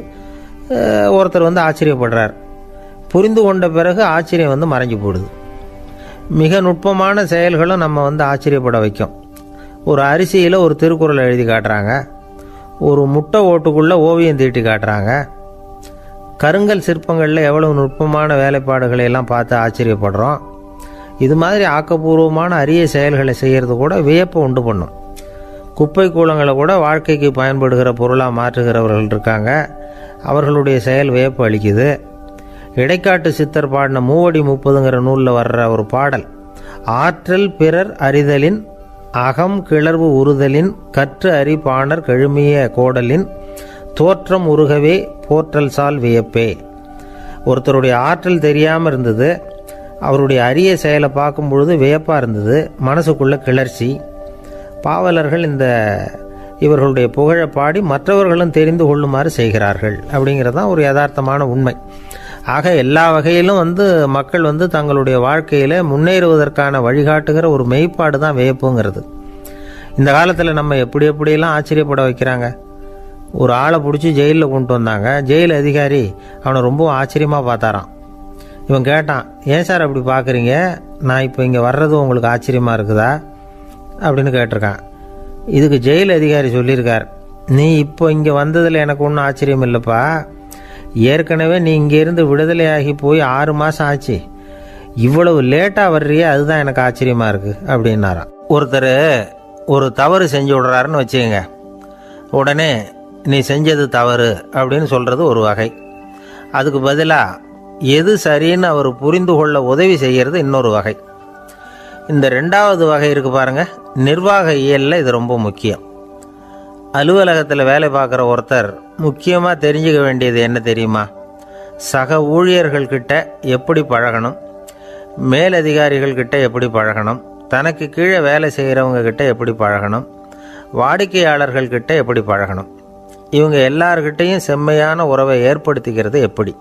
[SPEAKER 1] ஒருத்தர் ஆச்சரியப்படுறார். புரிந்து கொண்ட பிறகு ஆச்சரியம் மறைஞ்சு போடுது. மிக நுட்பமான செயல்களும் நம்ம ஆச்சரியப்பட வைக்கும். ஒரு அரிசியில் ஒரு திருக்குறள் எழுதி காட்டுறாங்க. ஒரு முட்டை ஓட்டுக்குள்ளே ஓவியம் தீட்டி காட்டுறாங்க. கருங்கல் சிற்பங்களில் எவ்வளவு நுட்பமான வேலைப்பாடுகளை எல்லாம் பார்த்து ஆச்சரியப்படுறோம். இது மாதிரி ஆக்கப்பூர்வமான அரிய செயல்களை செய்கிறது கூட வியப்பை உண்டு பண்ணும். குப்பை கூலங்களை கூட வாழ்க்கைக்கு பயன்படுகிற பொருளாக மாற்றுகிறவர்கள் இருக்காங்க. அவர்களுடைய செயல் வியப்பு அளிக்குது. இடைக்காட்டு சித்தர் பாடின 30 நூலில் வர்ற ஒரு பாடல், ஆற்றல் பிறர் அறிதலின் அகம் கிளர்வு உறுதலின் கற்று அறி பாணர் கெழுமிய கோடலின் தோற்றம் உருகவே போற்றல் சால் வியப்பே. ஒருத்தருடைய ஆற்றல் தெரியாமல் இருந்தது, அவருடைய அரிய செயலை பார்க்கும் பொழுது வியப்பாக இருந்தது, மனசுக்குள்ள கிளர்ச்சி. பாவலர்கள் இவர்களுடைய புகழை பாடி மற்றவர்களும் தெரிந்து கொள்ளுமாறு செய்கிறார்கள். அப்படிங்கிறது தான் ஒரு யதார்த்தமான உண்மை. ஆக எல்லா வகையிலும் மக்கள் தங்களுடைய வாழ்க்கையில் முன்னேறுவதற்கான வழிகாட்டுகிற ஒரு மெய்ப்பாடு தான் வியப்புங்கிறது. இந்த காலத்தில் நம்ம எப்படியெல்லாம் ஆச்சரியப்பட வைக்கிறாங்க. ஒரு ஆளை பிடிச்சி ஜெயிலில் கொண்டு வந்தாங்க. ஜெயில் அதிகாரி அவனை ரொம்ப ஆச்சரியமாக பார்த்தாரான். இவன் கேட்டான், ஏன் சார் அப்படி பார்க்குறீங்க, நான் இப்போ இங்கே வர்றது உங்களுக்கு ஆச்சரியமாக இருக்குதா அப்படின்னு கேட்டிருக்கான். இதுக்கு ஜெயில் அதிகாரி சொல்லியிருக்கார், நீ இப்போ இங்கே வந்ததில் எனக்கு ஒன்றும் ஆச்சரியம் இல்லைப்பா, ஏற்கனவே நீ இங்கேருந்து விடுதலையாகி போய் 6 மாதம் ஆச்சு, இவ்வளவு லேட்டாக வர்றியே அதுதான் எனக்கு ஆச்சரியமாக இருக்குது அப்படின்னாராம். ஒருத்தர் ஒரு தவறு செஞ்சு விடுறாருன்னு வச்சுக்கோங்க, உடனே நீ செஞ்சது தவறு அப்படின்னு சொல்கிறது ஒரு வகை. அதுக்கு பதிலாக எது சரின்னு அவர் புரிந்து கொள்ள உதவி செய்கிறது இன்னொரு வகை. இந்த 2வது வகை இருக்கு பாருங்க, நிர்வாக இயலில் இது ரொம்ப முக்கியம். அலுவலகத்தில் வேலை பார்க்குற ஒருத்தர் முக்கியமாக தெரிஞ்சுக்க வேண்டியது என்ன தெரியுமா? சக ஊழியர்கள்கிட்ட எப்படி பழகணும், மேலதிகாரிகள்கிட்ட எப்படி பழகணும், தனக்கு கீழே வேலை செய்கிறவங்க கிட்ட எப்படி பழகணும், வாடிக்கையாளர்கள்கிட்ட எப்படி பழகணும், இவங்க எல்லார்கிட்டையும் செம்மையான உறவை ஏற்படுத்திக்கிறது எப்படி.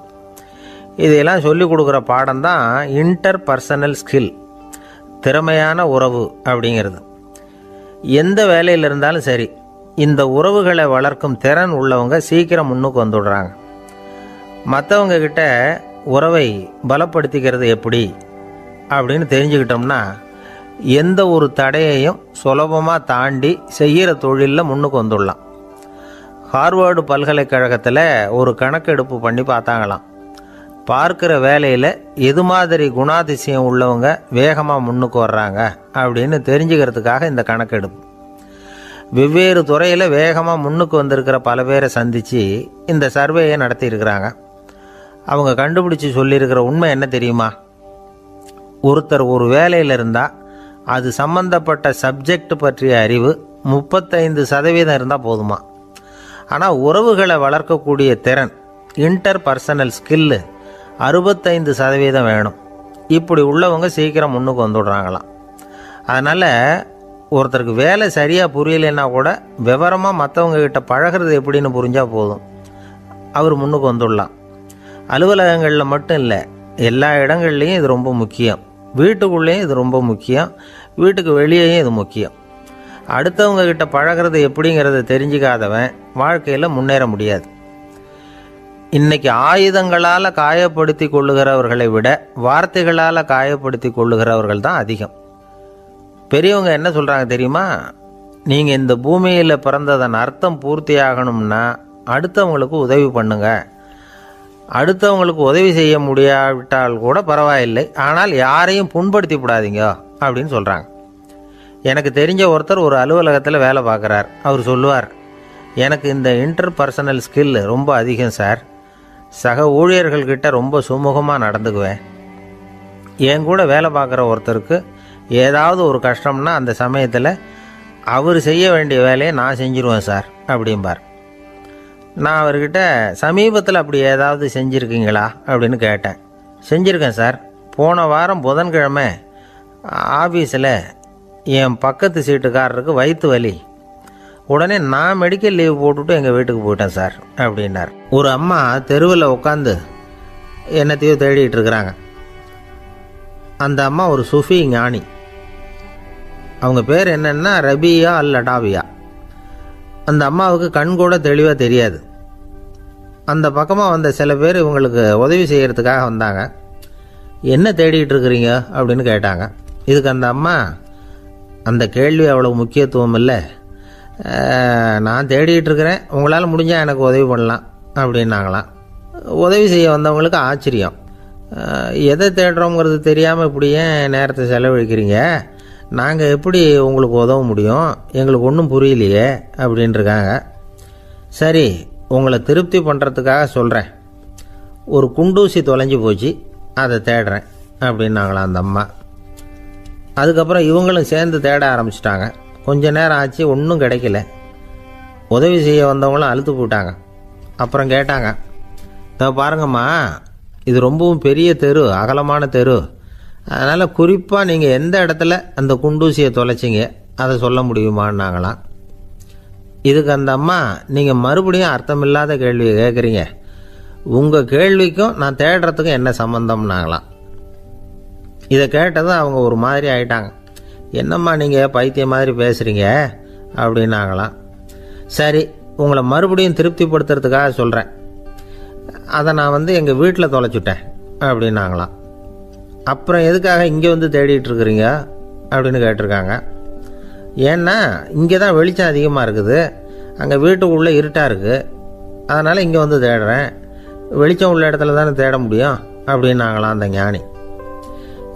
[SPEAKER 1] இதையெல்லாம் சொல்லிக் கொடுக்குற பாடம் தான் இன்டர் பர்சனல் ஸ்கில், திறமையான உறவு அப்படிங்கிறது. எந்த வேலையில் இருந்தாலும் சரி, இந்த உறவுகளை வளர்க்கும் திறன் உள்ளவங்க சீக்கிரம் முன்னுக்கு வந்துடுறாங்க. மற்றவங்க கிட்ட உறவை பலப்படுத்திக்கிறது எப்படி அப்படின்னு தெரிஞ்சுக்கிட்டோம்னா எந்த ஒரு தடையையும் சுலபமாக தாண்டி செய்கிற தொழிலில் முன்னுக்கு வந்துடலாம். ஹார்வர்டு பல்கலைக்கழகத்தில் ஒரு கணக்கெடுப்பு பண்ணி பார்த்தாங்களாம். பார்க்குற வேலையில் எது மாதிரி குணாதிசயம் உள்ளவங்க வேகமாக முன்னுக்கு வர்றாங்க அப்படின்னு தெரிஞ்சுக்கிறதுக்காக இந்த கணக்கெடுப்பு. வெவ்வேறு துறையில் வேகமாக முன்னுக்கு வந்திருக்கிற பல பேரை சந்தித்து இந்த சர்வேயை நடத்தியிருக்கிறாங்க. அவங்க கண்டுபிடிச்சி சொல்லியிருக்கிற உண்மை என்ன தெரியுமா? ஒருத்தர் ஒரு வேலையில் இருந்தால் அது சம்பந்தப்பட்ட சப்ஜெக்ட் பற்றிய அறிவு 35% இருந்தால் போதுமா. ஆனால் உறவுகளை வளர்க்கக்கூடிய திறன், இன்டர் பர்சனல் ஸ்கில்லு 65% வேணும். இப்படி உள்ளவங்க சீக்கிரம் முன்னுக்கு வந்துடுறாங்களாம். அதனால் ஒருத்தருக்கு வேலை சரியாக புரியலைன்னா கூட விவரமாக மற்றவங்க கிட்ட பழகிறது எப்படின்னு புரிஞ்சால் போதும், அவர் முன்னுக்கு வந்துடலாம். அலுவலகங்களில் மட்டும் இல்லை, எல்லா இடங்கள்லையும் இது ரொம்ப முக்கியம். வீட்டுக்குள்ளேயும் இது ரொம்ப முக்கியம், வீட்டுக்கு வெளியேயும் இது முக்கியம். அடுத்தவங்க கிட்ட பழகிறது எப்படிங்கிறத தெரிஞ்சிக்காதவன் வாழ்க்கையில் முன்னேற முடியாது. இன்னைக்கு ஆயுதங்களால் காயப்படுத்தி கொள்ளுகிறவர்களை விட வார்த்தைகளால் காயப்படுத்தி கொள்ளுகிறவர்கள் தான் அதிகம். பெரியவங்க என்ன சொல்கிறாங்க தெரியுமா? நீங்கள் இந்த பூமியில் பிறந்ததன் அர்த்தம் பூர்த்தி ஆகணும்னா அடுத்தவங்களுக்கு உதவி பண்ணுங்க. அடுத்தவங்களுக்கு உதவி செய்ய முடியாவிட்டால் கூட பரவாயில்லை, ஆனால் யாரையும் புண்படுத்தி விடாதீங்க அப்படின்னு சொல்கிறாங்க. எனக்கு தெரிஞ்ச ஒருத்தர் ஒரு அலுவலகத்தில் வேலை பார்க்குறார். அவர் சொல்லுவார், எனக்கு இந்த இன்டர் பர்சனல் ஸ்கில் ரொம்ப அதிகம் சார், சக ஊழியர்கள்கிட்ட ரொம்ப சுமூகமாக நடந்துக்குவேன். என் கூட வேலை பார்க்குற ஒருத்தருக்கு ஏதாவது ஒரு கஷ்டம்னா அந்த சமயத்தில் அவர் செய்ய வேண்டிய வேலையை நான் செஞ்சுருவேன் சார் அப்படிம்பார். நான் அவர்கிட்ட சமீபத்தில் அப்படி ஏதாவது செஞ்சுருக்கீங்களா அப்படின்னு கேட்டேன். செஞ்சுருக்கேன் சார். போன வாரம் புதன்கிழமை ஆஃபீஸில் என் பக்கத்து சீட்டுக்காரருக்கு வயிற்று வலி, உடனே நான் மெடிக்கல் லீவ் போட்டுவிட்டு எங்கள் வீட்டுக்கு போயிட்டேன் சார் அப்படின்னார். ஒரு அம்மா தெருவில் உட்காந்து என்னத்தையோ தேடிட்டு இருக்கிறாங்க. அந்த அம்மா ஒரு சுஃபி ஞானி. அவங்க பேர் என்னென்னா ரபியா அல் அடாவியா. அந்த அம்மாவுக்கு கண் கூட தெளிவாக தெரியாது. அந்த பக்கமாக வந்த சில பேர் இவங்களுக்கு உதவி செய்கிறதுக்காக வந்தாங்க. என்ன தேடிட்டு இருக்கிறீங்க அப்படின்னு கேட்டாங்க. இதுக்கு அந்த அம்மா, அந்த கேள்வி அவ்வளோ முக்கியத்துவம் இல்லை, நான் தேடிகிட்டு இருக்கிறேன், உங்களால் முடிஞ்சால் எனக்கு உதவி பண்ணலாம் அப்படின்னாங்களாம். உதவி செய்ய வந்தவங்களுக்கு ஆச்சரியம். எதை தேடுறோங்கிறது தெரியாமல் இப்படி ஏன் நேரத்தை செலவழிக்கிறீங்க, நாங்கள் எப்படி உங்களுக்கு உதவ முடியும், எங்களுக்கு ஒன்றும் புரியலையே அப்படின்ட்டுருக்காங்க. சரி, உங்களை திருப்தி பண்ணுறதுக்காக சொல்கிறேன், ஒரு குண்டூசி தொலைஞ்சி போச்சு, அதை தேடுறேன் அப்படின்னாங்களாம் அந்த அம்மா. அதுக்கப்புறம் இவங்களும் சேர்ந்து தேட ஆரம்பிச்சிட்டாங்க. கொஞ்ச நேரம் ஆச்சு, ஒன்றும் கிடைக்கல. உதவி செய்ய வந்தவங்களும் அழுத்து போட்டாங்க. அப்புறம் கேட்டாங்க, பாருங்கம்மா, இது ரொம்பவும் பெரிய தெரு, அகலமான தெரு, அதனால் குறிப்பாக நீங்கள் எந்த இடத்துல அந்த குண்டூசியை தொலைச்சிங்க அதை சொல்ல முடியுமான்னாங்களாம். இதுக்கு அந்த அம்மா, நீங்கள் மறுபடியும் அர்த்தமில்லாத கேள்வியை கேட்குறீங்க, உங்கள் கேள்விக்கும் நான் தேடுறதுக்கும் என்ன சம்மந்தம்னாங்களாம். இதை கேட்டதும் அவங்க ஒரு மாதிரி ஆயிட்டாங்க. என்னம்மா நீங்கள் பைத்தியம் மாதிரி பேசுகிறீங்க அப்படின்னாங்களாம். சரி, உங்களை மறுபடியும் திருப்திப்படுத்துறதுக்காக சொல்கிறேன், அதை நான் எங்கள் வீட்டில் தொலைச்சுட்டேன் அப்படின்னாங்களாம். அப்புறம் எதுக்காக இங்கே வந்து தேடிட்டு இருக்கிறீங்க அப்படின்னு கேட்டிருக்காங்க. ஏன்னா இங்கே தான் வெளிச்சம் அதிகமாக இருக்குது, அங்கே வீட்டுக்குள்ளே இருட்டாக இருக்குது, அதனால் இங்கே வந்து தேடுறேன், வெளிச்சம் உள்ள இடத்துல தானே தேட முடியும் அப்படின்னாங்களாம் அந்த ஞானி.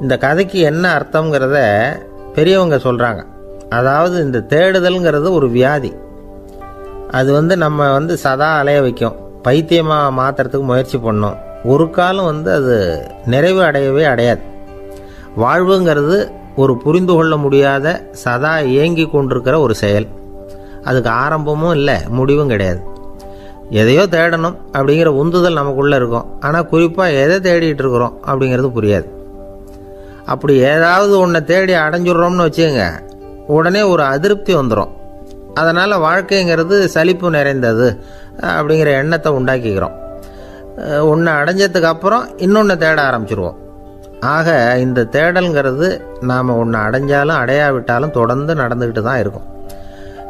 [SPEAKER 1] இந்த கதைக்கு என்ன அர்த்தங்கிறத பெரியவங்க சொல்கிறாங்க. அதாவது இந்த தேடுதல்ங்கிறது ஒரு வியாதி. அது நம்ம சதா அலைய வைக்கும், பைத்தியமாக மாற்றுறதுக்கு முயற்சி பண்ணோம். ஒரு காலம் அது நிறைவு அடையவே அடையாது. வாழ்வுங்கிறது ஒரு புரிந்து கொள்ள முடியாத சதா இயங்கி கொண்டிருக்கிற ஒரு செயல். அதுக்கு ஆரம்பமும் இல்லை, முடிவும் கிடையாது. எதையோ தேடணும் அப்படிங்கிற உந்துதல் நமக்குள்ளே இருக்கும், ஆனால் குறிப்பாக எதை தேடிட்டு இருக்கிறோம் அப்படிங்கிறது புரியாது. அப்படி ஏதாவது ஒன்றை தேடி அடைஞ்சிடுறோம்னு வச்சுக்கோங்க, உடனே ஒரு அதிருப்தி வந்துடும். அதனால் வாழ்க்கைங்கிறது சலிப்பு நிறைந்தது அப்படிங்கிற எண்ணத்தை உண்டாக்கிக்கிறோம். ஒன்று அடைஞ்சதுக்கு அப்புறம் இன்னொன்று தேட ஆரம்பிச்சிருவோம். ஆக இந்த தேடல்ங்கிறது நாம் ஒன்று அடைஞ்சாலும் அடையாவிட்டாலும் தொடர்ந்து நடந்துக்கிட்டு தான் இருக்கும்.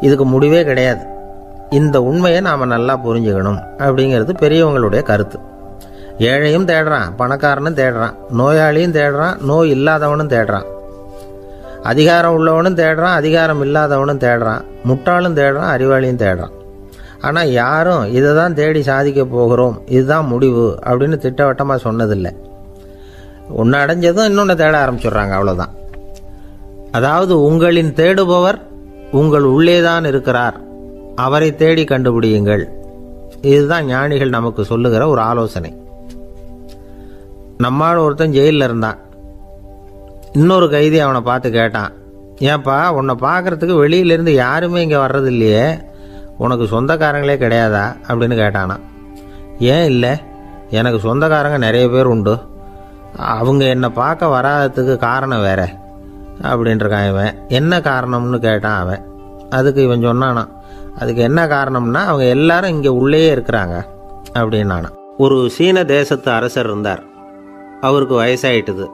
[SPEAKER 1] இதுக்கு முடிவே கிடையாது. இந்த உண்மையை நாம் நல்லா புரிஞ்சுக்கணும் அப்படிங்கிறது பெரியவங்களுடைய கருத்து. ஏழையும் தேடுறான், பணக்காரனும் தேடுறான், நோயாளியும் தேடுறான், நோய் இல்லாதவனும் தேடுறான், அதிகாரம் உள்ளவனும் தேடுறான், அதிகாரம் இல்லாதவனும் தேடுறான், முட்டாளும் தேடுறான், அறிவாளியும் தேடுறான். ஆனால் யாரும் இதை தான் தேடி சாதிக்க போகிறோம், இதுதான் முடிவு அப்படின்னு திட்டவட்டமாக சொன்னதில்லை. ஒன்று அடைஞ்சதும் இன்னொன்று தேட ஆரம்பிச்சிடுறாங்க, அவ்வளோதான். அதாவது உங்களின் தேடுபவர் உங்கள் உள்ளேதான் இருக்கிறார், அவரை தேடி கண்டுபிடியுங்கள். இதுதான் ஞானிகள் நமக்கு சொல்லுகிற ஒரு ஆலோசனை. நம்மால் ஒருத்தன் ஜெயிலில் இருந்தான். இன்னொரு கைதி அவனை பார்த்து கேட்டான், ஏன்பா உன்னை பார்க்குறதுக்கு வெளியிலேருந்து யாருமே இங்கே வர்றது இல்லையே, உனக்கு சொந்தக்காரங்களே கிடையாதா அப்படின்னு கேட்டானா. ஏன் இல்லை, எனக்கு சொந்தக்காரங்க நிறைய பேர் உண்டு, அவங்க என்னை பார்க்க வராததுக்கு காரணம் வேற அப்படின்ட்டுருக்கான் இவன். என்ன காரணம்னு கேட்டான் அவன். அதுக்கு இவன் சொன்னானா, அதுக்கு என்ன காரணம்னா அவங்க எல்லாரும் இங்கே உள்ளேயே இருக்கிறாங்க அப்படின்னானா. ஒரு சீன தேசத்து அரசர் இருந்தார். அவருக்கு வயசாயிட்டுது.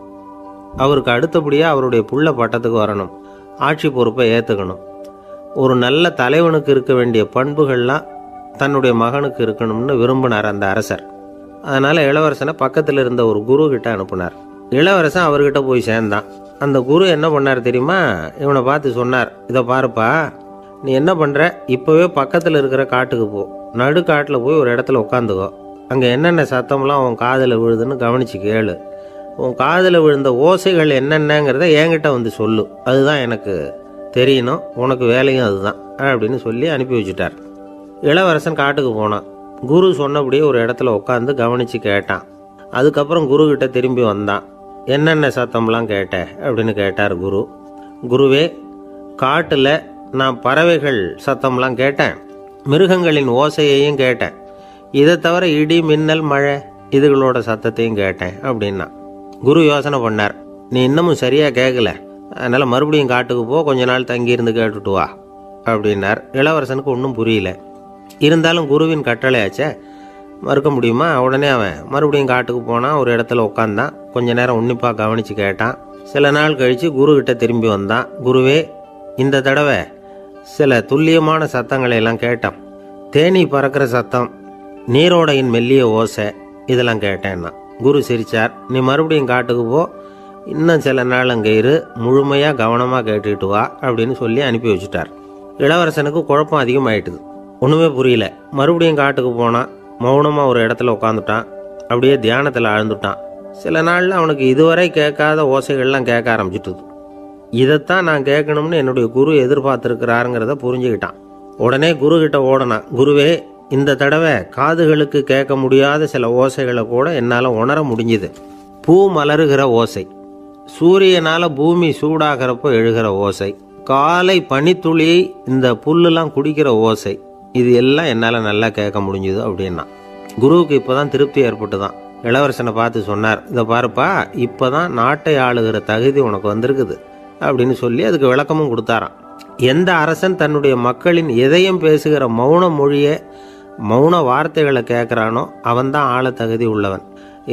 [SPEAKER 1] அவருக்கு அடுத்தபடியாக அவருடைய புள்ள பட்டத்துக்கு வரணும், ஆட்சி பொறுப்பை ஏற்றுக்கணும். ஒரு நல்ல தலைவனுக்கு இருக்க வேண்டிய பண்புகள்லாம் தன்னுடைய மகனுக்கு இருக்கணும்னு விரும்பினார் அந்த அரசர். அதனால் இளவரசனை பக்கத்தில் இருந்த ஒரு குரு கிட்ட அனுப்புனார். இளவரசன் அவர்கிட்ட போய் சேர்ந்தான். அந்த குரு என்ன பண்ணார் தெரியுமா, இவனை பார்த்து சொன்னார், இதை பாருப்பா, நீ என்ன பண்ணுற, இப்போவே பக்கத்தில் இருக்கிற காட்டுக்கு போ, நடு காட்டில் போய் ஒரு இடத்துல உட்காந்துக்கோ, அங்கே என்னென்ன சத்தம்லாம் உன் காதில் விழுதுன்னு கவனித்து கேளு, உன் காதில் விழுந்த ஓசைகள் என்னென்னங்கிறத என்கிட்ட வந்து சொல்லு, அதுதான் எனக்கு தெரியணும், உனக்கு வேலையும் அதுதான் அப்படின்னு சொல்லி அனுப்பி வச்சுட்டார். இளவரசன் காட்டுக்கு போனான். குரு சொன்னபடியே ஒரு இடத்துல உட்காந்து கவனித்து கேட்டான். அதுக்கப்புறம் குரு கிட்ட திரும்பி வந்தான். என்னென்ன சத்தம்லாம் கேட்ட அப்படின்னு கேட்டார் குரு. குருவே, காட்டில் நான் பறவைகள் சத்தம்லாம் கேட்டேன், மிருகங்களின் ஓசையையும் கேட்டேன், இதை தவிர இடி மின்னல் மழை இதுகளோட சத்தத்தையும் கேட்டேன் அப்படின்னா. குரு யோசனை பண்ணார், நீ இன்னமும் சரியாக கேட்கல, அதனால் மறுபடியும் காட்டுக்கு போ, கொஞ்ச நாள் தங்கியிருந்து கேட்டுட்டு வா அப்படின்னார். இளவரசனுக்கு ஒன்றும் புரியல. இருந்தாலும் குருவின் கட்டளையாச்சே, மறுக்க முடியுமா? உடனே அவன் மறுபடியும் காட்டுக்கு போனான். ஒரு இடத்துல உட்காந்தான். கொஞ்ச நேரம் உன்னிப்பாக கவனித்து கேட்டான். சில நாள் கழித்து குருக்கிட்ட திரும்பி வந்தான். குருவே, இந்த தடவை சில துல்லியமான சத்தங்களை எல்லாம் கேட்டான். தேனி பறக்கிற சத்தம், நீரோடையின் மெல்லிய ஓசை, இதெல்லாம் கேட்டேன்னா. குரு சிரிச்சார். நீ மறுபடியும் காட்டுக்கு போ, இன்னும் சில நாள் அங்கே இரு, முழுமையாக கவனமாக கேட்டுக்கிட்டு வா அப்படின்னு சொல்லி அனுப்பி வச்சுட்டார். இளவரசனுக்கு குழப்பம் அதிகமாயிட்டுது. ஒன்றுமே புரியல. மறுபடியும் காட்டுக்கு போனான். மௌனமாக ஒரு இடத்துல உட்காந்துட்டான். அப்படியே தியானத்தில் ஆழ்ந்துட்டான். சில நாளில் அவனுக்கு இதுவரை கேட்காத ஓசைகள்லாம் கேட்க ஆரம்பிச்சிட்டுது. இதைத்தான் நான் கேட்கணும்னு என்னுடைய குரு எதிர்பார்த்துருக்கிறாருங்கிறத புரிஞ்சுக்கிட்டான். உடனே குரு கிட்ட ஓடனான். குருவே, இந்த தடவை காதுகளுக்கு கேட்க முடியாத சில ஓசைகளை கூட என்னால் உணர முடிஞ்சுது. பூ மலருகிற ஓசை, சூரியனால் பூமி சூடாகிறப்போ எழுகிற ஓசை, காலை பனித்துளி இந்த புல்லுலாம் குடிக்கிற ஓசை, இது எல்லாம் என்னால் நல்லா கேட்க முடிஞ்சுது அப்படின்னா. குருவுக்கு இப்போ தான் திருப்தி ஏற்பட்டு தான் இளவரசனை பார்த்து சொன்னார், இதை பாருப்பா, இப்போ தான் நாட்டை ஆளுகிற தகுதி உனக்கு வந்திருக்குது அப்படின்னு சொல்லி அதுக்கு விளக்கமும் கொடுத்தாராம். எந்த அரசன் தன்னுடைய மக்களின் எதையும் பேசுகிற மௌன மொழியை, மௌன வார்த்தைகளை கேட்குறானோ அவன்தான் ஆள தகுதி உள்ளவன்.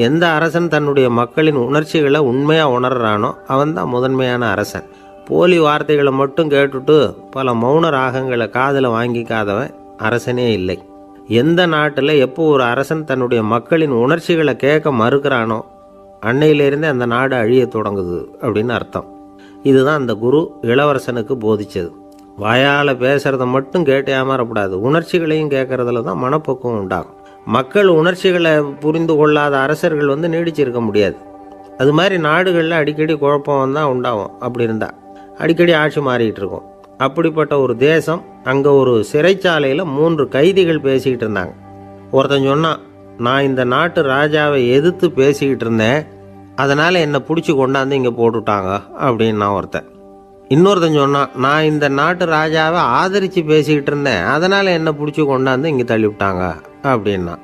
[SPEAKER 1] எந்த அரசன் தன்னுடைய மக்களின் உணர்ச்சிகளை உண்மையாக உணர்றானோ அவன்தான் முதன்மையான அரசன். போலி வார்த்தைகளை மட்டும் கேட்டுட்டு பல மௌன ராகங்களை காதில் வாங்கிக்காதவன் அரசனே இல்லை. எந்த நாட்டில் எப்போ ஒரு அரசன் தன்னுடைய மக்களின் உணர்ச்சிகளை கேட்க மறுக்கிறானோ அன்னையிலேருந்தே அந்த நாடு அழிய தொடங்குது அப்படின்னு அர்த்தம். இதுதான் அந்த குரு இளவரசனுக்கு போதிச்சது. வாயால் பேசுகிறத மட்டும் கேட்டு ஏமாறக்கூடாது, உணர்ச்சிகளையும் கேட்கறதுல தான் மனப்பக்குவம் உண்டாகும். மக்கள் உணர்ச்சிகளை புரிந்து கொள்ளாத அரசர்கள் நீடிச்சிருக்க முடியாது. அது மாதிரி நாடுகளில் அடிக்கடி குழப்பம் தான் உண்டாகும். அப்படி இருந்தால் அடிக்கடி ஆட்சி மாறிக்கிட்டு இருக்கும். அப்படிப்பட்ட ஒரு தேசம், அங்கே ஒரு சிறைச்சாலையில் 3 கைதிகள் பேசிக்கிட்டு இருந்தாங்க. ஒருத்தன் சொன்னான், நான் இந்த நாட்டு ராஜாவை எதிர்த்து பேசிக்கிட்டு இருந்தேன், அதனால் என்னை பிடிச்சி கொண்டாந்து இங்கே போட்டுட்டாங்க அப்படின்னா ஒருத்தன். இன்னொருத்தன் சொன்னான், நான் இந்த நாட்டு ராஜாவை ஆதரித்து பேசிக்கிட்டு இருந்தேன், அதனால் என்னை பிடிச்சி கொண்டாந்து இங்கே தள்ளிவிட்டாங்க அப்படின்னா.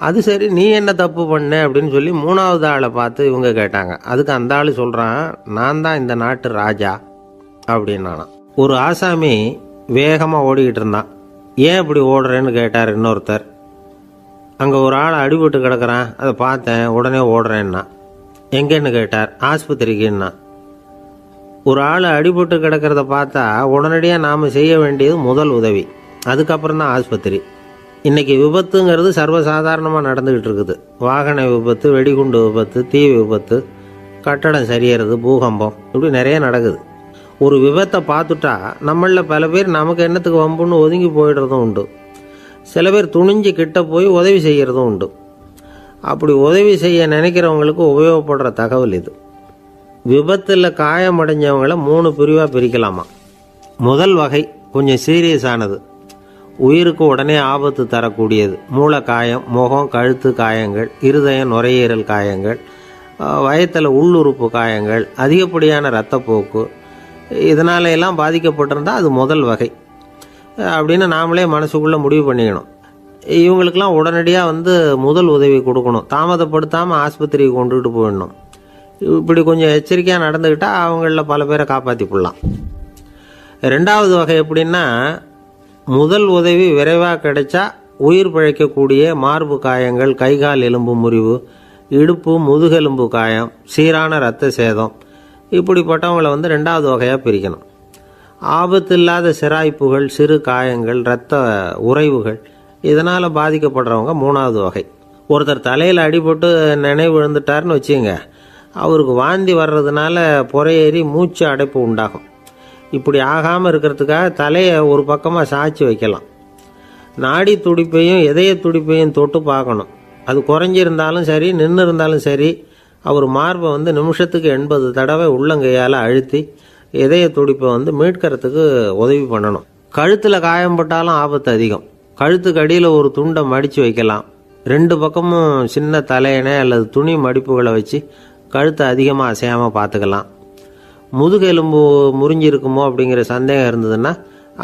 [SPEAKER 1] அது சரி, நீ என்ன தப்பு பண்ண அப்படின்னு சொல்லி 3வது ஆளை பார்த்து இவங்க கேட்டாங்க. அதுக்கு அந்த ஆள் சொல்கிறான், நான் தான் இந்த நாட்டு ராஜா அப்படின்னா. ஒரு ஆசாமி வேகமாக ஓடிக்கிட்டு இருந்தான். ஏன் இப்படி ஓடுறேன்னு கேட்டார் இன்னொருத்தர். அங்கே ஒரு ஆள் அடிபட்டு கிடக்கிறான், அதை பார்த்தேன், உடனே ஓடுறேன்னா. எங்கேன்னு கேட்டார். ஆஸ்பத்திரிக்குன்னா. ஒரு ஆள் அடிபட்டு கிடக்கிறத பார்த்தா உடனடியாக நாம் செய்ய வேண்டியது முதல் உதவி, அதுக்கப்புறம் தான் ஆஸ்பத்திரி. இன்றைக்கி விபத்துங்கிறது சர்வசாதாரணமாக நடந்துக்கிட்டு இருக்குது. வாகன விபத்து, வெடிகுண்டு விபத்து, தீ விபத்து, கட்டடம் சரியறது, பூகம்பம், இப்படி நிறைய நடக்குது. ஒரு விபத்தை பார்த்துட்டா நம்மளில் பல பேர் நமக்கு என்னத்துக்கு வம்புன்னு ஒதுங்கி போயிடுறதும் உண்டு. சில பேர் துணிஞ்சு கிட்ட போய் உதவி செய்கிறதும் உண்டு. அப்படி உதவி செய்ய நினைக்கிறவங்களுக்கு உபயோகப்படுற தகவல் இது. விபத்தில் காயமடைஞ்சவங்களை 3 பிரிவாக பிரிக்கலாமா. முதல் வகை கொஞ்சம் சீரியஸானது, உயிருக்கு உடனே ஆபத்து தரக்கூடியது. மூளை காயம், முகம், கழுத்து காயங்கள், இருதயம், நுரையீரல் காயங்கள், வயத்தில் உள்ளுறுப்பு காயங்கள், அதிகப்படியான இரத்தப்போக்கு, இதனால எல்லாம் பாதிக்கப்பட்டிருந்தால் அது முதல் வகை அப்படின்னு நாமளே மனசுக்குள்ளே முடிவு பண்ணிக்கணும். இவங்களுக்கெல்லாம் உடனடியாக முதல் உதவி கொடுக்கணும். தாமதப்படுத்தாமல் ஆஸ்பத்திரிக்கு கொண்டுகிட்டு போயிடணும். இப்படி கொஞ்சம் எச்சரிக்கையாக நடந்துக்கிட்டால் அவங்களில் பல பேரை காப்பாற்றி போடலாம். 2வது வகை எப்படின்னா, முதல் உதவி விரைவாக கிடைச்சா உயிர் பிழைக்கக்கூடிய மார்பு காயங்கள், கைகால் எலும்பு முறிவு, இடுப்பு முதுகெலும்பு காயம், சீரான இரத்த சேதம், இப்படிப்பட்டவங்களை 2வது வகையாக பிரிக்கணும். ஆபத்து இல்லாத சிராய்ப்புகள், சிறு காயங்கள், இரத்த உறைவுகள், இதனால் பாதிக்கப்படுறவங்க 3வது வகை. ஒருத்தர் தலையில் அடிபட்டு நினைவு விழுந்துட்டார்னு வச்சுங்க, அவருக்கு வாந்தி வர்றதுனால புறையேறி மூச்சு அடைப்பு உண்டாகும். இப்படி ஆகாமல் இருக்கிறதுக்காக தலையை ஒரு பக்கமாக சாய்ச்சி வைக்கலாம். நாடி துடிப்பையும் இதய துடிப்பையும் தொட்டு பார்க்கணும். அது குறைஞ்சிருந்தாலும் சரி, நின்று இருந்தாலும் சரி, அவர் மார்பை நிமிஷத்துக்கு 80 தடவை உள்ளங்கையால் அழுத்தி இதய துடிப்பை மீட்கிறதுக்கு உதவி பண்ணணும். கழுத்தில் காயம்பட்டாலும் ஆபத்து அதிகம். கழுத்துக்கு அடியில் ஒரு துண்டை மடித்து வைக்கலாம். 2 பக்கமும் சின்ன தலையணை அல்லது துணி மடிப்புகளை வச்சு கழுத்தை அதிகமாக அசையாமல் பார்த்துக்கலாம். முதுகெலும்பு முறிஞ்சிருக்குமோ அப்படிங்கிற சந்தேகம் இருந்ததுன்னா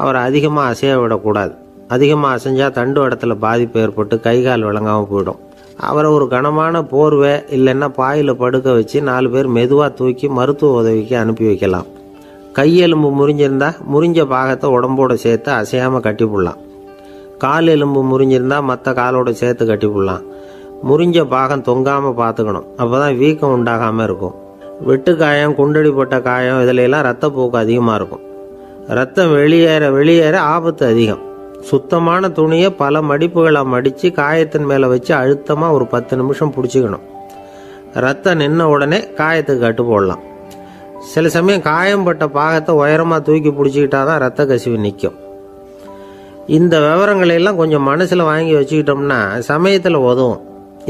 [SPEAKER 1] அவரை அதிகமாக அசைய விடக்கூடாது. அதிகமாக அசைஞ்சால் தண்டு இடத்துல பாதிப்பு ஏற்பட்டு கைகால் விளங்காமல் போயிடும். அவரை ஒரு கனமான போர்வை இல்லைன்னா பாயில் படுக்க வச்சு 4 பேர் மெதுவாக தூக்கி மருத்துவ உதவிக்கு அனுப்பி வைக்கலாம். கையெலும்பு முறிஞ்சிருந்தா முறிஞ்ச பாகத்தை உடம்போடு சேர்த்து அசையாமல் கட்டி போடலாம். கால் எலும்பு முறிஞ்சிருந்தா மற்ற காலோட சேர்த்து கட்டி போடலாம். முறிஞ்ச பாகம் தொங்காமல் பார்த்துக்கணும், அப்போ தான் வீக்கம் உண்டாகாமல் இருக்கும். வெட்டு காயம், குண்டடிப்பட்ட காயம், இதிலெல்லாம் இரத்தப்போக்கு அதிகமாக இருக்கும். ரத்தம் வெளியேற ஆபத்து அதிகம். சுத்தமான துணியை பல மடிப்புகளை மடித்து காயத்தின் மேலே வச்சு அழுத்தமாக ஒரு 10 நிமிஷம் பிடிச்சிக்கணும். ரத்தம் நின்ன உடனே காயத்துக்கு கட்டு போடலாம். சில சமயம் காயம்பட்ட பாகத்தை உயரமாக தூக்கி பிடிச்சிக்கிட்டா தான் ரத்த கசிவு நிற்கும். இந்த விவரங்களை எல்லாம் கொஞ்சம் மனசில் வாங்கி வச்சுக்கிட்டோம்னா சமயத்தில் உதவும்.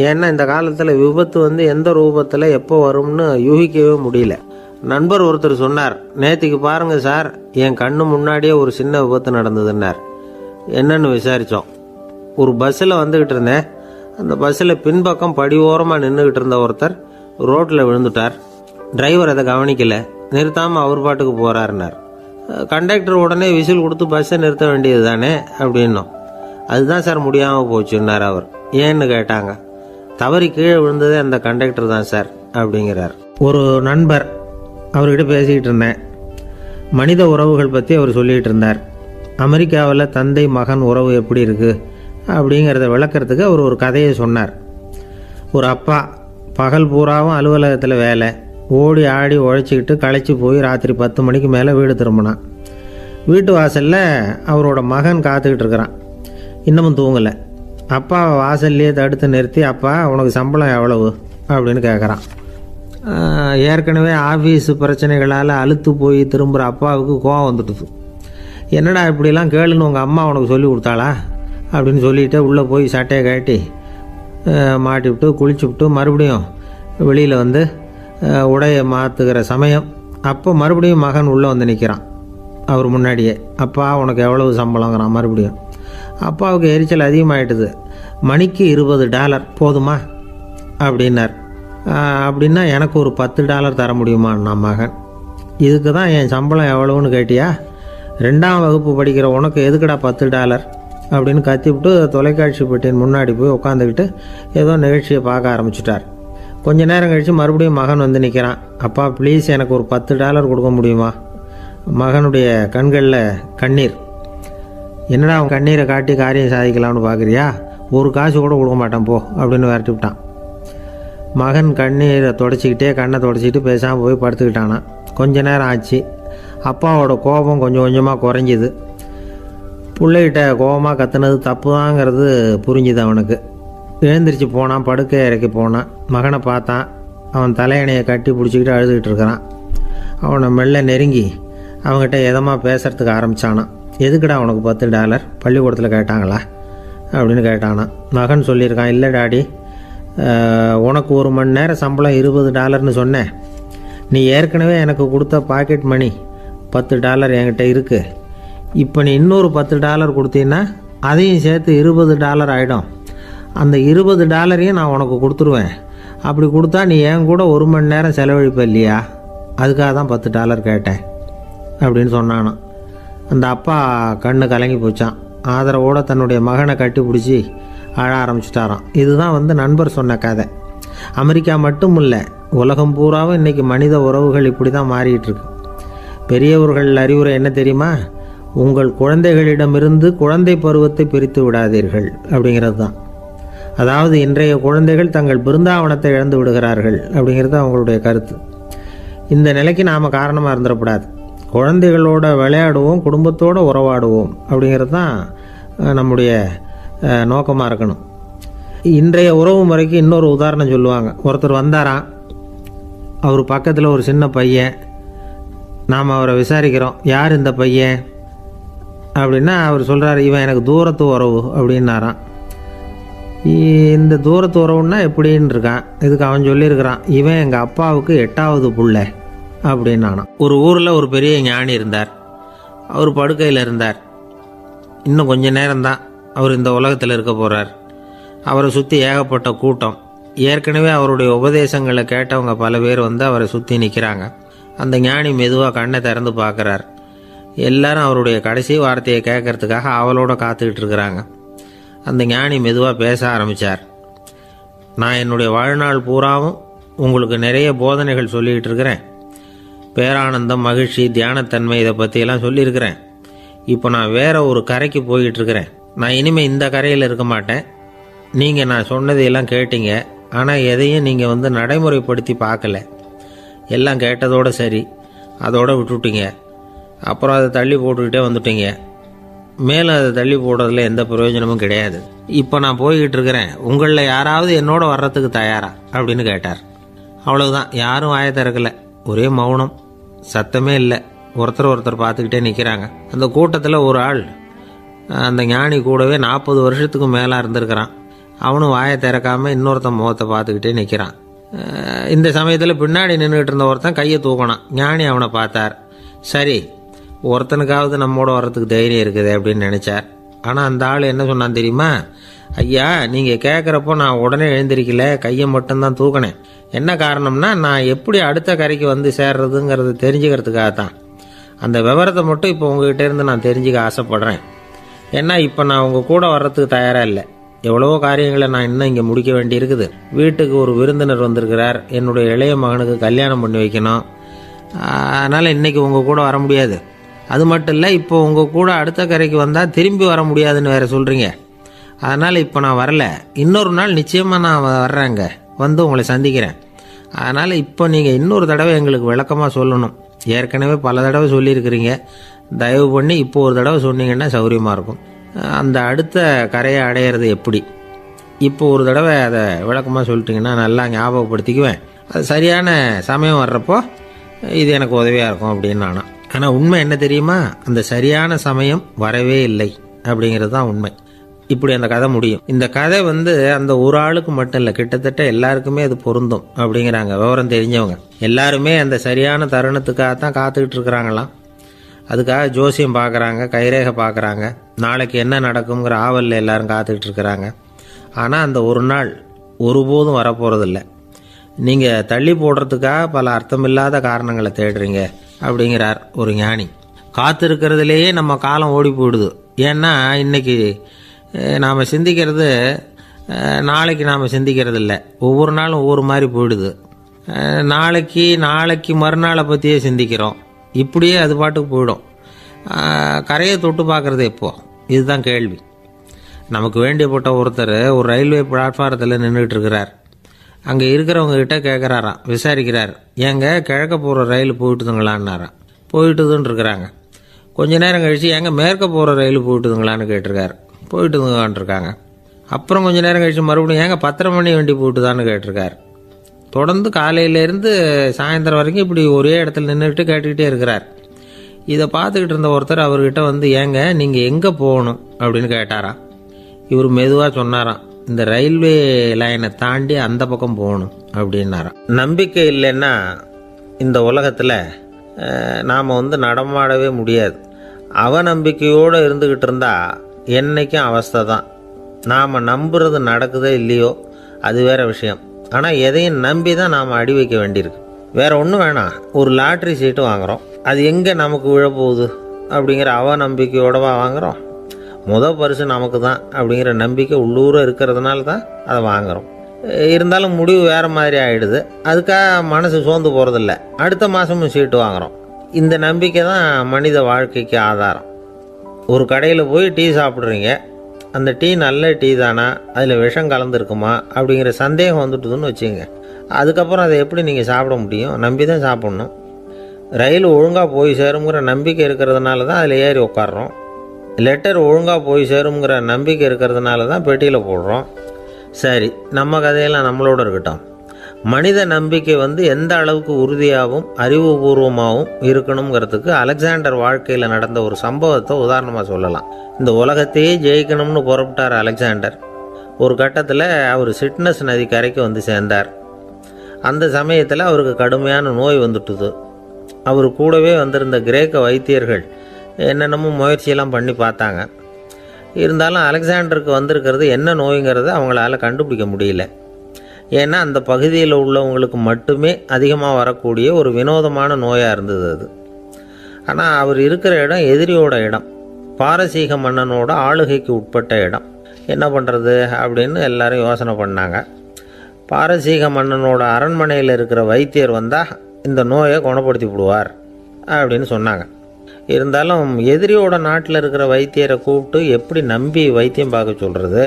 [SPEAKER 1] ஏன்னா இந்த காலத்தில் விபத்து எந்த ரூபத்தில் எப்போ வரும்னு யூகிக்கவே முடியல. நண்பர் ஒருத்தர் சொன்னார், நேற்றுக்கு பாருங்கள் சார், என் கண்ணு முன்னாடியே ஒரு சின்ன விபத்து நடந்ததுன்னார். என்னன்னு விசாரித்தோம். ஒரு பஸ்ஸில் வந்துக்கிட்டு இருந்தேன். அந்த பஸ்ஸில் பின்பக்கம் படி ஓரமாக நின்றுக்கிட்டு இருந்த ஒருத்தர் ரோட்டில் விழுந்துட்டார். டிரைவர் அதை கவனிக்கலை, நிறுத்தாமல் அவர் பாட்டுக்கு போகிறாருனார். கண்டக்டர் உடனே விசில் கொடுத்து பஸ்ஸை நிறுத்த வேண்டியது தானே அப்படின்னோம். அதுதான் சார் முடியாமல் போச்சுன்னார் அவர். ஏன்னு கேட்டாங்க. தவறி கீழே விழுந்ததே அந்த கண்டக்டர் தான் சார் அப்படிங்கிறார். ஒரு நண்பர், அவர்கிட்ட பேசிக்கிட்டு இருந்தேன். மனித உறவுகள் பற்றி அவர் சொல்லிகிட்டு இருந்தார். அமெரிக்காவில் தந்தை மகன் உறவு எப்படி இருக்குது அப்படிங்கிறத விளக்கிறதுக்கு அவர் ஒரு கதையை சொன்னார். ஒரு அப்பா பகல் பூராவும் அலுவலகத்தில் வேலை, ஓடி ஆடி உழைச்சிக்கிட்டு களைச்சி போய் ராத்திரி 10 மணிக்கு மேலே வீடு திரும்பினான். வீட்டு வாசலில் அவரோட மகன் காத்துக்கிட்டு இருக்கிறான். இன்னமும் தூங்கலை. அப்பாவை வாசல்லையே தடுத்து நிறுத்தி, அப்பா உனக்கு சம்பளம் எவ்வளவு அப்படின்னு கேட்குறான். ஏற்கனவே ஆஃபீஸு பிரச்சனைகளால் அழுத்து போய் திரும்புகிற அப்பாவுக்கு கோவம் வந்துடுது. என்னடா இப்படிலாம் கேளுன்னு உங்கள் அம்மா உனக்கு சொல்லி கொடுத்தாளா அப்படின்னு சொல்லிவிட்டு உள்ளே போய் சட்டையை கட்டி மாட்டிவிட்டு குளிச்சுவிட்டு மறுபடியும் வெளியில் உடையை மாற்றுகிற சமயம் அப்போ மறுபடியும் மகன் உள்ளே நிற்கிறான் அவர் முன்னாடியே. அப்பா உனக்கு எவ்வளவு சம்பளங்கிறான் மறுபடியும். அப்பாவுக்கு எரிச்சல் அதிகமாகிட்டுது. மணிக்கு $20 போதுமா அப்படின்னார். அப்படின்னா எனக்கு ஒரு $10 தர முடியுமா நான் மகன்? இதுக்கு தான் என் சம்பளம் எவ்வளவுன்னு கேட்டியா? 2ஆம் வகுப்பு படிக்கிற உனக்கு எதுக்குடா $10 அப்படின்னு கத்திவிட்டு தொலைக்காட்சி பெட்டியின் முன்னாடி போய் உட்காந்துக்கிட்டு ஏதோ நிகழ்ச்சியை பார்க்க ஆரம்பிச்சிட்டார். கொஞ்ச நேரம் கழித்து மறுபடியும் மகன் நிற்கிறான். அப்பா ப்ளீஸ் எனக்கு ஒரு $10 கொடுக்க முடியுமா? மகனுடைய கண்களில் கண்ணீர். என்னடா அவன் கண்ணீரை காட்டி காரியம் சாதிக்கலாம்னு பார்க்குறியா? ஒரு காசு கூட கொடுக்க மாட்டான் போ அப்படின்னு விரட்டி விட்டான். மகன் கண்ணீரை தொடச்சிக்கிட்டே கண்ணை தொடச்சிக்கிட்டு பேசாமல் போய் படுத்துக்கிட்டானா. கொஞ்ச நேரம் ஆச்சு. அப்பாவோட கோபம் கொஞ்சம் கொஞ்சமாக குறைஞ்சிது. பிள்ளைகிட்ட கோபமாக கத்துனது தப்பு தாங்கிறது புரிஞ்சுது அவனுக்கு. எழுந்திரிச்சு போனான், படுக்கை இறக்கி போனான். மகனை பார்த்தான். அவன் தலையணையை கட்டி பிடிச்சிக்கிட்டு அழுதுகிட்டு இருக்கிறான். அவனை மெல்ல நெருங்கி அவங்ககிட்ட எதமாக பேசுகிறதுக்கு ஆரம்பித்தானான். எதுக்குடா உனக்கு $10 பள்ளிக்கூடத்தில் கேட்டாங்களா அப்படின்னு கேட்டானான். மகன் சொல்லியிருக்கான், இல்லை டாடி, உனக்கு 1 மணி நேரம் சம்பளம் $20ன்னு சொன்னேன். நீ ஏற்கனவே எனக்கு கொடுத்த பாக்கெட் மணி $10 என்கிட்ட இருக்குது. இப்போ நீ இன்னொரு $10 கொடுத்தீங்கன்னா அதையும் சேர்த்து $20 ஆகிடும். அந்த $20 நான் உனக்கு கொடுத்துருவேன். அப்படி கொடுத்தா நீ என் கூட 1 மணி நேரம் செலவழிப்ப இல்லையா? அதுக்காக தான் $10 கேட்டேன் அப்படின்னு சொன்னானான். அந்த அப்பா கண்ணு கலங்கி போச்சான். ஆதரவோடு தன்னுடைய மகனை கட்டி பிடிச்சி அழ ஆரம்பிச்சிட்டாராம். இதுதான் நண்பர் சொன்ன கதை. அமெரிக்கா மட்டும் இல்லை, உலகம் பூராவும் இன்றைக்கி மனித உறவுகள் இப்படி தான் மாறிட்டு இருக்கு. பெரியவர்கள் அறிவுரை என்ன தெரியுமா? உங்கள் குழந்தைகளிடமிருந்து குழந்தை பருவத்தை பிரித்து விடாதீர்கள் அப்படிங்கிறது தான். அதாவது இன்றைய குழந்தைகள் தங்கள் பிருந்தாவனத்தை இழந்து விடுகிறார்கள் அப்படிங்கிறது அவங்களுடைய கருத்து. இந்த நிலைக்கு நாம் காரணமாக இருந்துடக்கூடாது. குழந்தைகளோட விளையாடுவோம், குடும்பத்தோடு உறவாடுவோம் அப்படிங்கிறது தான் நம்முடைய நோக்கமாக இருக்கணும். இன்றைய உறவு முறைக்கு இன்னொரு உதாரணம் சொல்லுவாங்க. ஒருத்தர் வந்தாராம். அவர் பக்கத்தில் ஒரு சின்ன பையன். நாம் அவரை விசாரிக்கிறோம், யார் இந்த பையன் அப்படின்னா அவர் சொல்கிறார், இவன் எனக்கு தூரத்து உறவு அப்படின்னாராம். இந்த தூரத்து உறவுன்னா எப்படின்னு இருக்கான். இதுக்கு அவன் சொல்லியிருக்கிறான், இவன் எங்கள் அப்பாவுக்கு 8வது புள்ள அப்படின்னானான். ஒரு ஊரில் ஒரு பெரிய ஞானி இருந்தார். அவர் படுக்கையில் இருந்தார். இன்னும் கொஞ்ச நேரம்தான் அவர் இந்த உலகத்தில் இருக்க போகிறார். அவரை சுற்றி ஏகப்பட்ட கூட்டம். ஏற்கனவே அவருடைய உபதேசங்களை கேட்டவங்க பல பேர் அவரை சுற்றி நிற்கிறாங்க. அந்த ஞானி மெதுவாக கண்ணை திறந்து பார்க்குறார். எல்லாரும் அவருடைய கடைசி வார்த்தையை கேட்கறதுக்காக அவளோட காத்துக்கிட்டு இருக்கிறாங்க. அந்த ஞானி மெதுவாக பேச ஆரம்பித்தார். நான் என்னுடைய வாழ்நாள் பூராவும் உங்களுக்கு நிறைய போதனைகள் சொல்லிக்கிட்டு இருக்கிறேன். பேரானந்தம், மகிழ்ச்சி, தியானத்தன்மை இதை பற்றியெல்லாம் சொல்லியிருக்கிறேன். இப்போ நான் வேற ஒரு கரைக்கு போய்கிட்டு இருக்கிறேன். நான் இனிமேல் இந்த கரையில் இருக்க மாட்டேன். நீங்கள் நான் சொன்னதையெல்லாம் கேட்டீங்க, ஆனால் எதையும் நீங்கள் நடைமுறைப்படுத்தி பார்க்கல. எல்லாம் கேட்டதோடு சரி, அதோடு விட்டுட்டீங்க. அப்புறம் அதை தள்ளி போட்டுக்கிட்டே வந்துட்டீங்க. மேலும் அதை தள்ளி போடுறதுல எந்த பிரயோஜனமும் கிடையாது. இப்போ நான் போய்கிட்டு இருக்கிறேன். உங்களில் யாராவது என்னோட வர்றதுக்கு தயாரா அப்படின்னு கேட்டார். அவ்வளவுதான். யாரும் வாயை திறக்கலை. ஒரே மௌனம், சத்தமே இல்லை. ஒருத்தர் பார்த்துக்கிட்டே நிற்கிறாங்க. அந்த கூட்டத்தில் ஒரு ஆள், அந்த ஞானி கூடவே 40 வருஷத்துக்கு மேலே இருந்திருக்கிறான். அவனும் வாயை திறக்காமல் இன்னொருத்தன் முகத்தை பார்த்துக்கிட்டே நிற்கிறான். இந்த சமயத்தில் பின்னாடி நின்றுக்கிட்டு இருந்த ஒருத்தன் கையை தூக்கினான். ஞானி அவனை பார்த்தார். சரி, ஒருத்தனுக்காவது நம்மோட வர்றதுக்கு தைரியம் இருக்குது அப்படின்னு நினச்சார். ஆனால் அந்த ஆள் என்ன சொன்னான் தெரியுமா? ஐயா, நீங்கள் கேட்குறப்போ நான் உடனே எழுந்திருக்கல, கையை மட்டும்தான் தூக்கினேன். என்ன காரணம்னா, நான் எப்படி அடுத்த கரைக்கு வந்து சேர்றதுங்கிறது தெரிஞ்சுக்கிறதுக்காகத்தான். அந்த விவரத்தை மட்டும் இப்போ உங்ககிட்ட இருந்து நான் தெரிஞ்சுக்க ஆசைப்படுறேன். ஏன்னா இப்போ நான் உங்கள் கூட வர்றதுக்கு தயாராக இல்லை. எவ்வளவோ காரியங்களை நான் இன்னும் இங்கே முடிக்க வேண்டி இருக்குது. வீட்டுக்கு ஒரு விருந்தினர் வந்திருக்கிறார். என்னுடைய இளைய மகனுக்கு கல்யாணம் பண்ணி வைக்கணும். அதனால் இன்றைக்கி உங்கள் கூட வர முடியாது. அது மட்டும் இல்லை, இப்போ உங்கள் கூட அடுத்த கரைக்கு வந்தால் திரும்பி வர முடியாதுன்னு வேறு சொல்கிறீங்க. அதனால் இப்போ நான் வரல. இன்னொரு நாள் நிச்சயமாக நான் வர்றேங்க, வந்து உங்களை சந்திக்கிறேன். அதனால் இப்போ நீங்கள் இன்னொரு தடவை எங்களுக்கு விளக்கமாக சொல்லணும். ஏற்கனவே பல தடவை சொல்லியிருக்கிறீங்க. தயவு பண்ணி இப்போ ஒரு தடவை சொன்னீங்கன்னா சௌகரியமாக இருக்கும். அந்த அடுத்த கரையை அடையிறது எப்படி? இப்போ ஒரு தடவை அதை விளக்கமாக சொல்லிட்டிங்கன்னா நல்லா ஞாபகப்படுத்திக்குவேன். அது சரியான சமயம் வர்றப்போ இது எனக்கு உதவியாக இருக்கும் அப்படின்னு நானும். ஆனால் உண்மை என்ன தெரியுமா? அந்த சரியான சமயம் வரவே இல்லை அப்படிங்கிறது தான் உண்மை. இப்படி அந்த கதை முடியும். இந்த கதை அந்த ஒரு ஆளுக்கு மட்டும் இல்லை, கிட்டத்தட்ட எல்லாருக்குமே அது பொருந்தும் அப்படிங்கிறாங்க விவரம் தெரிஞ்சவங்க. எல்லாருமே அந்த சரியான தருணத்துக்காகத்தான் காத்துக்கிட்டு இருக்கிறாங்களாம். அதுக்காக ஜோசியம் பார்க்குறாங்க, கைரேகை பார்க்குறாங்க. நாளைக்கு என்ன நடக்குங்கிற ஆவலில் எல்லாரும் காத்துக்கிட்டு இருக்கிறாங்க. ஆனால் அந்த ஒரு நாள் ஒருபோதும் வரப்போகிறதில்ல. நீங்கள் தள்ளி போடுறதுக்காக பல அர்த்தமில்லாத காரணங்களை தேடுறீங்க அப்படிங்கிறார் ஒரு ஞானி. காத்திருக்கிறதுலேயே நம்ம காலம் ஓடி போயிடுது. ஏன்னா இன்னைக்கு நாம் சிந்திக்கிறது நாளைக்கு நாம் சிந்திக்கிறது இல்லை. ஒவ்வொரு நாளும் ஒவ்வொரு மாதிரி போயிடுது. நாளைக்கு மறுநாளை பற்றியே சிந்திக்கிறோம். இப்படியே அது பாட்டுக்கு போயிடும். கரையை தொட்டு பார்க்குறது எப்போ? இதுதான் கேள்வி. நமக்கு வேண்டியப்பட்ட ஒருத்தர் ஒரு ரயில்வே பிளாட்ஃபாரத்தில் நின்றுட்டு இருக்கிறார். அங்கே இருக்கிறவங்க கிட்ட கேட்குறாராம், விசாரிக்கிறார். ஏங்க கிழக்க போகிற ரயில் போயிட்டுதுங்களான்னாராம். போயிட்டுதுன்னு இருக்கிறாங்க. கொஞ்ச நேரம் கழித்து ஏங்க மேற்க போகிற ரயில் போயிட்டுதுங்களான்னு கேட்டிருக்காரு. போயிட்டுதுங்களான் இருக்காங்க. அப்புறம் கொஞ்ச நேரம் கழித்து மறுபடியும் ஏங்க 10:30 மணி வண்டி போயிட்டுதான்னு கேட்டிருக்காரு. தொடர்ந்து காலையிலேருந்து சாயந்தரம் வரைக்கும் இப்படி ஒரே இடத்துல நின்றுட்டு கேட்டுக்கிட்டே இருக்கிறார். இதை பார்த்துக்கிட்டு இருந்த ஒருத்தர் அவர்கிட்ட ஏங்க நீங்கள் எங்கே போகணும் அப்படின்னு கேட்டாராம். இவர் மெதுவாக சொன்னாராம், இந்த ரயில்வே லைனை தாண்டி அந்த பக்கம் போகணும் அப்படின்னாராம். நம்பிக்கை இல்லைன்னா இந்த உலகத்தில் நாம் நடமாடவே முடியாது. அவநம்பிக்கையோடு இருந்துக்கிட்டு இருந்தால் என்றைக்கும் அவஸ்தை தான். நாம் நம்புறது நடக்குதோ இல்லையோ அது வேறு விஷயம். ஆனால் எதையும் நம்பி தான் நாம் அடி வைக்க வேண்டியிருக்கு. வேறு ஒன்றும் வேணாம். ஒரு லாட்ரி சீட்டு வாங்குகிறோம். அது எங்கே நமக்கு விழப்போகுது அப்படிங்கிற அவநம்பிக்கையோடவா வாங்குகிறோம்? பரிசு நமக்கு தான் அப்படிங்கிற நம்பிக்கை உள்ளூர இருக்கிறதுனால தான் அதை வாங்குகிறோம். இருந்தாலும் முடிவு வேறு மாதிரி ஆகிடுது. அதுக்காக மனசு சோர்ந்து போகிறதில்ல. அடுத்த மாதமும் சீட்டு வாங்குகிறோம். இந்த நம்பிக்கை தான் மனித வாழ்க்கைக்கு ஆதாரம். ஒரு கடையில் போய் டீ சாப்பிட்றீங்க. அந்த டீ நல்ல டீ தானா, அதில் விஷம் கலந்துருக்குமா அப்படிங்கிற சந்தேகம் வந்துட்டுதுன்னு வச்சுங்க. அதுக்கப்புறம் அதை எப்படி நீங்கள் சாப்பிட முடியும்? நம்பி தான் சாப்பிட்ணும். ரயில் ஒழுங்காக போய் சேருங்கிற நம்பிக்கை இருக்கிறதுனால தான் அதில் ஏறி உட்காடுறோம். லெட்டர் ஒழுங்காக போய் சேருங்கிற நம்பிக்கை இருக்கிறதுனால தான் பெட்டியில் போடுறோம். சரி, நம்ம கதையெல்லாம் நம்மளோட இருக்கட்டும். மனித நம்பிக்கை எந்த அளவுக்கு உறுதியாகவும் அறிவுபூர்வமாகவும் இருக்கணுங்கிறதுக்கு அலெக்சாண்டர் வாழ்க்கையில் நடந்த ஒரு சம்பவத்தை உதாரணமாக சொல்லலாம். இந்த உலகத்தையே ஜெயிக்கணும்னு புறப்பட்டார் அலெக்சாண்டர். ஒரு கட்டத்தில் அவர் சிட்னஸ் நதி கரைக்கு சேர்ந்தார். அந்த சமயத்தில் அவருக்கு கடுமையான நோய் வந்துட்டுது. அவர் கூடவே வந்திருந்த கிரேக்க வைத்தியர்கள் என்னென்னமோ முயற்சியெல்லாம் பண்ணி பார்த்தாங்க. இருந்தாலும் அலெக்சாண்டருக்கு வந்திருக்கிறது என்ன நோய்ங்கிறத அவங்களால கண்டுபிடிக்க முடியல. ஏன்னா அந்த பகுதியில் உள்ளவங்களுக்கு மட்டுமே அதிகமாக வரக்கூடிய ஒரு வினோதமான நோயாக இருந்தது அது. ஆனால் அவர் இருக்கிற இடம் எதிரியோட இடம், பாரசீக மன்னனோட ஆளுகைக்கு உட்பட்ட இடம். என்ன பண்ணுறது அப்படின்னு எல்லாரும் யோசனை பண்ணாங்க. பாரசீக மன்னனோட அரண்மனையில் இருக்கிற வைத்தியர் வந்தால் இந்த நோயை குணப்படுத்தி விடுவார் அப்படின்னு சொன்னாங்க. இருந்தாலும் எதிரியோட நாட்டில் இருக்கிற வைத்தியரை கூப்பிட்டு எப்படி நம்பி வைத்தியம் பார்க்க சொல்கிறது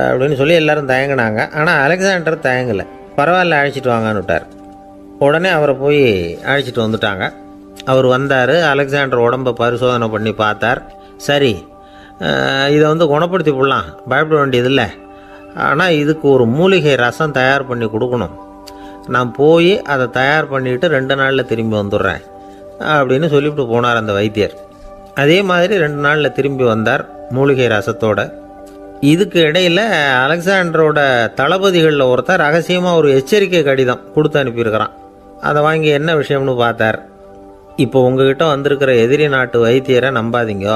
[SPEAKER 1] அப்படின்னு சொல்லி எல்லாரும் தயங்கினாங்க. ஆனால் அலெக்சாண்டர் தயங்கலை. பரவாயில்ல, அழைச்சிட்டு வாங்கன்னு விட்டார். உடனே அவரை போய் அழைச்சிட்டு வந்துட்டாங்க. அவர் வந்தார். அலெக்சாண்டர் உடம்பை பரிசோதனை பண்ணி பார்த்தார். சரி, இதை குணப்படுத்தி விடலாம், பயப்பட வேண்டியதில்லை. ஆனால் இதுக்கு ஒரு மூலிகை ரசம் தயார் பண்ணி கொடுக்கணும். நான் போய் அதை தயார் பண்ணிவிட்டு 2 நாளில் திரும்பி வந்துடுறேன் அப்படின்னு சொல்லிவிட்டு போனார் அந்த வைத்தியர். அதே மாதிரி 2 நாளில் திரும்பி வந்தார் மூலிகை ரசத்தோட. இதுக்கு இடையில் அலெக்சாண்டரோட தளபதிகளில் ஒருத்தர் ரகசியமாக ஒரு எச்சரிக்கை கடிதம் கொடுத்து அனுப்பியிருக்கிறான். அதை வாங்கி என்ன விஷயம்னு பார்த்தார். இப்போ உங்ககிட்ட வந்திருக்கிற எதிரி நாட்டு வைத்தியரை நம்பாதீங்க,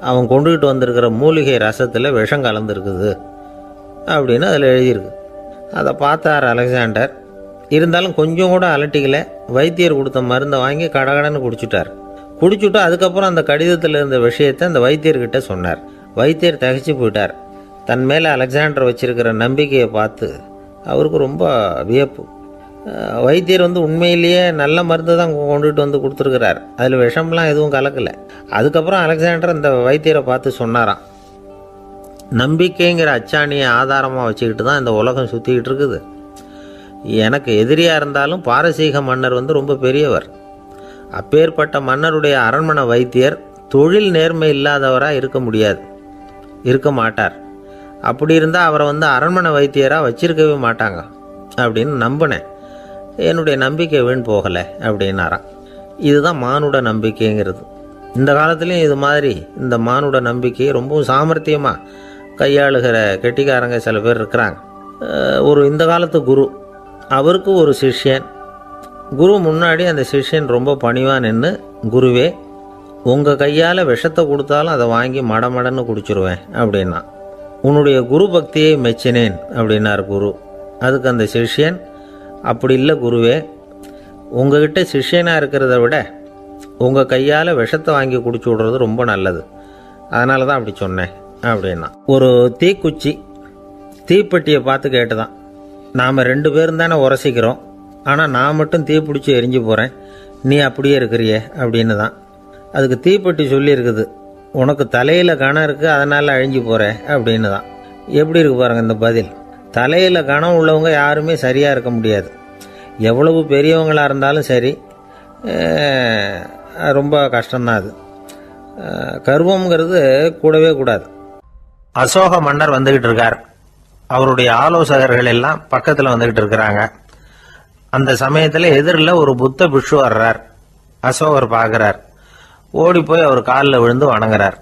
[SPEAKER 1] அவன் கொண்டுகிட்டு வந்திருக்கிற மூலிகை ரசத்தில் விஷம் கலந்துருக்குது அப்படின்னு அதில் எழுதியிருக்கு. அதை பார்த்தார் அலெக்சாண்டர். இருந்தாலும் கொஞ்சம் கூட அலட்டிக்கல. வைத்தியர் கொடுத்த மருந்தை வாங்கி கடகடன்னு குடிச்சுட்டு அதுக்கப்புறம் அந்த கடிதத்தில் இருந்த விஷயத்தை அந்த வைத்தியர்கிட்ட சொன்னார். வைத்தியர் தகைச்சு போயிட்டார். தன் மேலே அலெக்சாண்டர் வச்சிருக்கிற நம்பிக்கையை பார்த்து அவருக்கு ரொம்ப வியப்பு. வைத்தியர் உண்மையிலேயே நல்ல மருந்து தான் கொண்டுகிட்டு கொடுத்துருக்கிறார், அதில் விஷம்லாம் எதுவும் கலக்கலை. அதுக்கப்புறம் அலெக்சாண்டர் அந்த வைத்தியரை பார்த்து சொன்னாராம், நம்பிக்கைங்கிற அச்சாணியை ஆதாரமாக வச்சுக்கிட்டு தான் இந்த உலகம் சுற்றிக்கிட்டு இருக்குது. எனக்கு எதிரியாக இருந்தாலும் பாரசீக மன்னர் ரொம்ப பெரியவர். அப்பேற்பட்ட மன்னருடைய அரண்மனை வைத்தியர் தொழில் நேர்மை இல்லாதவராக இருக்க மாட்டார். அப்படி இருந்தால் அவரை அரண்மனை வைத்தியராக வச்சிருக்கவே மாட்டாங்க அப்படின்னு நம்பினேன். என்னுடைய நம்பிக்கை வீண் போகலை அப்படின்னாராம். இதுதான் மானுட நம்பிக்கைங்கிறது. இந்த காலத்துலேயும் இது மாதிரி இந்த மானுட நம்பிக்கையை ரொம்பவும் சாமர்த்தியமாக கையாளுகிற கெட்டிக்காரங்க சில பேர் இருக்கிறாங்க. இந்த காலத்து குரு, அவருக்கு ஒரு சிஷ்யன். குரு முன்னாடி அந்த சிஷ்யன் ரொம்ப பணிவாக நின்று, குருவே உங்கள் கையால் விஷத்தை கொடுத்தாலும் அதை வாங்கி மடமடன்னு குடிச்சிருவேன் அப்படின்னா. உன்னுடைய குரு பக்தியை மெச்சினேன் அப்படின்னார் குரு. அதுக்கு அந்த சிஷ்யன், அப்படி இல்லை குருவே, உங்ககிட்ட சிஷ்யனாக இருக்கிறத விட உங்கள் கையால் விஷத்தை வாங்கி குடிச்சு விடுறது ரொம்ப நல்லது, அதனால தான் அப்படி சொன்னேன் அப்படின்னா. ஒரு தீப்பெட்டியை பார்த்து கேட்டுதான், நாம் 2 பேரும் தானே உரசிக்கிறோம், ஆனால் நான் மட்டும் தீப்பிடிச்சி எரிஞ்சு போகிறேன், நீ அப்படியே இருக்கிறியே அப்படின்னு தான். அதுக்கு தீப்பெட்டி சொல்லியிருக்குது, உனக்கு தலையில் கணம் இருக்குது அதனால் அழிஞ்சு போகிறேன் அப்படின்னு தான். எப்படி இருக்கு பாருங்கள் இந்த பதில். தலையில் கணம் உள்ளவங்க யாருமே சரியாக இருக்க முடியாது. எவ்வளவு பெரியவங்களாக இருந்தாலும் சரி, ரொம்ப கஷ்டம்தான் அது. கர்வம்ங்கிறது கூடவே கூடாது. அசோக மன்னர் வந்துக்கிட்டு இருக்கார். அவருடைய ஆலோசகர்கள் எல்லாம் பக்கத்தில் வந்துக்கிட்டு இருக்கிறாங்க. அந்த சமயத்தில் எதிரில் ஒரு புத்த பிக்ஷு வர்றார். அசோகர் பார்க்குறார். ஓடி போய் அவர் காலில் விழுந்து வணங்குறார்.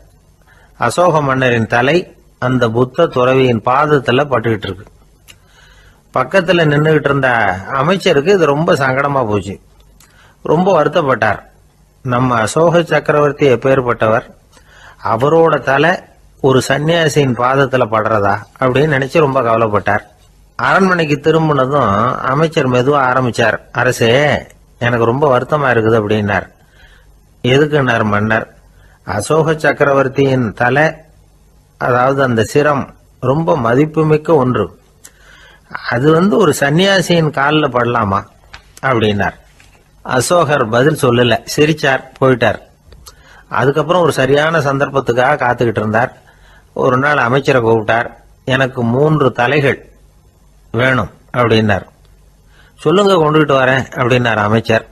[SPEAKER 1] அசோக மன்னரின் தலை அந்த புத்த துறவியின் பாதத்தில் பட்டுக்கிட்டு இருக்கு. பக்கத்தில் நின்றுகிட்டு இருந்த அமைச்சருக்கு இது ரொம்ப சங்கடமாக போச்சு. ரொம்ப வருத்தப்பட்டார். நம்ம அசோக சக்கரவர்த்தி எப்பேற்பட்டவர், அவரோட தலை ஒரு சன்னியாசியின் பாதத்தில் படுறதா அப்படின்னு நினைச்சு ரொம்ப கவலைப்பட்டார். அரண்மனைக்கு திரும்பினதும் அமைச்சர் மெதுவாக ஆரம்பிச்சார். அரசே, எனக்கு ரொம்ப வருத்தமா இருக்குது அப்படின்னார். எதுக்குன்னார் மன்னர். அசோக சக்கரவர்த்தியின் தலை, அதாவது அந்த சிரம், ரொம்ப மதிப்புமிக்க ஒன்று. அது ஒரு சன்னியாசியின் காலில் படலாமா அப்படின்னார். அசோகர் பதில் சொல்லல, சிரிச்சார், போயிட்டார். அதுக்கப்புறம் ஒரு சரியான சந்தர்ப்பத்துக்காக காத்துக்கிட்டு இருந்தார். ஒரு நாள் அமைச்சரை கூப்பிட்டார். எனக்கு 3 தலைகள் வேணும் அப்படின்னார். சொல்லுங்க, கொண்டுகிட்டு வரேன் அப்படின்னார் அமைச்சர்.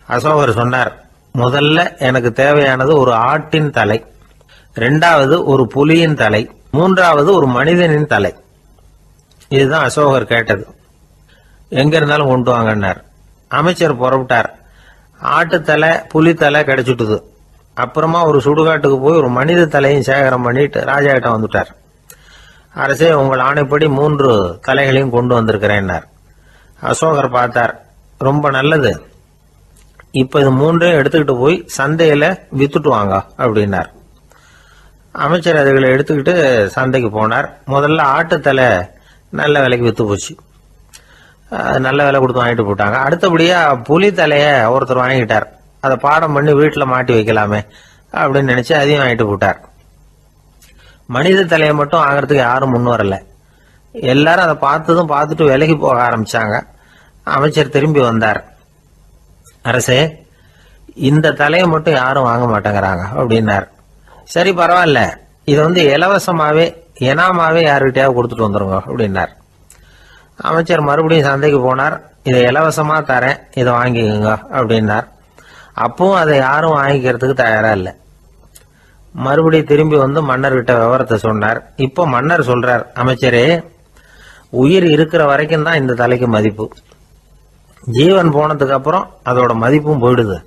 [SPEAKER 1] அசோகர் சொன்னார், முதல்ல எனக்கு தேவையானது ஒரு ஆட்டின் தலை, 2வது ஒரு புலியின் தலை, 3வது ஒரு மனிதனின் தலை. இதுதான் அசோகர் கேட்டது. எங்க இருந்தாலும் கொண்டு வாங்கன்னார். அமைச்சர் புறப்பட்டார். ஆட்டுத்தலை புலித்தலை கிடைச்சிட்டுது. அப்புறமா ஒரு சுடுகாட்டுக்கு போய் ஒரு மனித தலையும் சேகரம் பண்ணிட்டு ராஜா கிட்ட வந்துட்டார். அரசே, உங்கள் ஆணைப்படி 3 தலைகளையும் கொண்டு வந்திருக்கிறேன்னார். அசோகர் பார்த்தார். ரொம்ப நல்லது, இப்ப இது 3ஐயும் எடுத்துக்கிட்டு போய் சந்தையில வித்துட்டு வாங்க அப்படின்னார். அமைச்சர் அதுகளை எடுத்துக்கிட்டு சந்தைக்கு போனார். முதல்ல ஆட்டுத்தலை நல்ல விலைக்கு வித்து போச்சு. நல்ல விலை கொடுத்து வாங்கிட்டு போட்டாங்க. அடுத்தபடியா புலி தலைய ஒருத்தர் வாங்கிட்டார். அதை பாடம் பண்ணி வீட்டில் மாட்டி வைக்கலாமே அப்படின்னு நினைச்சு அதையும் வாங்கிட்டு போட்டார். மனித தலையை மட்டும் வாங்கறதுக்கு யாரும் முன் வரல. எல்லாரும் அதை பார்த்துட்டு விலகி போக ஆரம்பிச்சாங்க. அமைச்சர் திரும்பி வந்தார். அரசே, இந்த தலையை மட்டும் யாரும் வாங்க மாட்டேங்கிறாங்க அப்படின்னார். சரி, பரவாயில்ல, இதை இலவசமாவே எனாமாவே யாருக்கிட்டையாவது கொடுத்துட்டு வந்துருங்க அப்படின்னார். அமைச்சர் மறுபடியும் சந்தைக்கு போனார். இதை இலவசமா தரேன், இதை வாங்கிக்கோங்க அப்படின்னார். அப்பவும் அதை யாரும் வாங்கிக்கிறதுக்கு தயாரா இல்லை. மறுபடியும் திரும்பி மன்னர்கிட்ட விவரத்தை சொன்னார். இப்போ மன்னர் சொல்றார், அமைச்சரே, உயிர் இருக்கிற வரைக்கும் தான் இந்த தலைக்கு மதிப்பு. ஜீவன் போனதுக்கு அப்புறம் அதோட மதிப்பும் போயிடுது.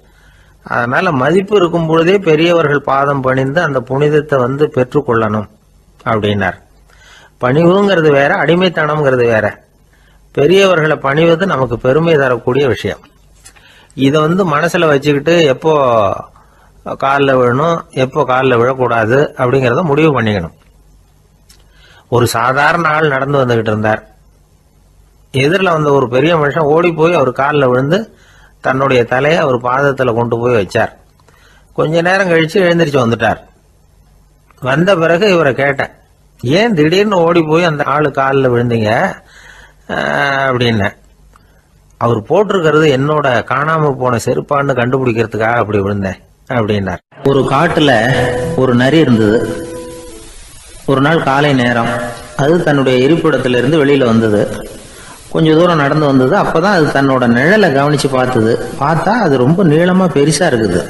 [SPEAKER 1] அதனால மதிப்பு இருக்கும் பொழுதே பெரியவர்கள் பாதம் பணிந்து அந்த புனிதத்தை வந்து பெற்றுக்கொள்ளணும் அப்படின்னார். பணிவுங்கிறது வேற, அடிமைத்தனம்ங்கிறது வேற. பெரியவர்களை பணிவது நமக்கு பெருமை தரக்கூடிய விஷயம். இதை வந்து மனசுல வச்சுக்கிட்டு எப்போ காலில் விழணும், எப்போ காலில் விழக்கூடாது அப்படிங்கிறத முடிவு பண்ணிக்கணும். ஒரு சாதாரண ஆள் நடந்து வந்துகிட்டு இருந்தார். எதிரில் வந்த ஒரு பெரிய மனுஷன் ஓடி போய் அவர் காலில் விழுந்து தன்னுடைய தலையை அவர் பாதத்தில் கொண்டு போய் வச்சார். கொஞ்ச நேரம் கழிச்சு எழுந்திரிச்சு வந்துட்டார். வந்த பிறகு இவரை கேட்டேன், ஏன் திடீர்னு ஓடி போய் அந்த ஆளு காலில் விழுந்தீங்க அப்படின்னு. அவர் போட்டிருக்கிறது என்னோட காணாம போன செருப்பான்னு கண்டுபிடிக்கிறதுக்காக அப்படி விழுந்தேன் அப்படின்னார். ஒரு காட்டுல ஒரு நரி இருந்தது. ஒரு நாள் காலை நேரம் அது தன்னுடைய இருப்பிடத்திலிருந்து வெளியில வந்தது. கொஞ்சம் தூரம் நடந்து வந்தது. அப்பதான் அது தன்னோட நிழலை கவனிச்சு பார்த்தது. பார்த்தா அது ரொம்ப நீளமா பெருசா இருக்குது.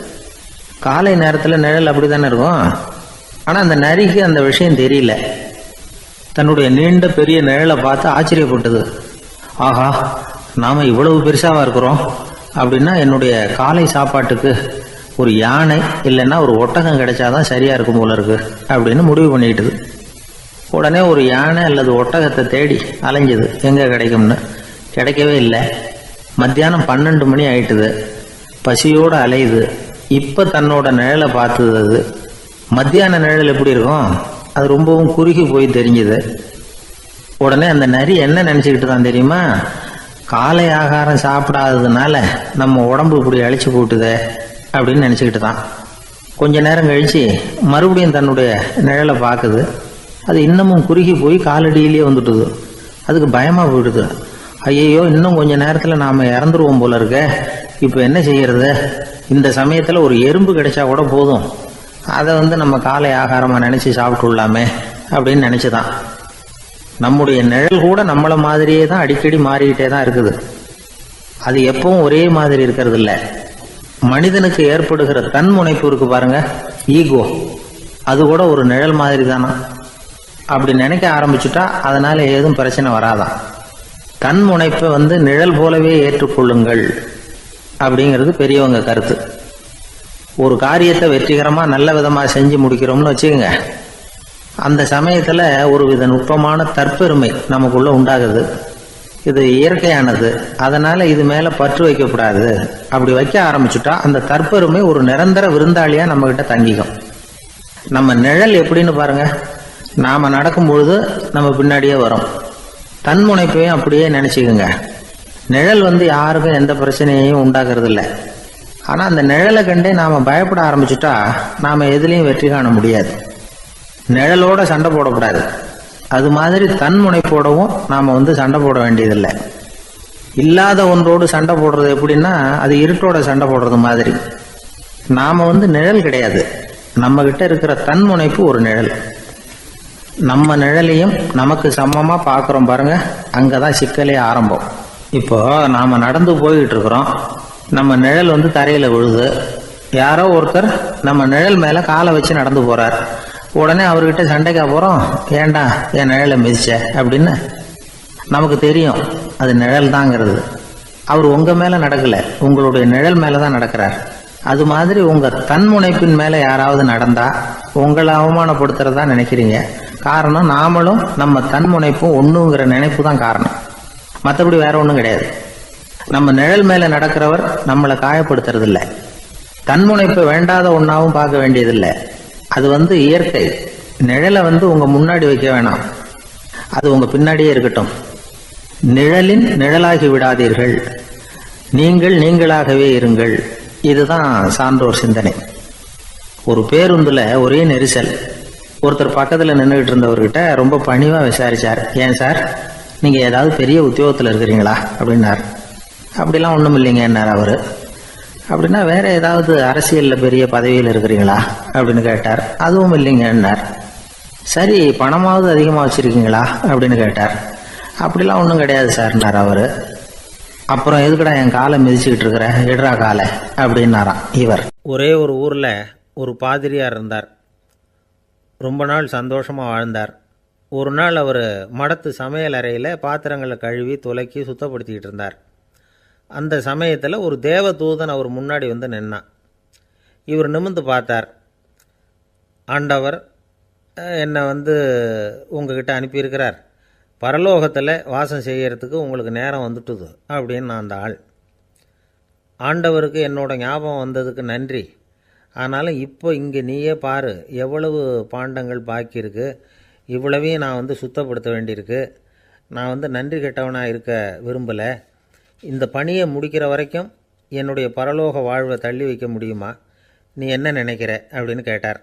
[SPEAKER 1] காலை நேரத்துல நிழல் அப்படித்தானே இருக்கும். ஆனா அந்த நரிக்கு அந்த விஷயம் தெரியல. தன்னுடைய நீண்ட பெரிய நிழலை பார்த்து ஆச்சரியப்பட்டது. ஆஹா, நாம இவ்வளவு பெருசாவா இருக்கிறோம் அப்படின்னா என்னுடைய காலை சாப்பாட்டுக்கு ஒரு யானை இல்லைன்னா ஒரு ஒட்டகம் கிடைச்சாதான் சரியா இருக்கும் போல இருக்கு அப்படின்னு முடிவு பண்ணிக்கிட்டது. உடனே ஒரு யானை அல்லது ஒட்டகத்தை தேடி அலைஞ்சது, எங்க கிடைக்கும்னு. கிடைக்கவே இல்லை. மத்தியானம் 12 மணி ஆயிட்டுது. பசியோடு அலையுது. இப்ப தன்னோட நிழலை பார்த்தது. அது மத்தியான நிழல் எப்படி இருக்கும், அது ரொம்பவும் குறுகி போய் தெரிஞ்சுது. உடனே அந்த நரி என்ன நினைச்சுக்கிட்டு தான் தெரியுமா, காலை ஆகாரம் சாப்பிடாததுனால நம்ம உடம்பு இப்படி அழிச்சு போட்டுதே அப்படின்னு நினைச்சுக்கிட்டு தான். கொஞ்ச நேரம் கழிச்சு மறுபடியும் தன்னுடைய நிழலை பார்க்குது. அது இன்னமும் குறுகி போய் காலடியிலேயே வந்துட்டுது. அதுக்கு பயமா போயிடுது. ஐயோ, இன்னும் கொஞ்ச நேரத்துல நாம இறந்துருவோம் போல இருக்க. இப்ப என்ன செய்யறது? இந்த சமயத்துல ஒரு எறும்பு கிடைச்சா கூட போதும், அதை வந்து நம்ம காலை ஆகாரமா நினைச்சு சாப்பிட்டுள்ளாமே அப்படின்னு நினைச்சுதான். நம்முடைய நிழல் கூட நம்மள மாதிரியே தான் அடிக்கடி மாறிக்கிட்டே தான் இருக்குது. அது எப்பவும் ஒரே மாதிரி இருக்கிறது இல்ல. மனிதனுக்கு ஏற்படுகிற தன்முனைப்பு இருக்கு பாருங்க, ஈகோ, அது கூட ஒரு நிழல் மாதிரி தானா. அப்படி நினைக்க ஆரம்பிச்சுட்டா அதனால ஏதும் பிரச்சனை வராதான். தன்முனைப்பை வந்து நிழல் போலவே ஏற்றுக்கொள்ளுங்கள் அப்படிங்கிறது பெரியவங்க கருத்து. ஒரு காரியத்தை வெற்றிகரமா நல்ல விதமா செஞ்சு முடிக்கிறோம்னு வச்சுக்கோங்க. அந்த சமயத்துல ஒரு வித நுட்பமான தற்பெருமை நமக்குள்ள உண்டாகுது. இது இயற்கையானது, அதனால இது மேல பற்று வைக்கக்கூடாது. அப்படி வைக்க ஆரம்பிச்சுட்டா அந்த தற்பெருமை ஒரு நிரந்தர விருந்தாளியா நம்ம கிட்ட தங்கிக்கும். நம்ம நிழல் எப்படின்னு பாருங்க, நாம நடக்கும் பொழுது நம்ம பின்னாடியே வரும். தன்முனைப்பையும் அப்படியே நினைச்சுக்குங்க. நிழல் வந்து யாருக்கும் எந்த பிரச்சனையையும் உண்டாக்குறது இல்லை. ஆனா அந்த நிழலை கண்டே நாம பயப்பட ஆரம்பிச்சுட்டா நாம எதுலையும் வெற்றி காண முடியாது. நிழலோட சண்டை போடக்கூடாது. அது மாதிரி தன்முனைப்போடவும் நாம வந்து சண்டை போட வேண்டியதில்லை. இல்லாத ஒன்றோடு சண்டை போடுறது எப்படின்னா, அது இருட்டோட சண்டை போடுறது மாதிரி. நாம வந்து நிழல் கிடையாது, நம்ம கிட்ட இருக்கிற தன்முனைப்பு ஒரு நிழல். நம்ம நிழலையும் நமக்கு சமமா பாக்குறோம் பாருங்க, அங்கதான் சிக்கலே ஆரம்பம். இப்போ நாம நடந்து போய்கிட்டு இருக்கிறோம். நம்ம நிழல் வந்து தரையில விழுது. யாரோ ஒருத்தர் நம்ம நிழல் மேல காலை வச்சு நடந்து போறார். உடனே அவர்கிட்ட சண்டைக்கா போறோம், ஏண்டா என் நிழலை மிதிச்ச அப்படின்னு. நமக்கு தெரியும் அது நிழல் தாங்கிறது. அவர் உங்க மேல நடக்கல, உங்களுடைய நிழல் மேலதான் நடக்கிறார். அது மாதிரி உங்க தன்முனைப்பின் மேல யாராவது நடந்தா உங்களை அவமானப்படுத்துறதா நினைக்கிறீங்க. காரணம், நாமளும் நம்ம தன்முனைப்பும் ஒண்ணுங்கிற நினைப்பு தான் காரணம், மற்றபடி வேற ஒண்ணும் கிடையாது. நம்ம நிழல் மேல நடக்கிறவர் நம்மளை காயப்படுத்துறது இல்லை. தன்முனைப்பை வேண்டாத ஒன்னாவும் பார்க்க வேண்டியதில்லை. அது வந்து இயற்கை. நிழலை வந்து உங்க முன்னாடி வைக்க வேணாம், அது உங்க பின்னாடியே இருக்கட்டும். நிழலின் நிழலாகி விடாதீர்கள், நீங்கள் நீங்களாகவே இருங்கள். இதுதான் சான்றோர் சிந்தனை. ஒரு பேருந்துல ஒரே நெரிசல். ஒருத்தர் பக்கத்துல நின்றுகிட்டு இருந்தவர்கிட்ட ரொம்ப பணிவா விசாரிச்சார், ஏன் சார் நீங்க ஏதாவது பெரிய உத்தியோகத்துல இருக்கிறீங்களா அப்படின்னார். அப்படிலாம் ஒண்ணும் இல்லைங்க என்னார் அவரு. அப்படின்னா வேற ஏதாவது அரசியல்ல பெரிய பதவியில் இருக்கிறீங்களா அப்படின்னு கேட்டார். அதுவும் இல்லைங்க என்னார். சரி, பணமாவது அதிகமா வச்சிருக்கீங்களா அப்படின்னு கேட்டார். அப்படிலாம் ஒன்றும் கிடையாது சார்னார் அவரு. அப்புறம் எதுக்குடா என் காலை மிதிச்சுக்கிட்டு இருக்கிற, எடுறா காலை அப்படின்னாராம் இவர். ஒரே ஒரு ஊர்ல ஒரு பாதிரியார் இருந்தார். ரொம்ப நாள் சந்தோஷமா வாழ்ந்தார். ஒரு நாள் அவர் மடத்து சமையல் அறையில் பாத்திரங்களை கழுவி துலக்கி சுத்தப்படுத்திக்கிட்டு இருந்தார். அந்த சமயத்தில் ஒரு தேவதூதன் அவர் முன்னாடி வந்து நின்னான். இவர் நிமிர்ந்து பார்த்தார். ஆண்டவர் என்னை உங்ககிட்ட அனுப்பியிருக்கிறார், பரலோகத்தில் வாசம் செய்யறதுக்கு உங்களுக்கு நேரம் வந்துட்டுது அப்படின்னு நான் அந்த ஆள். ஆண்டவருக்கு என்னோட ஞாபகம் வந்ததுக்கு நன்றி. ஆனாலும் இப்போ இங்கே நீயே பாரு, எவ்வளவு பாண்டங்கள் பாக்கி இருக்குது, இவ்வளவையும் நான் சுத்தப்படுத்த வேண்டியிருக்கு. நான் நன்றி கெட்டவனாக இருக்க விரும்பலை. இந்த பணியை முடிக்கிற வரைக்கும் என்னுடைய பரலோக வாழ்வை தள்ளி வைக்க முடியுமா? நீ என்ன நினைக்கிற அப்படின்னு கேட்டார்.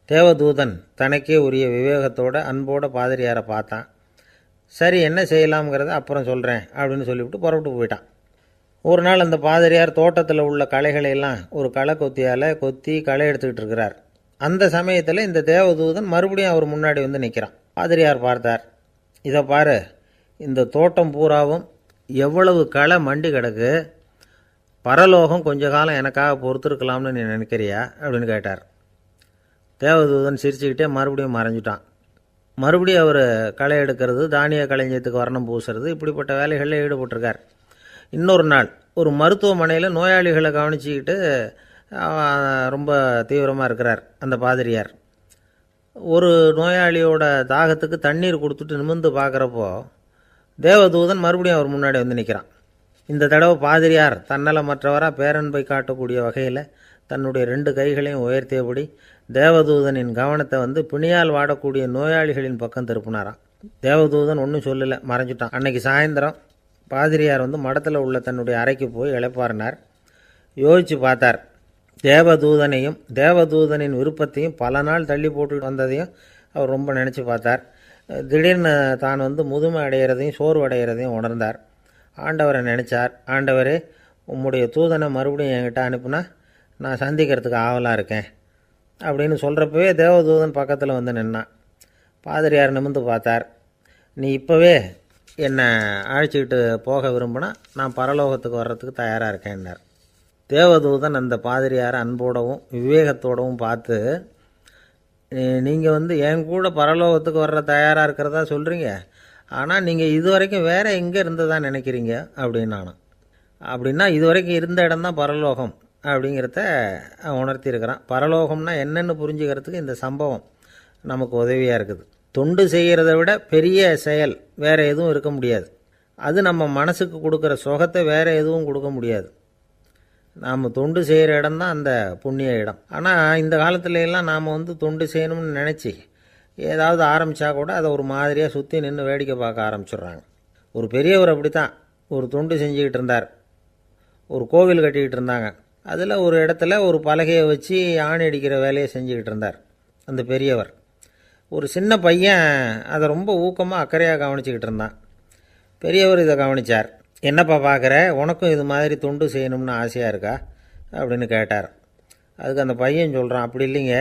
[SPEAKER 1] தேவதூதன் தனக்கே உரிய விவேகத்தோட அன்போட பாதிரியாரை பார்த்தான். சரி, என்ன செய்யலாம்ங்கிறத அப்புறம் சொல்கிறேன் அப்படின்னு சொல்லிவிட்டு புறப்பட்டு போயிட்டான். ஒரு நாள் அந்த பாதிரியார் தோட்டத்தில் உள்ள களைகளை எல்லாம் ஒரு களை கொத்தியால் கொத்தி களை எடுத்துக்கிட்டு இருக்கிறார். அந்த சமயத்தில் இந்த தேவதூதன் மறுபடியும் அவர் முன்னாடி நிற்கிறான். பாதிரியார் பார்த்தார். இதை பாரு, இந்த தோட்டம் பூராவும் எவ்வளவு களை மண்டி கிடக்கு, பரலோகம் கொஞ்ச காலம் எனக்காக பொறுத்திருக்கலாம்னு நீ நினைக்கிறியா அப்படின்னு கேட்டார். தேவதூதன் சிரிச்சுக்கிட்டே மறுபடியும் மறைஞ்சிட்டான். மறுபடியும் அவர் களை எடுக்கிறது, தானிய களஞ்சியத்துக்கு வர்ணம் பூசுறது, இப்படிப்பட்ட வேலைகளில் ஈடுபட்டிருக்கார். இன்னொரு நாள் ஒரு மருத்துவமனையில் நோயாளிகளை கவனிச்சிக்கிட்டு ரொம்ப தீவிரமாக இருக்கிறார் அந்த பாதிரியார். ஒரு நோயாளியோட தாகத்துக்கு தண்ணீர் கொடுத்துட்டு நிமிர்ந்து பார்க்குறப்போ தேவதூதன் மறுபடியும் அவர் முன்னாடி நிற்கிறான். இந்த தடவை பாதிரியார் தன்னலமற்றவராக பேரன்பை காட்டக்கூடிய வகையில் தன்னுடைய 2 கைகளையும் உயர்த்தியபடி தேவதூதனின் கவனத்தை பிணியால் வாடக்கூடிய நோயாளிகளின் பக்கம் திருப்பினாராம். தேவதூதன் ஒன்றும் சொல்லலை, மறைஞ்சிட்டான். அன்னைக்கு சாயந்தரம் பாதிரியார் மடத்தில் உள்ள தன்னுடைய அறைக்கு போய் இளைப்பாறினார். யோசித்து பார்த்தார். தேவதூதனையும் தேவதூதனின் விருப்பத்தையும் பல நாள் தள்ளி போட்டு வந்ததையும் அவர் ரொம்ப நினச்சி பார்த்தார். திடீர்னு தான் முதுமை அடைகிறதையும் சோர்வு அடைகிறதையும் உணர்ந்தார். ஆண்டவரை நினச்சார். ஆண்டவரே, உம்முடைய தூதனை மறுபடியும் என்கிட்ட அனுப்புனா நான் சந்திக்கிறதுக்கு ஆவலாக இருக்கேன் அப்படின்னு சொல்கிறப்பவே தேவதூதன் பக்கத்தில் நின்னான். பாதிரியார் நிமிர்ந்து பார்த்தார். நீ இப்போவே என்னை அழைச்சிக்கிட்டு போக விரும்பினா நான் பரலோகத்துக்கு வர்றதுக்கு தயாராக இருக்கேன்னார். தேவதூதன் அந்த பாதிரியாரை அன்போடவும் விவேகத்தோடவும் பார்த்து, நீங்கள் என் கூட பரலோகத்துக்கு வர்ற தயாராக இருக்கிறதா சொல்கிறீங்க, ஆனால் நீங்கள் இதுவரைக்கும் வேறு எங்கே இருந்ததா நினைக்கிறீங்க அப்படின்னு. அப்படின்னா இதுவரைக்கும் இருந்த இடம்தான் பரலோகம் அப்படிங்கிறத உணர்த்தியிருக்கிறான். பரலோகம்னா என்னென்னு புரிஞ்சுக்கிறதுக்கு இந்த சம்பவம் நமக்கு உதவியாக இருக்குது. தொண்டு செய்கிறத விட பெரிய செயல் வேறு எதுவும் இருக்க முடியாது. அது நம்ம மனசுக்கு கொடுக்குற சுகத்தை வேறு எதுவும் கொடுக்க முடியாது. நாம் தொண்டு செய்கிற இடம் தான் அந்த புண்ணிய இடம். ஆனால் இந்த காலத்துல எல்லாம் நாம் தொண்டு செய்யணும்னு நினச்சி ஏதாவது ஆரம்பித்தா கூட அதை ஒரு மாதிரியாக சுற்றி நின்று வேடிக்கை பார்க்க ஆரம்பிச்சிடுறாங்க. ஒரு பெரியவர் அப்படி தான் ஒரு தொண்டு செஞ்சுக்கிட்டு இருந்தார். ஒரு கோவில் கட்டிக்கிட்டு இருந்தாங்க. அதில் ஒரு இடத்துல ஒரு பலகையை வச்சு ஆணி அடிக்கிற வேலையை செஞ்சுக்கிட்டு இருந்தார் அந்த பெரியவர். ஒரு சின்ன பையன் அதை ரொம்ப ஊக்கமாக அக்கறையாக கவனிச்சிக்கிட்டு இருந்தான். பெரியவர் இதை கவனித்தார். என்னப்பா பார்க்குற, உனக்கும் இது மாதிரி தொண்டு செய்யணும்னு ஆசையாக இருக்கா அப்படின்னு கேட்டார். அதுக்கு அந்த பையன் சொல்கிறான், அப்படி இல்லைங்க,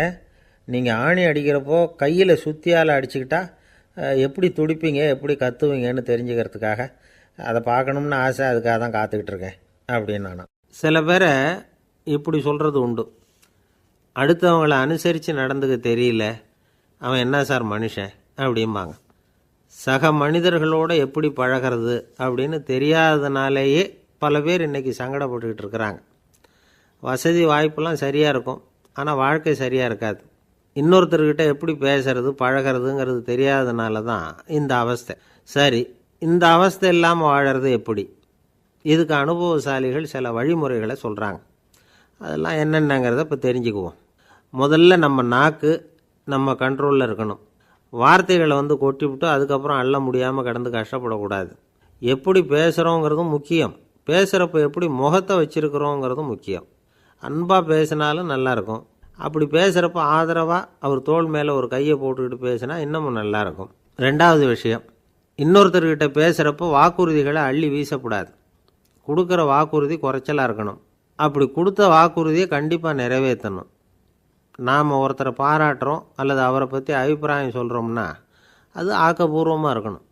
[SPEAKER 1] நீங்கள் ஆணி அடிக்கிறப்போ கையில் சுத்தியால் அடிச்சுக்கிட்டா எப்படி துடிப்பீங்க, எப்படி கத்துவீங்கன்னு தெரிஞ்சுக்கிறதுக்காக அதை பார்க்கணும்னு ஆசை, அதுக்காக தான் காத்துக்கிட்டு இருக்கேன் அப்படின்னு நான். சில பேரை இப்படி சொல்கிறது உண்டு. அடுத்தவங்களை அனுசரித்து நடந்துக்க தெரியல, அவன் என்ன சார் மனுஷன் அப்படிம்பாங்க. சக மனிதர்களோடு எப்படி பழகிறது அப்படின்னு தெரியாததுனாலேயே பல பேர் இன்றைக்கி சங்கடப்பட்டுக்கிட்டு இருக்கிறாங்க. வசதி வாய்ப்பெல்லாம் சரியாக இருக்கும், ஆனால் வாழ்க்கை சரியாக இருக்காது. இன்னொருத்தர்கிட்ட எப்படி பேசுறது பழகிறதுங்கிறது தெரியாததுனால தான் இந்த அவஸ்தை. சரி, இந்த அவஸ்தை இல்லாமல் வாழறது எப்படி? இதுக்கு அனுபவசாலிகள் சில வழிமுறைகளை சொல்கிறாங்க. அதெல்லாம் என்னென்னங்கிறத இப்போ தெரிஞ்சுக்குவோம். முதல்ல நம்ம நாக்கு நம்ம கண்ட்ரோலில் இருக்கணும். வார்த்தைகளை கொட்டிவிட்டு அதுக்கப்புறம் அள்ள முடியாமல் கடந்து கஷ்டப்படக்கூடாது. எப்படி பேசுகிறோங்கிறதும் முக்கியம், பேசுகிறப்ப எப்படி முகத்தை வச்சுருக்கிறோங்கிறதும் முக்கியம். அன்பாக பேசினாலும் நல்லாயிருக்கும். அப்படி பேசுகிறப்ப ஆதரவாக அவர் தோள் மேலே ஒரு கையை போட்டுக்கிட்டு பேசினா இன்னமும் நல்லாயிருக்கும். 2வது விஷயம், இன்னொருத்தர்கிட்ட பேசுகிறப்போ வாக்குறுதிகளை அள்ளி வீசக்கூடாது. கொடுக்குற வாக்குறுதி குறைச்சலாக இருக்கணும். அப்படி கொடுத்த வாக்குறுதியை கண்டிப்பாக நிறைவேற்றணும். நாம் ஒருத்தரை பாராட்டுறோம் அல்லது அவரை பற்றி அபிப்பிராயம் சொல்கிறோம்னா அது ஆக்கப்பூர்வமாக இருக்கணும்.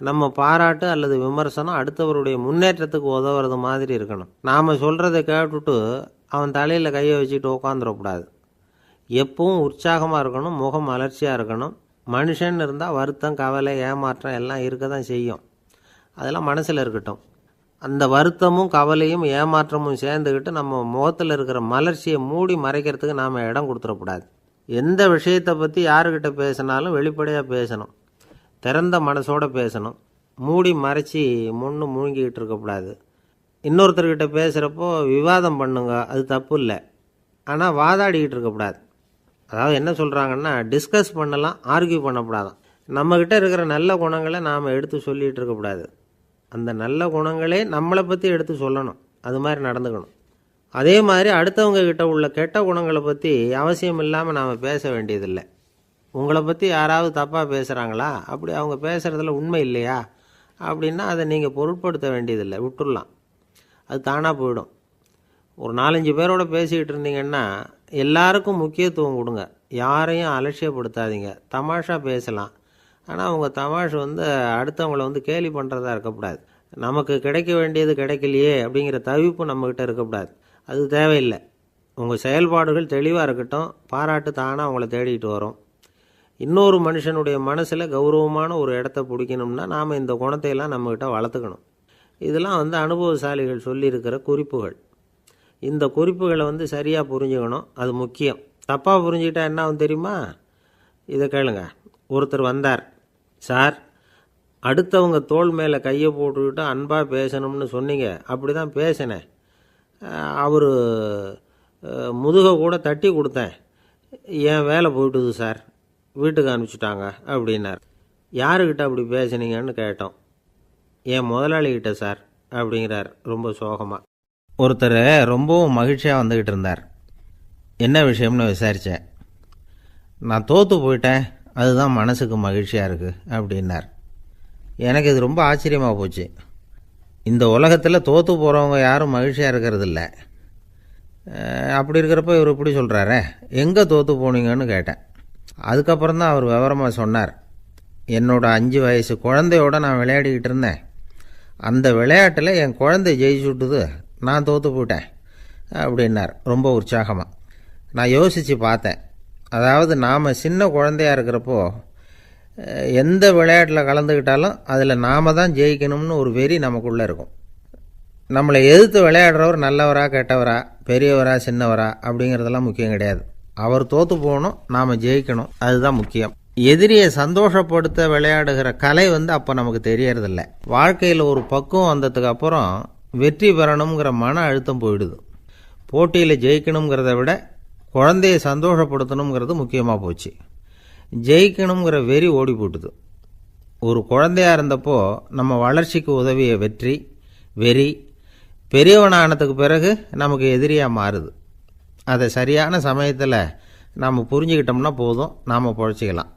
[SPEAKER 1] நம்ம பாராட்டு அல்லது விமர்சனம் அடுத்தவருடைய முன்னேற்றத்துக்கு உதவுறது மாதிரி இருக்கணும். நாம் சொல்கிறத கேட்டுட்டு அவன் தலையில் கையை வச்சுட்டு உட்காந்துடக்கூடாது. எப்பவும் உற்சாகமாக இருக்கணும், முகம் அலர்ச்சியாக இருக்கணும். மனுஷன் இருந்தால் வருத்தம், கவலை, ஏமாற்றம் எல்லாம் இருக்க தான் செய்யும். அதெல்லாம் மனசில் இருக்கட்டும். அந்த வருத்தமும் கவலையும் ஏமாற்றமும் சேர்ந்துக்கிட்டு நம்ம முகத்தில் இருக்கிற மலர்ச்சியை மூடி மறைக்கிறதுக்கு நாம் இடம் கொடுத்துடக்கூடாது. எந்த விஷயத்தை பற்றி யாருக்கிட்ட பேசினாலும் வெளிப்படையாக பேசணும், திறந்த மனசோடு பேசணும், மூடி மறைச்சி முன்னு மூழ்கிக்கிட்டு இருக்கக்கூடாது. இன்னொருத்தர்கிட்ட பேசுகிறப்போ விவாதம் பண்ணுங்க, அது தப்பு இல்லை, ஆனால் வாதாடிக்கிட்டு இருக்கக்கூடாது. அதாவது என்ன சொல்கிறாங்கன்னா, டிஸ்கஸ் பண்ணலாம், ஆர்கியூ பண்ணக்கூடாதான். நம்மக்கிட்ட இருக்கிற நல்ல குணங்களை நாம் எடுத்து சொல்லிகிட்டு இருக்கக்கூடாது, அந்த நல்ல குணங்களே நம்மளை பற்றி எடுத்து சொல்லணும், அது மாதிரி நடந்துக்கணும். அதே மாதிரி அடுத்தவங்க கிட்ட உள்ள கெட்ட குணங்களை பற்றி அவசியம் இல்லாமல் நாம் பேச வேண்டியதில்லை. உங்களை பற்றி யாராவது தப்பாக பேசுகிறாங்களா, அப்படி அவங்க பேசுகிறதுல உண்மை இல்லையா அப்படின்னா அதை நீங்கள் பொருட்படுத்த வேண்டியதில்லை, விட்டுடலாம், அது தானாக போயிடும். ஒரு 4-5 பேரோட பேசிக்கிட்டு இருந்தீங்கன்னா எல்லாருக்கும் முக்கியத்துவம் கொடுங்க, யாரையும் அலட்சியப்படுத்தாதீங்க. தமாஷா பேசலாம், ஆனால் அவங்க தமாஷ் அடுத்தவங்களை கேலி பண்ணுறதா இருக்கக்கூடாது. நமக்கு கிடைக்க வேண்டியது கிடைக்கலையே அப்படிங்கிற தவிப்பு நம்மக்கிட்ட இருக்கக்கூடாது, அது தேவையில்லை. உங்கள் செயல்பாடுகள் தெளிவாக இருக்கட்டும், பாராட்டு தானாக அவங்கள தேடிட்டு வரும். இன்னொரு மனுஷனுடைய மனசில் கௌரவமான ஒரு இடத்த பிடிக்கணும்னா நாம் இந்த குணத்தையெல்லாம் நம்மக்கிட்ட வளர்த்துக்கணும். இதெல்லாம் அனுபவசாலிகள் சொல்லியிருக்கிற குறிப்புகள். இந்த குறிப்புகளை சரியாக புரிஞ்சுக்கணும், அது முக்கியம். தப்பாக புரிஞ்சுக்கிட்டா என்ன ஆகும் தெரியுமா? இதை கேளுங்க. ஒருத்தர் வந்தார், சார் அடுத்தவங்க தோள் மேலே கையை போட்டுக்கிட்டு அன்பாக பேசணும்னு சொன்னீங்க, அப்படி தான் பேசினேன், அவர் முதுகை கூட தட்டி கொடுத்தேன், என் வேலை போயிட்டுது சார், வீட்டுக்கு அனுப்பிச்சிட்டாங்க அப்படின்னார். யாருக்கிட்ட அப்படி பேசுனீங்கன்னு கேட்டோம். என் முதலாளிகிட்ட சார் அப்படிங்கிறார் ரொம்ப சோகமாக. ஒருத்தர் ரொம்பவும் மகிழ்ச்சியாக வந்துக்கிட்டு இருந்தார். என்ன விஷயம்னு விசாரித்தேன். நான் தோற்று போயிட்டேன், அதுதான் மனசுக்கு மகிழ்ச்சியாக இருக்குது அப்படின்னார். எனக்கு இது ரொம்ப ஆச்சரியமாக போச்சு. இந்த உலகத்தில் தோற்று போகிறவங்க யாரும் மகிழ்ச்சியாக இருக்கிறதில்ல. அப்படி இருக்கிறப்ப இவர் இப்படி சொல்கிறாரே, எங்கே தோற்று போனீங்கன்னு கேட்டேன். அதுக்கப்புறம் தான் அவர் விவரமாக சொன்னார். என்னோட 5 வயசு குழந்தையோடு நான் விளையாடிக்கிட்டு இருந்தேன், அந்த விளையாட்டில் என் குழந்தை ஜெயிச்சு விட்டுது, நான் தோற்று போயிட்டேன் அப்படின்னார் ரொம்ப உற்சாகமாக. நான் யோசித்து பார்த்தேன். அதாவது நாம் சின்ன குழந்தையாக இருக்கிறப்போ எந்த விளையாட்டில் கலந்துக்கிட்டாலும் அதில் நாம் தான் ஜெயிக்கணும்னு ஒரு வெறி நமக்குள்ளே இருக்கும். நம்மளை எதிர்த்து விளையாடுறவர் நல்லவரா கெட்டவரா, பெரியவரா சின்னவரா அப்படிங்கிறதெல்லாம் முக்கியம் கிடையாது. அவர் தோற்று போகணும், நாம் ஜெயிக்கணும், அதுதான் முக்கியம். எதிரியை சந்தோஷப்படுத்த விளையாடுகிற கலை அப்போ நமக்கு தெரியறதில்ல. வாழ்க்கையில் ஒரு பக்குவம் வந்ததுக்கு அப்புறம் வெற்றி பெறணுங்கிற மன அழுத்தம் போயிடுது. போட்டியில் ஜெயிக்கணுங்கிறத விட குழந்தையை சந்தோஷப்படுத்தணுங்கிறது முக்கியமாக போச்சு. ஜெயிக்கணுங்கிற வெறி ஓடி போட்டுது. ஒரு குழந்தையாக இருந்தப்போ நம்ம வளர்ச்சிக்கு உதவிய வெறி பெரியவனானதுக்கு பிறகு நமக்கு எதிரியாக மாறுது. அதை சரியான சமயத்தில் நாம் புரிஞ்சுக்கிட்டோம்னா போதும், நாம் பொழைச்சிக்கலாம்.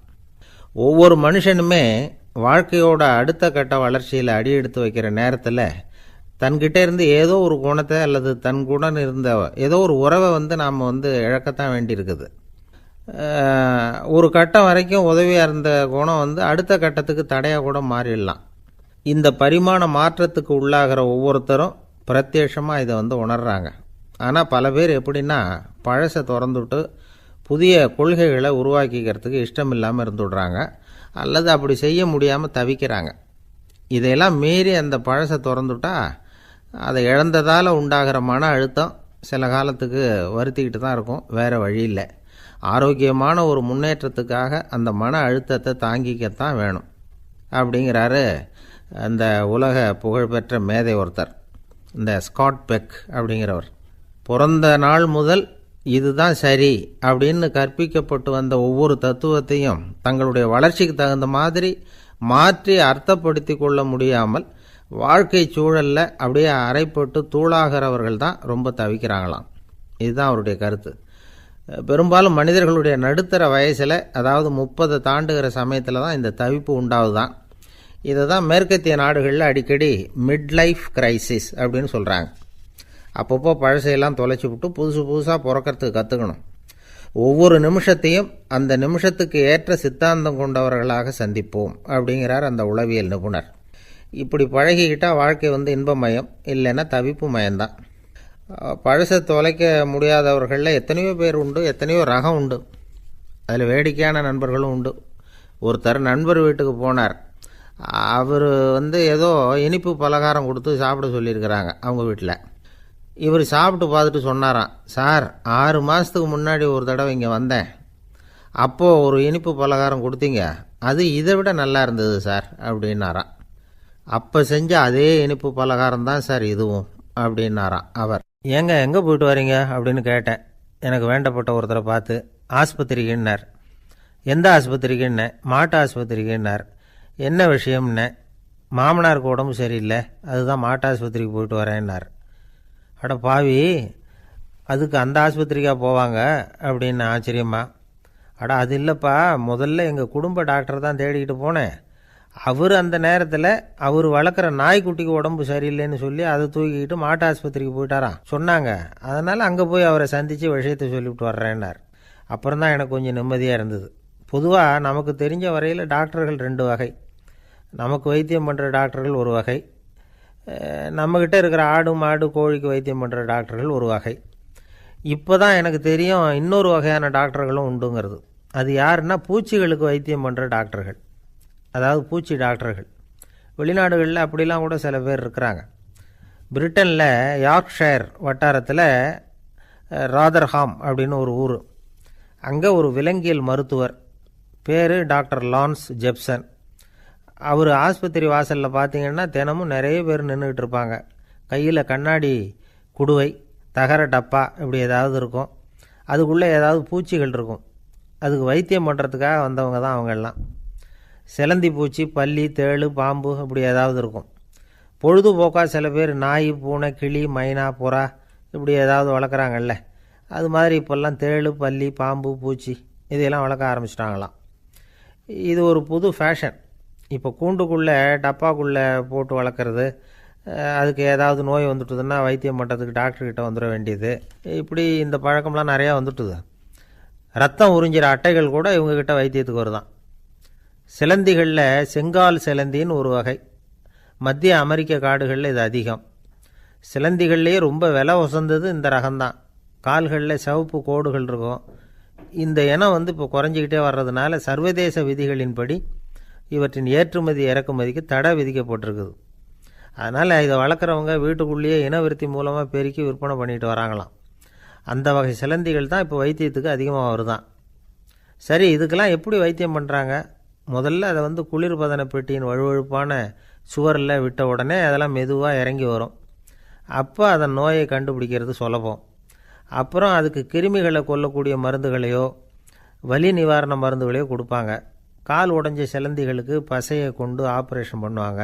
[SPEAKER 1] ஒவ்வொரு மனுஷனுமே வாழ்க்கையோட அடுத்த கட்ட வளர்ச்சியில் அடி எடுத்து வைக்கிற நேரத்தில் தன்கிட்ட இருந்து ஏதோ ஒரு குணத்தை அல்லது தன் குணம் இருந்த ஏதோ ஒரு உறவை நாம் இழக்கத்தான் வேண்டியிருக்குது. ஒரு கட்டம் வரைக்கும் உதவியாக இருந்த குணம் அடுத்த கட்டத்துக்கு தடையாக கூட மாறிடலாம். இந்த பரிமாண மாற்றத்துக்கு உள்ளாகிற ஒவ்வொருத்தரும் பிரத்யட்சமாக இதை உணர்றாங்க. ஆனால் பல பேர் எப்படின்னா பழசை திறந்துவிட்டு புதிய கொள்கைகளை உருவாக்கிக்கிறதுக்கு இஷ்டம் இல்லாமல் இருந்துடுறாங்க, அல்லது அப்படி செய்ய முடியாமல் தவிக்கிறாங்க. இதையெல்லாம் மீறி அந்த பழசை திறந்துட்டா அதை இழந்ததால் உண்டாகிற மன அழுத்தம் சில காலத்துக்கு வருத்திக்கிட்டு தான் இருக்கும், வேறு வழி இல்லை. ஆரோக்கியமான ஒரு முன்னேற்றத்துக்காக அந்த மன அழுத்தத்தை தாங்கிக்கத்தான் வேணும் அப்படிங்கிறாரு அந்த உலக புகழ்பெற்ற மேதை ஒருத்தர், இந்த ஸ்காட் பெக் அப்படிங்கிறவர். பிறந்த நாள் முதல் இதுதான் சரி அப்படின்னு கற்பிக்கப்பட்டு வந்த ஒவ்வொரு தத்துவத்தையும் தங்களுடைய வளர்ச்சிக்கு தகுந்த மாதிரி மாற்றி அர்த்தப்படுத்தி கொள்ள முடியாமல் வாழ்க்கை சூழலில் அப்படியே அரைப்பட்டு தூளாகிறவர்கள் தான் ரொம்ப தவிக்கிறாங்களாம். இதுதான் அவருடைய கருத்து. பெரும்பாலும் மனிதர்களுடைய நடுத்தர வயசில், அதாவது 30 தாண்டுகிற சமயத்தில் தான் இந்த தவிப்பு உண்டாகுதான். இதை தான் மேற்கத்திய நாடுகளில் அடிக்கடி மிட் லைஃப் கிரைசிஸ் அப்படின்னு சொல்கிறாங்க. அப்பப்போ பழசையெல்லாம் தொலைச்சி விட்டு புதுசாக பிறக்கிறதுக்கு கற்றுக்கணும். ஒவ்வொரு நிமிஷத்தையும் அந்த நிமிஷத்துக்கு ஏற்ற சித்தாந்தம் கொண்டவர்களாக சந்திப்போம் அப்படிங்கிறார் அந்த உளவியல் நிபுணர். இப்படி பழகிக்கிட்டால் வாழ்க்கை இன்பமயம், இல்லைன்னா தவிப்பு மயம்தான். பழசை தொலைக்க முடியாதவர்களில் எத்தனையோ பேர் உண்டு, எத்தனையோ ரகம் உண்டு. அதில் வேடிக்கையான நண்பர்களும் உண்டு. ஒருத்தர் நண்பர் வீட்டுக்கு போனார். அவர் ஏதோ இனிப்பு பலகாரம் கொடுத்து சாப்பிட சொல்லியிருக்கிறாங்க அவங்க வீட்டில். இவர் சாப்பிட்டு பார்த்துட்டு சொன்னாராம், சார் 6 மாதத்துக்கு முன்னாடி ஒரு தடவை இங்கே வந்தேன், அப்போது ஒரு இனிப்பு பலகாரம் கொடுத்தீங்க, அது இதை விட நல்லா இருந்தது சார் அப்படின்னாராம். அப்போ செஞ்ச அதே இனிப்பு பலகாரம் தான் சார் இதுவும் அப்படின்னாராம் அவர். ஏங்க எங்கே போயிட்டு வரீங்க அப்படின்னு கேட்டேன். எனக்கு வேண்டப்பட்ட ஒருத்தரை பார்த்து. ஆஸ்பத்திரிக்குன்னார். எந்த ஆஸ்பத்திரிக்குன்னே? மாட்டு ஆஸ்பத்திரிக்குன்னார். என்ன விஷயம்னே? மாமனாருக்கு உடம்பு சரியில்லை, அதுதான் மாட்டு ஆஸ்பத்திரிக்கு போயிட்டு வரேன்னார். அட பாவி, அதுக்கு அந்த ஆஸ்பத்திரிக்கா போவாங்க அப்படின்னு ஆச்சரியமா. அட அது இல்லைப்பா, முதல்ல எங்கள் குடும்ப டாக்டர் தான் தேடிக்கிட்டு போனேன். அவர் அந்த நேரத்தில் அவர் வளர்க்குற நாய்க்குட்டிக்கு உடம்பு சரியில்லைன்னு சொல்லி அதை தூக்கிக்கிட்டு மாட்டு ஆஸ்பத்திரிக்கு போயிட்டாராம் சொன்னாங்க. அதனால் அங்கே போய் அவரை சந்தித்து விஷயத்தை சொல்லிவிட்டு வர்றேன்னார். அப்புறம் தான் எனக்கு கொஞ்சம் நிம்மதியாக இருந்தது. பொதுவாக நமக்கு தெரிஞ்ச வரையில் டாக்டர்கள் 2 வகை. நமக்கு வைத்தியம் பண்ணுற டாக்டர்கள் ஒரு வகை, நம்மக்கிட்ட இருக்கிற ஆடு மாடு கோழிக்கு வைத்தியம் பண்ணுற டாக்டர்கள் ஒரு வகை. இப்போ தான் எனக்கு தெரியும் இன்னொரு வகையான டாக்டர்களும் உண்டுங்கிறது. அது யாருன்னா பூச்சிகளுக்கு வைத்தியம் பண்ணுற டாக்டர்கள், அதாவது பூச்சி டாக்டர்கள். வெளிநாடுகளில் அப்படிலாம் கூட சில பேர் இருக்கிறாங்க. பிரிட்டனில் யார்க்ஷயர் வட்டாரத்தில் ராதர்ஹாம் அப்படின்னு ஒரு ஊர். அங்கே ஒரு விலங்கியல் மருத்துவர், பேர் டாக்டர் லான்ஸ் ஜெப்சன். அவர் ஆஸ்பத்திரி வாசலில் பார்த்தீங்கன்னா தினமும் நிறைய பேர் நின்றுக்கிட்டு இருப்பாங்க. கையில் கண்ணாடி குடுவை, தகர டப்பா இப்படி ஏதாவது இருக்கும். அதுக்குள்ளே ஏதாவது பூச்சிகள் இருக்கும். அதுக்கு வைத்தியம் பண்ணுறதுக்காக வந்தவங்க தான் அவங்கெல்லாம். சிலந்தி பூச்சி, பல்லி, தேளு, பாம்பு இப்படி ஏதாவது இருக்கும். பொழுதுபோக்காக சில பேர் நாய், பூனை, கிளி, மைனா, புறா இப்படி ஏதாவது வளர்க்குறாங்கல்ல, அது மாதிரி இப்போல்லாம் தேளு, பல்லி, பாம்பு, பூச்சி இதையெல்லாம் வளர்க்க ஆரம்பிச்சிட்டாங்களாம். இது ஒரு புது ஃபேஷன். இப்போ கூண்டுக்குள்ளே டப்பாக்குள்ளே போட்டு வளர்க்குறது, அதுக்கு ஏதாவது நோய் வந்துட்டுதுன்னா வைத்தியம் பண்ணுறதுக்கு டாக்டர்கிட்ட வந்துட வேண்டியது, இப்படி இந்த பழக்கம்லாம் நிறையா வந்துட்டுது. ரத்தம் உறிஞ்சிற அட்டைகள் கூட இவங்ககிட்ட வைத்தியத்துக்கு வருதான். சிலந்திகளில் செங்கால் சிலந்தின்னு ஒரு வகை. மத்திய அமெரிக்க காடுகளில் இது அதிகம். சிலந்திகள்லேயே ரொம்ப விலை உசந்தது இந்த ரகம்தான். கால்களில் சிவப்பு கோடுகள் இருக்கும். இந்த இனம் இப்போ குறைஞ்சிக்கிட்டே வர்றதுனால சர்வதேச விதிகளின்படி இவற்றின் ஏற்றுமதி இறக்குமதிக்கு தடை விதிக்கப்பட்டிருக்குது. அதனால் இதை வளர்க்குறவங்க வீட்டுக்குள்ளேயே இனவிருத்தி மூலமாக பெருக்கி விற்பனை பண்ணிட்டு வராங்களாம். அந்த வகை சிலந்திகள் தான் இப்போ வைத்தியத்துக்கு அதிகமாக வருதான். சரி, இதுக்கெல்லாம் எப்படி வைத்தியம் பண்ணுறாங்க? முதல்ல அதை குளிர்பதன பெட்டியின் வழுவழுப்பான சுவரில் விட்ட உடனே அதெல்லாம் மெதுவாக இறங்கி வரும். அப்போ அதன் நோயை கண்டுபிடிக்கிறது சுலபம். அப்புறம் அதுக்கு கிருமிகளை கொல்லக்கூடிய மருந்துகளையோ வலி நிவாரண மருந்துகளையோ கொடுப்பாங்க. கால் உடைஞ்ச சிலந்திகளுக்கு பசையை கொண்டு ஆப்ரேஷன் பண்ணுவாங்க.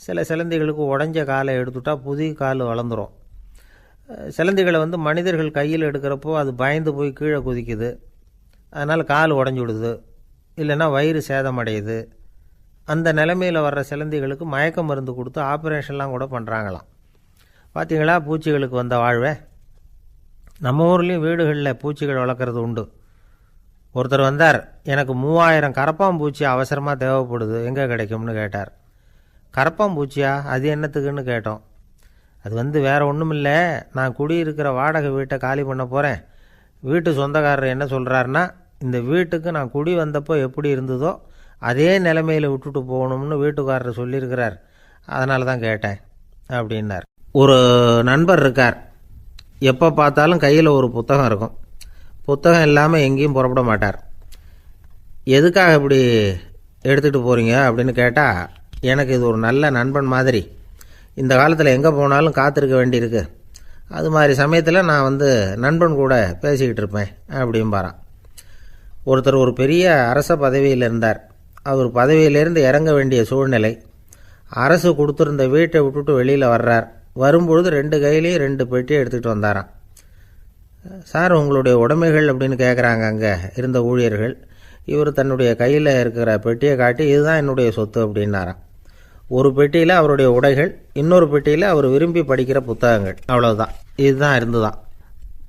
[SPEAKER 1] சில சிலந்திகளுக்கு உடைஞ்ச காலை எடுத்துட்டா புதிய கால் வளர்ந்துடும். சிலந்திகளை மனிதர்கள் கையில் எடுக்கிறப்போ அது பயந்து போய் கீழே குதிக்குது, அதனால் கால் உடஞ்சி விடுது, இல்லைன்னா வயிறு சேதமடையுது. அந்த நிலைமையில் வர்ற சிலந்திகளுக்கு மயக்க மருந்து கொடுத்து ஆப்ரேஷன்லாம் கூட பண்ணுறாங்களாம். பார்த்தீங்களா பூச்சிகளுக்கு வந்த வாழ்வே. நம்ம ஊர்லேயும் வீடுகளில் பூச்சிகள் வளர்க்குறது உண்டு. ஒருத்தர் வந்தார், எனக்கு 3000 கரப்பாம்பூச்சி அவசரமாக தேவைப்படுது, எங்கே கிடைக்கும்னு கேட்டார். கரப்பாம்பூச்சியா? அது என்னத்துக்குன்னு கேட்டோம். அது வேறு ஒன்றும் இல்லை, நான் குடியிருக்கிற வாடகை வீட்டை காலி பண்ண போகிறேன். வீட்டு சொந்தக்காரர் என்ன சொல்கிறாருன்னா, இந்த வீட்டுக்கு நான் குடி வந்தப்போ எப்படி இருந்ததோ அதே நிலைமையில் விட்டுட்டு போகணும்னு வீட்டுக்காரர் சொல்லியிருக்கிறார், அதனால தான் கேட்டேன் அப்படின்னார். ஒரு நண்பர் இருக்கார், எப்போ பார்த்தாலும் கையில் ஒரு புத்தகம் இருக்கும். புத்தகம் இல்லாமல் எங்கேயும் புறப்பட மாட்டார். எதுக்காக இப்படி எடுத்துகிட்டு போகிறீங்க அப்படின்னு கேட்டால், எனக்கு இது ஒரு நல்ல நண்பன் மாதிரி, இந்த காலத்தில் எங்கே போனாலும் காத்திருக்க வேண்டியிருக்கு, அது மாதிரி சமயத்தில் நான் நண்பன் கூட பேசிக்கிட்டு இருப்பேன் அப்படிம்பாரான். ஒருத்தர் ஒரு பெரிய அரச பதவியில் இருந்தார். அவர் பதவியிலேருந்து இறங்க வேண்டிய சூழ்நிலை. அரசு கொடுத்துருந்த வீட்டை விட்டுட்டு வெளியில் வர்றார். வரும்பொழுது 2 கையிலையும் 2 பெட்டியை எடுத்துகிட்டு வந்தாராம். சார், உங்களுடைய உடைமைகள் அப்படின்னு கேட்குறாங்க அங்கே இருந்த ஊழியர்கள். இவர் தன்னுடைய கையில் இருக்கிற பெட்டியை காட்டி, இதுதான் என்னுடைய சொத்து அப்படின்னாராம். ஒரு பெட்டியில் அவருடைய உடைகள், இன்னொரு பெட்டியில் அவர் விரும்பி படிக்கிற புத்தகங்கள், அவ்வளவுதான். இதுதான் இருந்துதான்.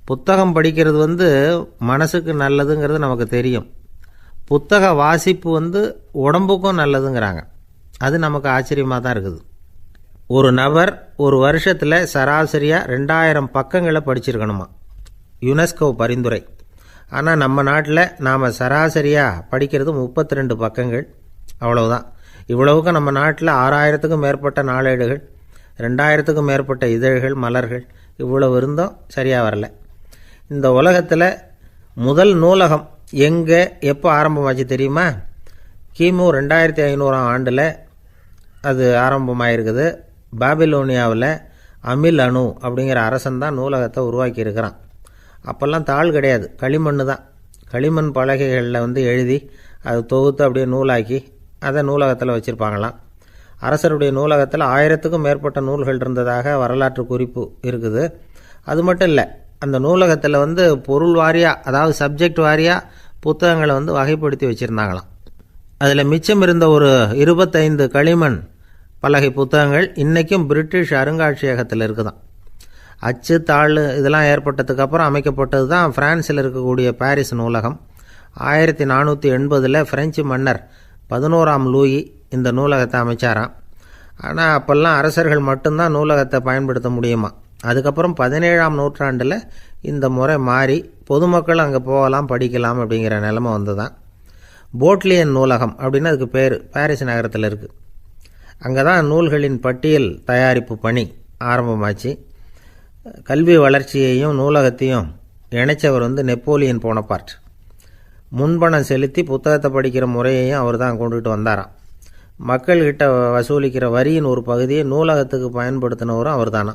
[SPEAKER 1] புத்தகம் படிக்கிறது மனசுக்கு நல்லதுங்கிறது நமக்கு தெரியும். புத்தக வாசிப்பு உடம்புக்கும் நல்லதுங்கிறாங்க. அது நமக்கு ஆச்சரியமாக தான் இருக்குது. ஒரு நபர் ஒரு வருஷத்தில் சராசரியாக 2000 பக்கங்களை படிச்சிருக்கணுமா, யுனெஸ்கோ பரிந்துரை. ஆனால் நம்ம நாட்டில் நாம் சராசரியாக படிக்கிறது 32 பக்கங்கள், அவ்வளவுதான். இவ்வளவுக்கு நம்ம நாட்டில் 6000த்துக்கும் மேற்பட்ட நாளேடுகள், 2000த்துக்கும் மேற்பட்ட இதழ்கள், மலர்கள் இவ்வளவு இருந்தும் சரியாக வரல. இந்த உலகத்தில் முதல் நூலகம் எங்கே எப்போ ஆரம்பமாச்சு தெரியுமா? கிமு 2500 ஆண்டில் அது ஆரம்பமாயிருக்குது. பாபிலோனியாவில் அமில் அணு அப்படிங்கிற அரசன் தான் நூலகத்தை உருவாக்கியிருக்கிறான். அப்போல்லாம் தாள் கிடையாது, களிமண் தான். களிமண் பலகைகளில் எழுதி அது தொகுத்து அப்படியே நூலாக்கி அதை நூலகத்தில் வச்சுருப்பாங்களாம். அரசருடைய நூலகத்தில் 1000த்துக்கும் மேற்பட்ட நூல்கள் இருந்ததாக வரலாற்று குறிப்பு இருக்குது. அது மட்டும் இல்லை, அந்த நூலகத்தில் பொருள் வாரியாக, அதாவது சப்ஜெக்ட் வாரியாக புத்தகங்களை வகைப்படுத்தி வச்சுருந்தாங்களாம். அதில் மிச்சம் இருந்த ஒரு 25 களிமண் பலகை புத்தகங்கள் இன்றைக்கும் பிரிட்டிஷ் அருங்காட்சியகத்தில் இருக்குதான். அச்சு தாள் இதெல்லாம் ஏற்பட்டதுக்கு அப்புறம் அமைக்கப்பட்டது தான் பிரான்சில் இருக்கக்கூடிய பாரிஸ் நூலகம். 1480 பிரெஞ்சு மன்னர் 11ஆம் லூயி இந்த நூலகத்தை அமைச்சாராம். ஆனால் அப்போல்லாம் அரசர்கள் மட்டும்தான் நூலகத்தை பயன்படுத்த முடியுமா. அதுக்கப்புறம் 17ஆம் நூற்றாண்டில் இந்த முறை மாறி பொதுமக்கள் அங்கே போகலாம், படிக்கலாம் அப்படிங்கிற நிலைமை வந்துதான். போட்லியன் நூலகம் அப்படின்னு அதுக்கு பேர், பாரிஸ் நகரத்தில் இருக்குது. அங்கே தான் நூல்களின் பட்டியல் தயாரிப்பு பணி ஆரம்பமாச்சு. கல்வி வளர்ச்சியையும் நூலகத்தையும் இணைச்சவர் நெப்போலியன் போனபார்ட். முன்பணம் செலுத்தி புத்தகத்தை படிக்கிற முறையையும் அவர் தான் கொண்டுட்டு வந்தாராம். மக்கள்கிட்ட வசூலிக்கிற வரியின் ஒரு பகுதியை நூலகத்துக்கு பயன்படுத்தினவரும் அவர் தானா.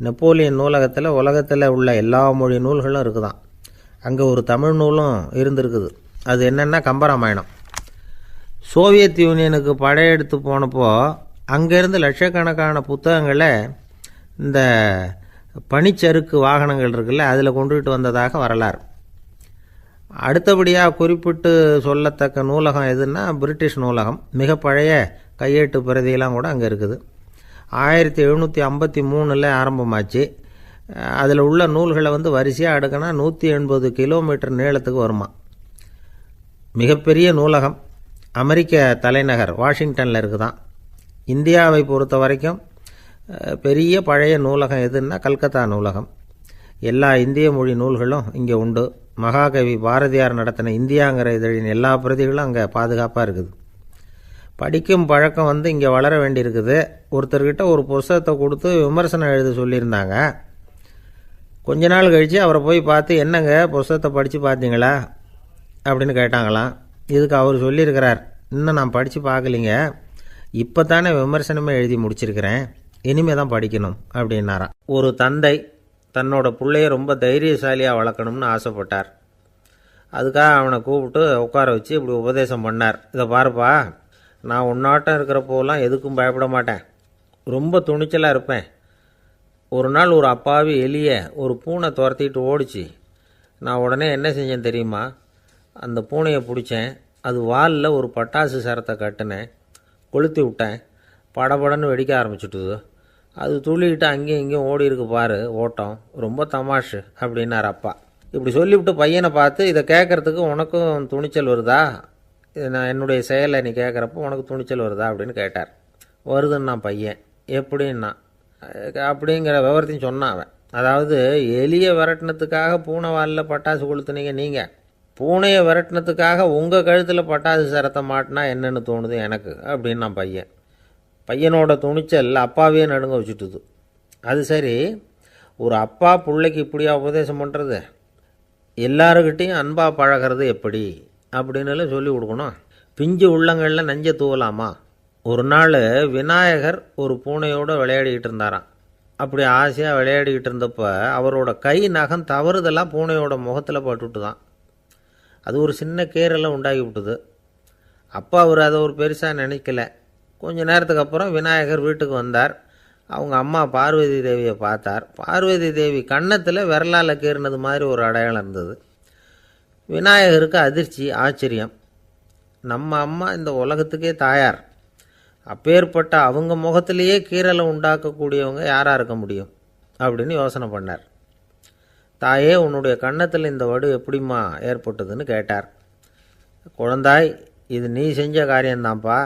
[SPEAKER 1] நெப்போலியன் நூலகத்தில் உலகத்தில் உள்ள எல்லா மொழி நூல்களும் இருக்குதான். அங்கே ஒரு தமிழ் நூலும் இருந்திருக்குது. அது என்னென்னா கம்பராமாயணம். சோவியத் யூனியனுக்கு படையெடுத்து போனப்போ அங்கேருந்து லட்சக்கணக்கான புத்தகங்களை இந்த பனிச்சறுக்கு வாகனங்கள் இருக்குல்ல, அதில் கொண்டுகிட்டு வந்ததாக வரலாறு. அடுத்தபடியாக குறிப்பிட்டு சொல்லத்தக்க நூலகம் எதுன்னா பிரிட்டிஷ் நூலகம். மிக பழைய கையெழுத்து பிரதியெல்லாம் கூட அங்கே இருக்குது. 1753 ஆரம்பமாச்சு. அதில் உள்ள நூல்களை வரிசையாக அடுக்கினா 180 கிலோமீட்டர் நீளத்துக்கு வருமா. மிகப்பெரிய நூலகம் அமெரிக்க தலைநகர் வாஷிங்டனில் இருக்குதான். இந்தியாவை பொறுத்த வரைக்கும் பெரிய பழைய நூலகம் எதுன்னா கல்கத்தா நூலகம். எல்லா இந்திய மொழி நூல்களும் இங்கே உண்டு. மகாகவி பாரதியார் நடத்தின இந்தியாங்கிற இதழின் எல்லா பிரதிகளும் அங்கே பாதுகாப்பாக இருக்குது. படிக்கும் பழக்கம் இங்கே வளர வேண்டியிருக்குது. ஒருத்தர்கிட்ட ஒரு புஸ்தகத்தை கொடுத்து விமர்சனம் எழுத சொல்லியிருந்தாங்க. கொஞ்ச நாள் கழித்து அவரை போய் பார்த்து, என்னங்க புஸ்தகத்தை படித்து பார்த்தீங்களா அப்படின்னு கேட்டாங்களாம். இதுக்கு அவர் சொல்லியிருக்கிறார், இன்னும் நான் படித்து பார்க்கலிங்க, இப்போ தானே விமர்சனமே எழுதி முடிச்சிருக்கிறேன், இனிமே தான் படிக்கணும் அப்படின்னாராம். ஒரு தந்தை தன்னோட பிள்ளைய ரொம்ப தைரியசாலியாக வளர்க்கணும்னு ஆசைப்பட்டார். அதுக்காக அவனை கூப்பிட்டு உட்கார வச்சு இப்படி உபதேசம் பண்ணார். இதை பாருப்பா, நான் உன்னாட்டம் இருக்கிறப்போலாம் எதுக்கும் பயப்பட மாட்டேன், ரொம்ப துணிச்சலாக இருப்பேன். ஒரு நாள் ஒரு அப்பாவி எலியை ஒரு பூனை துரத்திட்டு ஓடிச்சு. நான் உடனே என்ன செஞ்சேன் தெரியுமா? அந்த பூனையை பிடிச்சேன், அது வாலில் ஒரு பட்டாசு சரத்தை கட்டினேன், கொளுத்தி விட்டேன், படபடன்னு வெடிக்க ஆரம்பிச்சுட்டுது. அது துள்ளிக்கிட்டு அங்கேயும் இங்கேயும் ஓடி இருக்கு பாரு ஓட்டம், ரொம்ப தமாஷு அப்படின்னார் அப்பா. இப்படி சொல்லிவிட்டு பையனை பார்த்து, இதை கேட்குறதுக்கு உனக்கும் துணிச்சல் வருதா, நான் என்னுடைய செயலை நீ கேட்குறப்போ உனக்கு துணிச்சல் வருதா அப்படின்னு கேட்டார். வருதுன்னா பையன். எப்படின்னா அப்படிங்கிற விவரத்தையும் சொன்னான் அவன். அதாவது எலியை விரட்டினத்துக்காக பூனை வாலில் பட்டாசு கொளுத்துனீங்க நீங்கள், பூனையை விரட்டினத்துக்காக உங்கள் கழுத்தில் பட்டாசு சரத்தை மாட்டினா என்னென்னு தோணுது எனக்கு அப்படின்னு நான் பையன். பையனோட துணிச்சல் அப்பாவே நடுங்க வச்சுட்டுது. அது சரி, ஒரு அப்பா பிள்ளைக்கு இப்படியா உபதேசம் பண்ணுறது? எல்லாருக்கிட்டையும் அன்பாக பழகிறது எப்படி அப்படின்னு சொல்லி கொடுக்கணும். பிஞ்சு உள்ளங்களில் நஞ்சை தூவலாமா? ஒரு நாள் விநாயகர் ஒரு பூனையோடு விளையாடிக்கிட்டு இருந்தாராம். அப்படி ஆசையாக விளையாடிக்கிட்டு இருந்தப்போ அவரோட கை நகம் தவறுதெல்லாம் பூனையோட முகத்தில் பட்டுட்டு தான். அது ஒரு சின்ன கீறலை உண்டாகி விட்டுது. அப்பா அவர் அதை ஒரு பெருசாக நினைக்கல. கொஞ்ச நேரத்துக்கு அப்புறம் விநாயகர் வீட்டுக்கு வந்தார். அவங்க அம்மா பார்வதி தேவியை பார்த்தார். பார்வதி தேவி கன்னத்தில் விரலால் கீறினது மாதிரி ஒரு அடையாளம் இருந்தது. விநாயகருக்கு அதிர்ச்சி, ஆச்சரியம். நம்ம அம்மா இந்த உலகத்துக்கே தாயார், அப்பேற்பட்ட அவங்க முகத்திலேயே கீறலை உண்டாக்கக்கூடியவங்க யாராக இருக்க முடியும் அப்படின்னு யோசனை பண்ணார். தாயே, உன்னுடைய கன்னத்தில் இந்த வடு எப்படிம்மா ஏற்பட்டதுன்னு கேட்டார். குழந்தாய், இது நீ செஞ்ச காரியம்தான்ப்பா,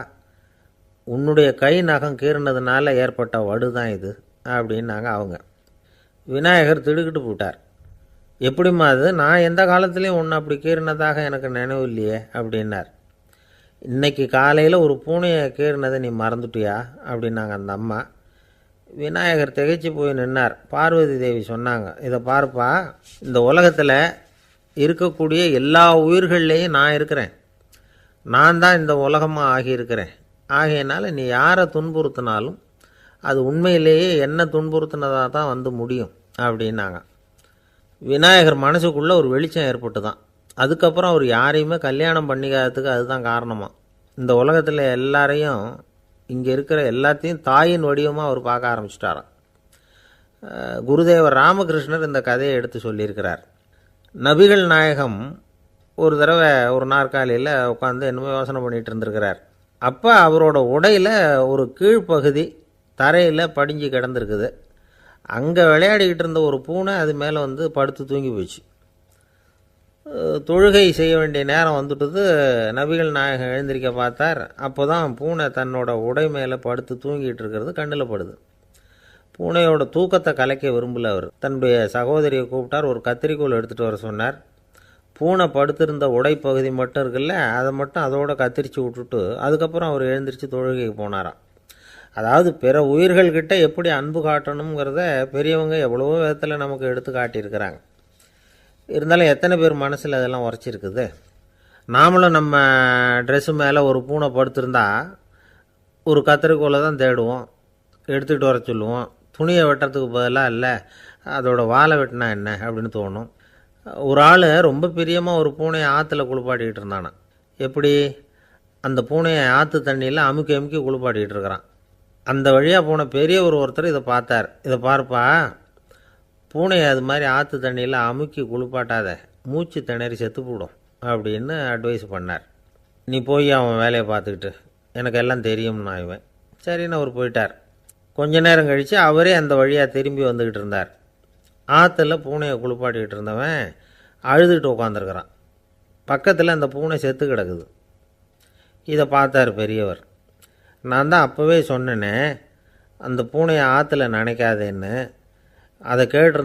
[SPEAKER 1] உன்னுடைய கை நகம் கீறினதுனால ஏற்பட்ட வடு தான் இது அப்படின்னாங்க அவங்க. விநாயகர் திடுக்கிட்டு போட்டார். எப்படிம்மா அது? நான் எந்த காலத்துலேயும் ஒன்று அப்படி கீறினதாக எனக்கு நினைவு இல்லையே அப்படின்னார். இன்னைக்கு காலையில் ஒரு பூனையை கீறினதை நீ மறந்துட்டியா அப்படின்னாங்க அந்த அம்மா. விநாயகர் திகைச்சு போய் நின்னார். பார்வதி தேவி சொன்னாங்க, இதை பார்ப்பா, இந்த உலகத்தில் இருக்கக்கூடிய எல்லா உயிர்கள்லேயும் நான் இருக்கிறேன். நான் தான் இந்த உலகமாக ஆகியிருக்கிறேன். ஆகையினால நீ யாரை துன்புறுத்தினாலும் அது உண்மையிலேயே என்ன துன்புறுத்தினதாக தான் வந்து முடியும் அப்படின்னாங்க. விநாயகர் மனசுக்குள்ளே ஒரு வெளிச்சம் ஏற்பட்டு தான். அதுக்கப்புறம் அவர் யாரையுமே கல்யாணம் பண்ணிக்காததுக்கு அதுதான் காரணமாக. இந்த உலகத்தில் எல்லாரையும், இங்கே இருக்கிற எல்லாத்தையும் தாயின் வடிவமாக அவர் பார்க்க ஆரம்பிச்சிட்டாராம். குருதேவர் ராமகிருஷ்ணர் இந்த கதையை எடுத்து சொல்லியிருக்கிறார். நபிகள் நாயகம் ஒரு தடவை ஒரு நாற்காலியில் உட்காந்து என்னமோ யோசனை பண்ணிகிட்டு இருந்திருக்கிறார். அப்போ அவரோட உடையில் ஒரு கீழ்ப்பகுதி தரையில் படிஞ்சு கிடந்திருக்குது. அங்கே விளையாடிக்கிட்டு இருந்த ஒரு பூனை அது மேலே வந்து படுத்து தூங்கி போச்சு. தொழுகை செய்ய வேண்டிய நேரம் வந்துட்டது. நபிகள் நாயகம் எழுந்திருக்க பார்த்தார். அப்போ தான் பூனை தன்னோட உடை மேலே படுத்து தூங்கிட்டு இருக்கிறது கண்ணில் படுது. பூனையோட தூக்கத்தை கலைக்க விரும்பல அவர். தன்னுடைய சகோதரியை கூப்பிட்டார். ஒரு கத்திரிக்கோள் எடுத்துகிட்டு வர சொன்னார். பூனை படுத்திருந்த உடைப்பகுதி மட்டும் இருக்குல்ல, அதை மட்டும் அதோட கத்திரிச்சு விட்டுட்டு அதுக்கப்புறம் அவர் எழுந்திரிச்சு தொழுகைக்கு போனாராம். அதாவது பிற உயிர்கள்கிட்ட எப்படி அன்பு காட்டணுங்கிறத பெரியவங்க எவ்வளவோ விதத்தில் நமக்கு எடுத்து காட்டியிருக்கிறாங்க. இருந்தாலும் எத்தனை பேர் மனசில் அதெல்லாம் உரைச்சிருக்குது. நாமளும் நம்ம ட்ரெஸ்ஸு மேலே ஒரு பூனை படுத்திருந்தா ஒரு கத்திரிக்கோலை தான் தேடுவோம், எடுத்துக்கிட்டு வர சொல்லுவோம். துணியை வெட்டுறதுக்கு பதிலாக இல்லை அதோட வாழை வெட்டினா என்ன அப்படின்னு தோணும். ஒரு ஆள் ரொம்ப பிரியமாக ஒரு பூனையை ஆற்றுல குளிப்பாட்டிக்கிட்டு இருந்தானா. எப்படி? அந்த பூனையை ஆற்று தண்ணியில் அமுக்கி அமுக்கி குளிப்பாட்டிக்கிட்டு இருக்கிறான். அந்த வழியாக போன பெரியவர் ஒருத்தர் இதை பார்த்தார். இதை பார்ப்பா, பூனையை அது மாதிரி ஆற்று தண்ணியில் அமுக்கி குளிப்பாட்டாத, மூச்சு திணறி செத்து போடும் அப்படின்னு அட்வைஸ் பண்ணார். நீ போய் அவன் வேலையை பார்த்துக்கிட்டு, எனக்கு எல்லாம் தெரியும்னா இவன். சரின்னு அவர் போயிட்டார். கொஞ்ச நேரம் கழித்து அவரே அந்த வழியாக திரும்பி வந்துக்கிட்டு இருந்தார். ஆற்றுல பூனையை குளிப்பாட்டிக்கிட்டு இருந்தவன் அழுதுகிட்டு உட்காந்துருக்கிறான். பக்கத்தில் அந்த பூனை செத்து கிடக்குது. இதை பார்த்தார் பெரியவர். நான் தான் அப்போவே சொன்னேனே அந்த பூனையை ஆற்றுல நினைக்காதேன்னு. அதை கேட்டிருந்தா